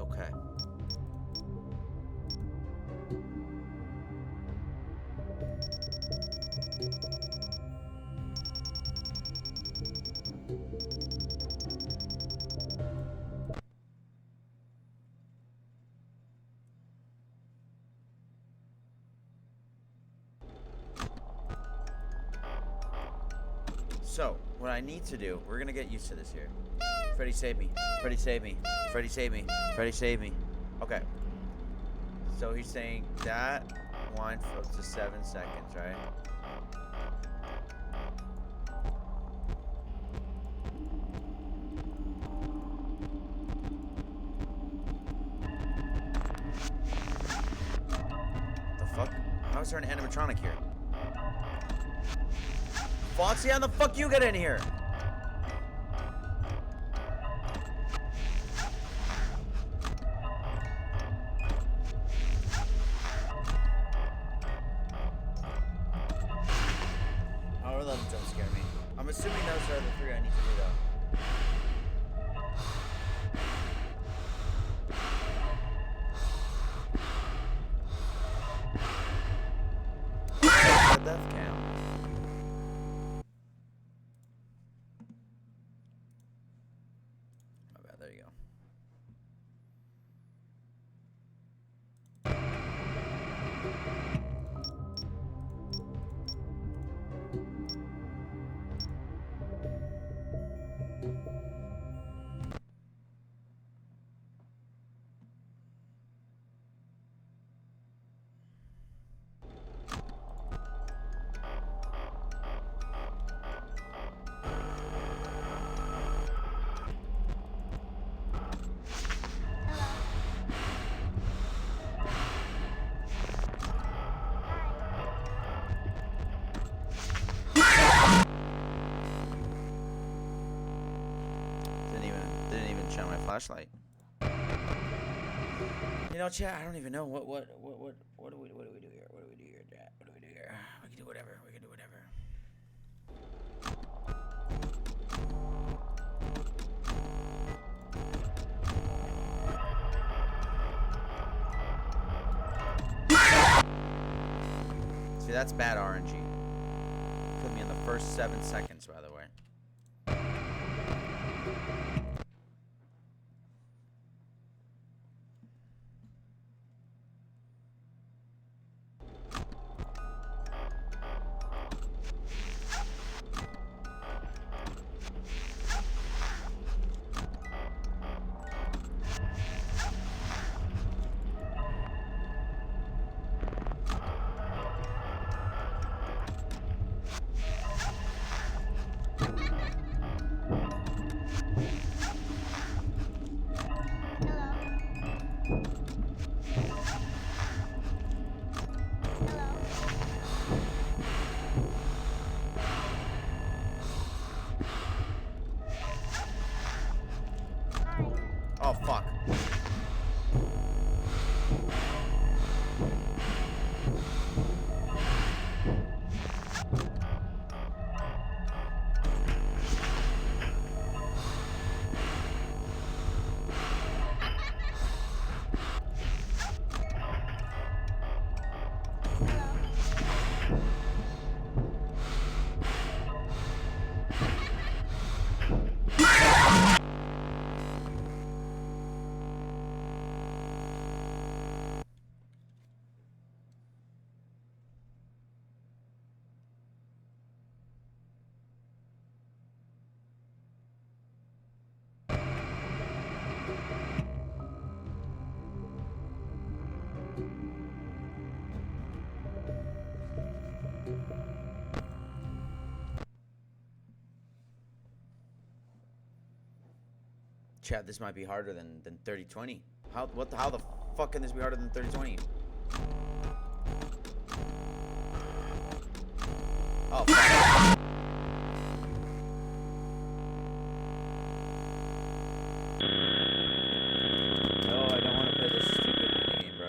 Okay. So, what I need to do, we're gonna get used to this here. Freddy save me. Freddy save me. Freddy save me. Freddy save me. Okay. So he's saying that wind for up to 7 seconds, right? The fuck? How is there an animatronic here? Foxy, how the fuck you get in here? Oh, 11 don't scare me. I'm assuming those are the 3 I need to do though. The death cam. My bad, there you go. Didn't even shine my flashlight. You know, chat, I don't even know what do we do here? What do we do here, chat? What do we do here? We can do whatever. We can do whatever. See, that's bad RNG. Killed me in the first 7 seconds, by the way. Oh, fuck. Chad, this might be harder than 30-20. How the fuck can this be harder than 30-20? Oh, fuck. No, I don't want to play this stupid minigame, bro.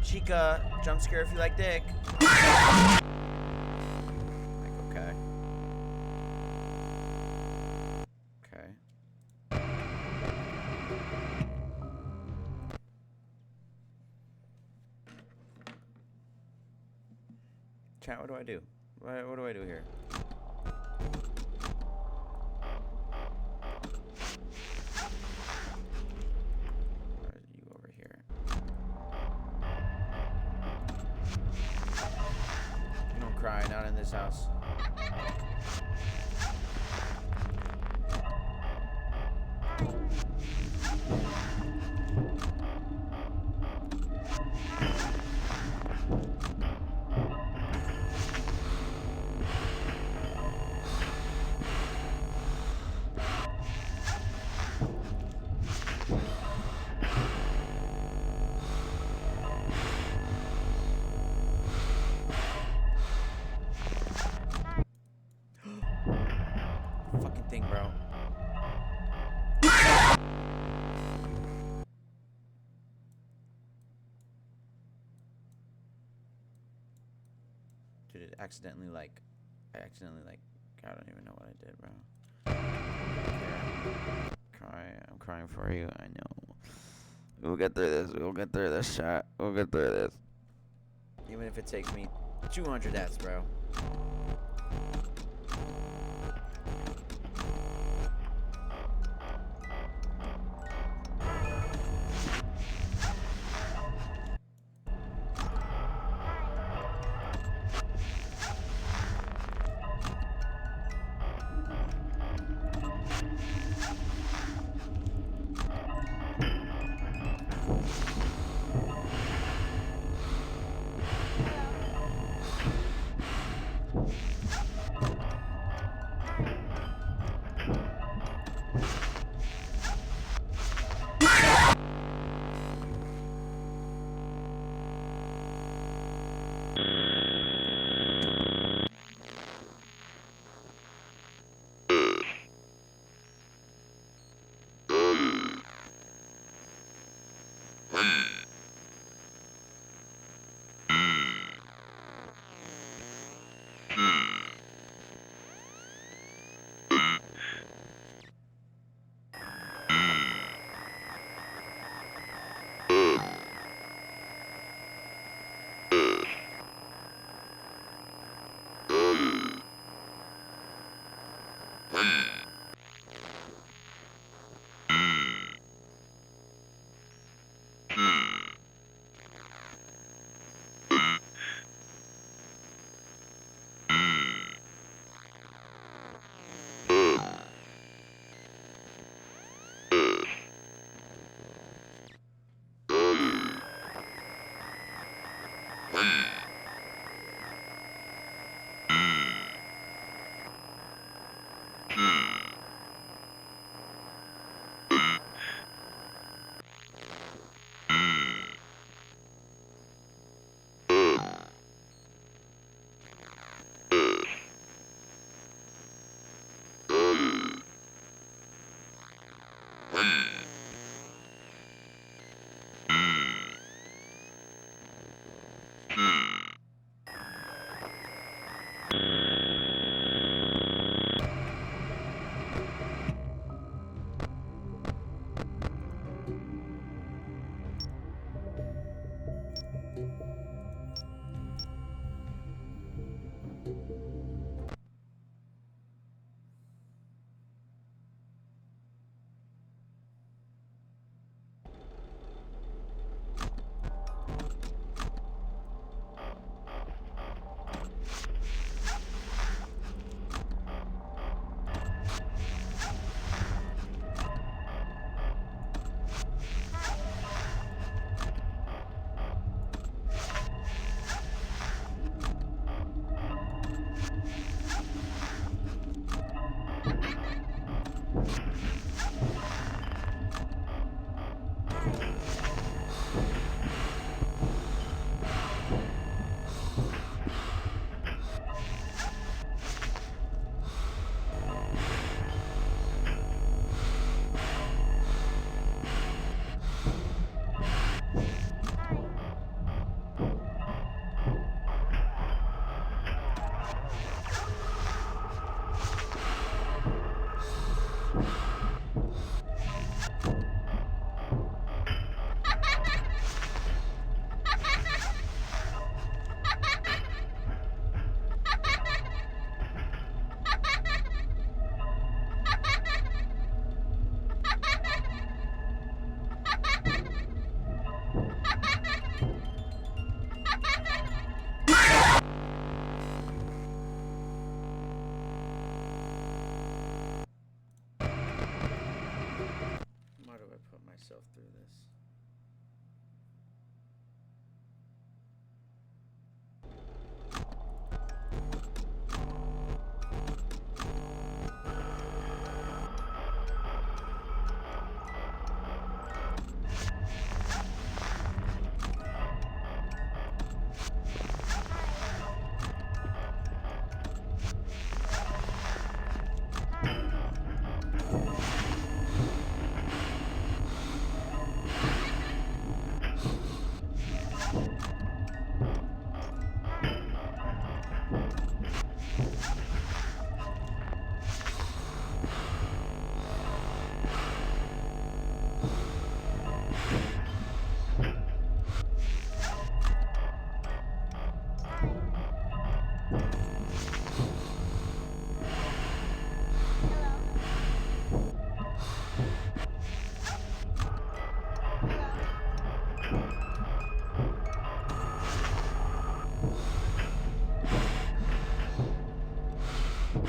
Chica, jump scare if you like dick. Like, okay. Okay. Chat, what do I do? What do I do here? You over here. You don't cry, not in this house. Fucking thing, bro. Dude, it accidentally I don't even know what I did, bro. I'm crying for you, I know. We'll get through this, chat. We'll get through this. Even if it takes me 200 deaths, bro. Hmm. Well,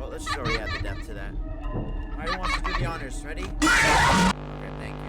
let's just already add the depth to that. Who wants to do the honors? Ready? Okay, thank you.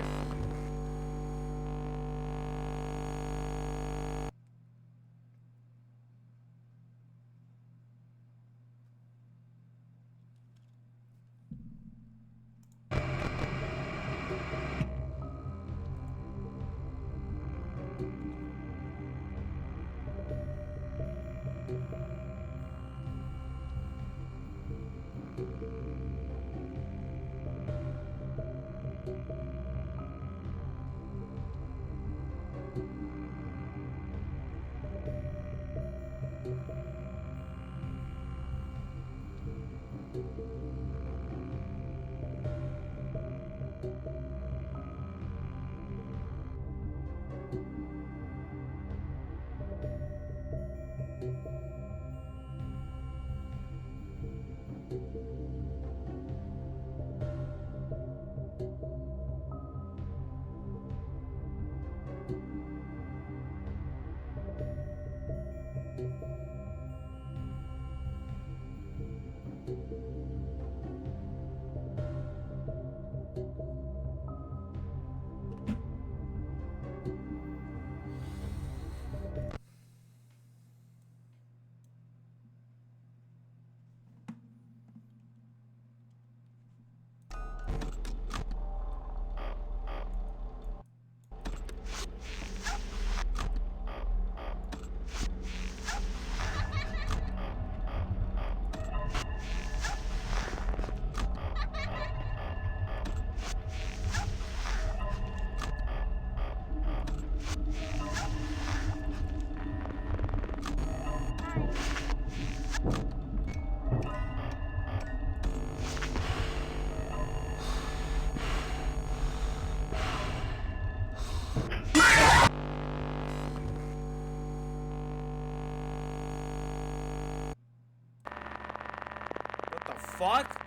What the fuck?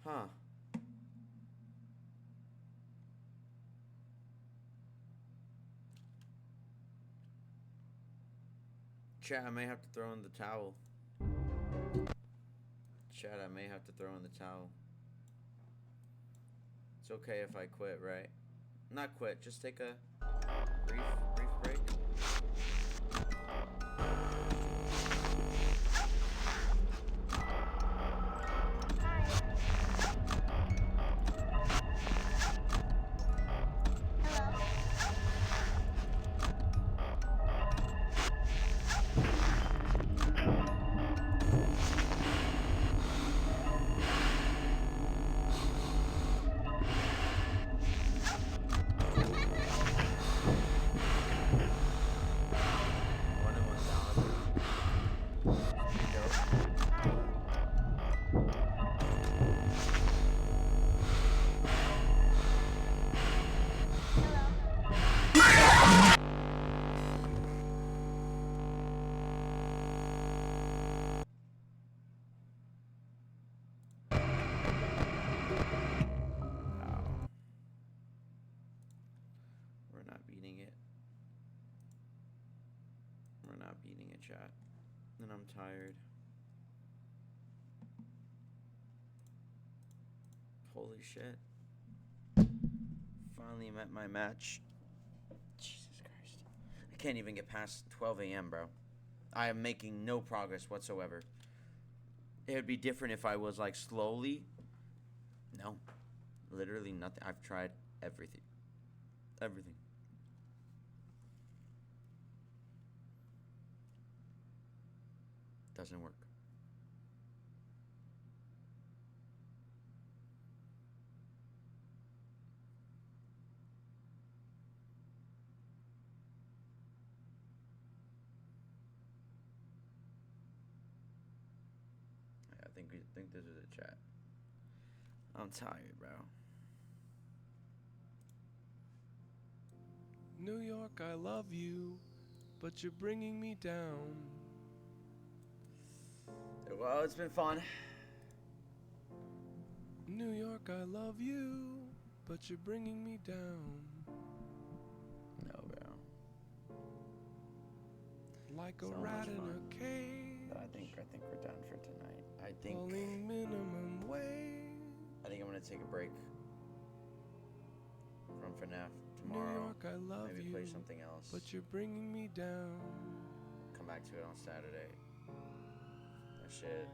Huh. Chat, I may have to throw in the towel. Chat, I may have to throw in the towel. It's okay if I quit, right? Not quit, just take a brief break. Chat. And I'm tired. Holy shit. Finally met my match. Jesus Christ. I can't even get past 12 a.m., bro. I am making no progress whatsoever. It would be different if I was like slowly. No. Literally nothing. I've tried everything. Everything. Doesn't work. I think this is a chat. I'm tired, bro. New York, I love you, but you're bringing me down. Well, it's been fun. New York, I love you, but you're bringing me down. No, bro. Like a So rat much in fun. a cage. But I think we're done for tonight. I think Calling minimum wage. I'm gonna take a break from FNAF New tomorrow. York, I love Maybe you, play something else. but you're bringing me down. Come back to it on Saturday. That shit.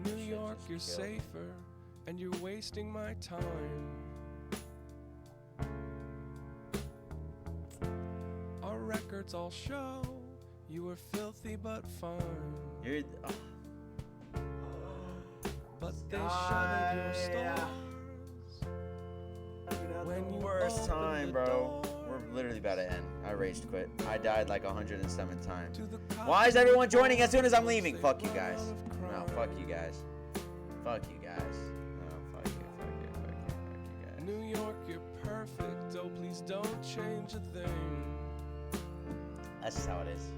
New Shit York, just you're killed me. safer, and you're wasting my time. Our records all show you were filthy but fine. You're. But they shuttered your stores when you Worst opened time, the bro. door We're literally about to end. I raged quit. I died like 107 times. to the Why is everyone joining as soon as I'm leaving? Save Fuck you blood guys. out of No, crime. fuck you guys. Fuck you guys. No, fuck you guys. New York, you're perfect. Oh, please don't change a thing. That's just how it is.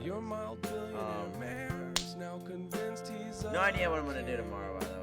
Your mild billionaire mayor's now convinced he's No idea what I'm gonna do tomorrow, by the way.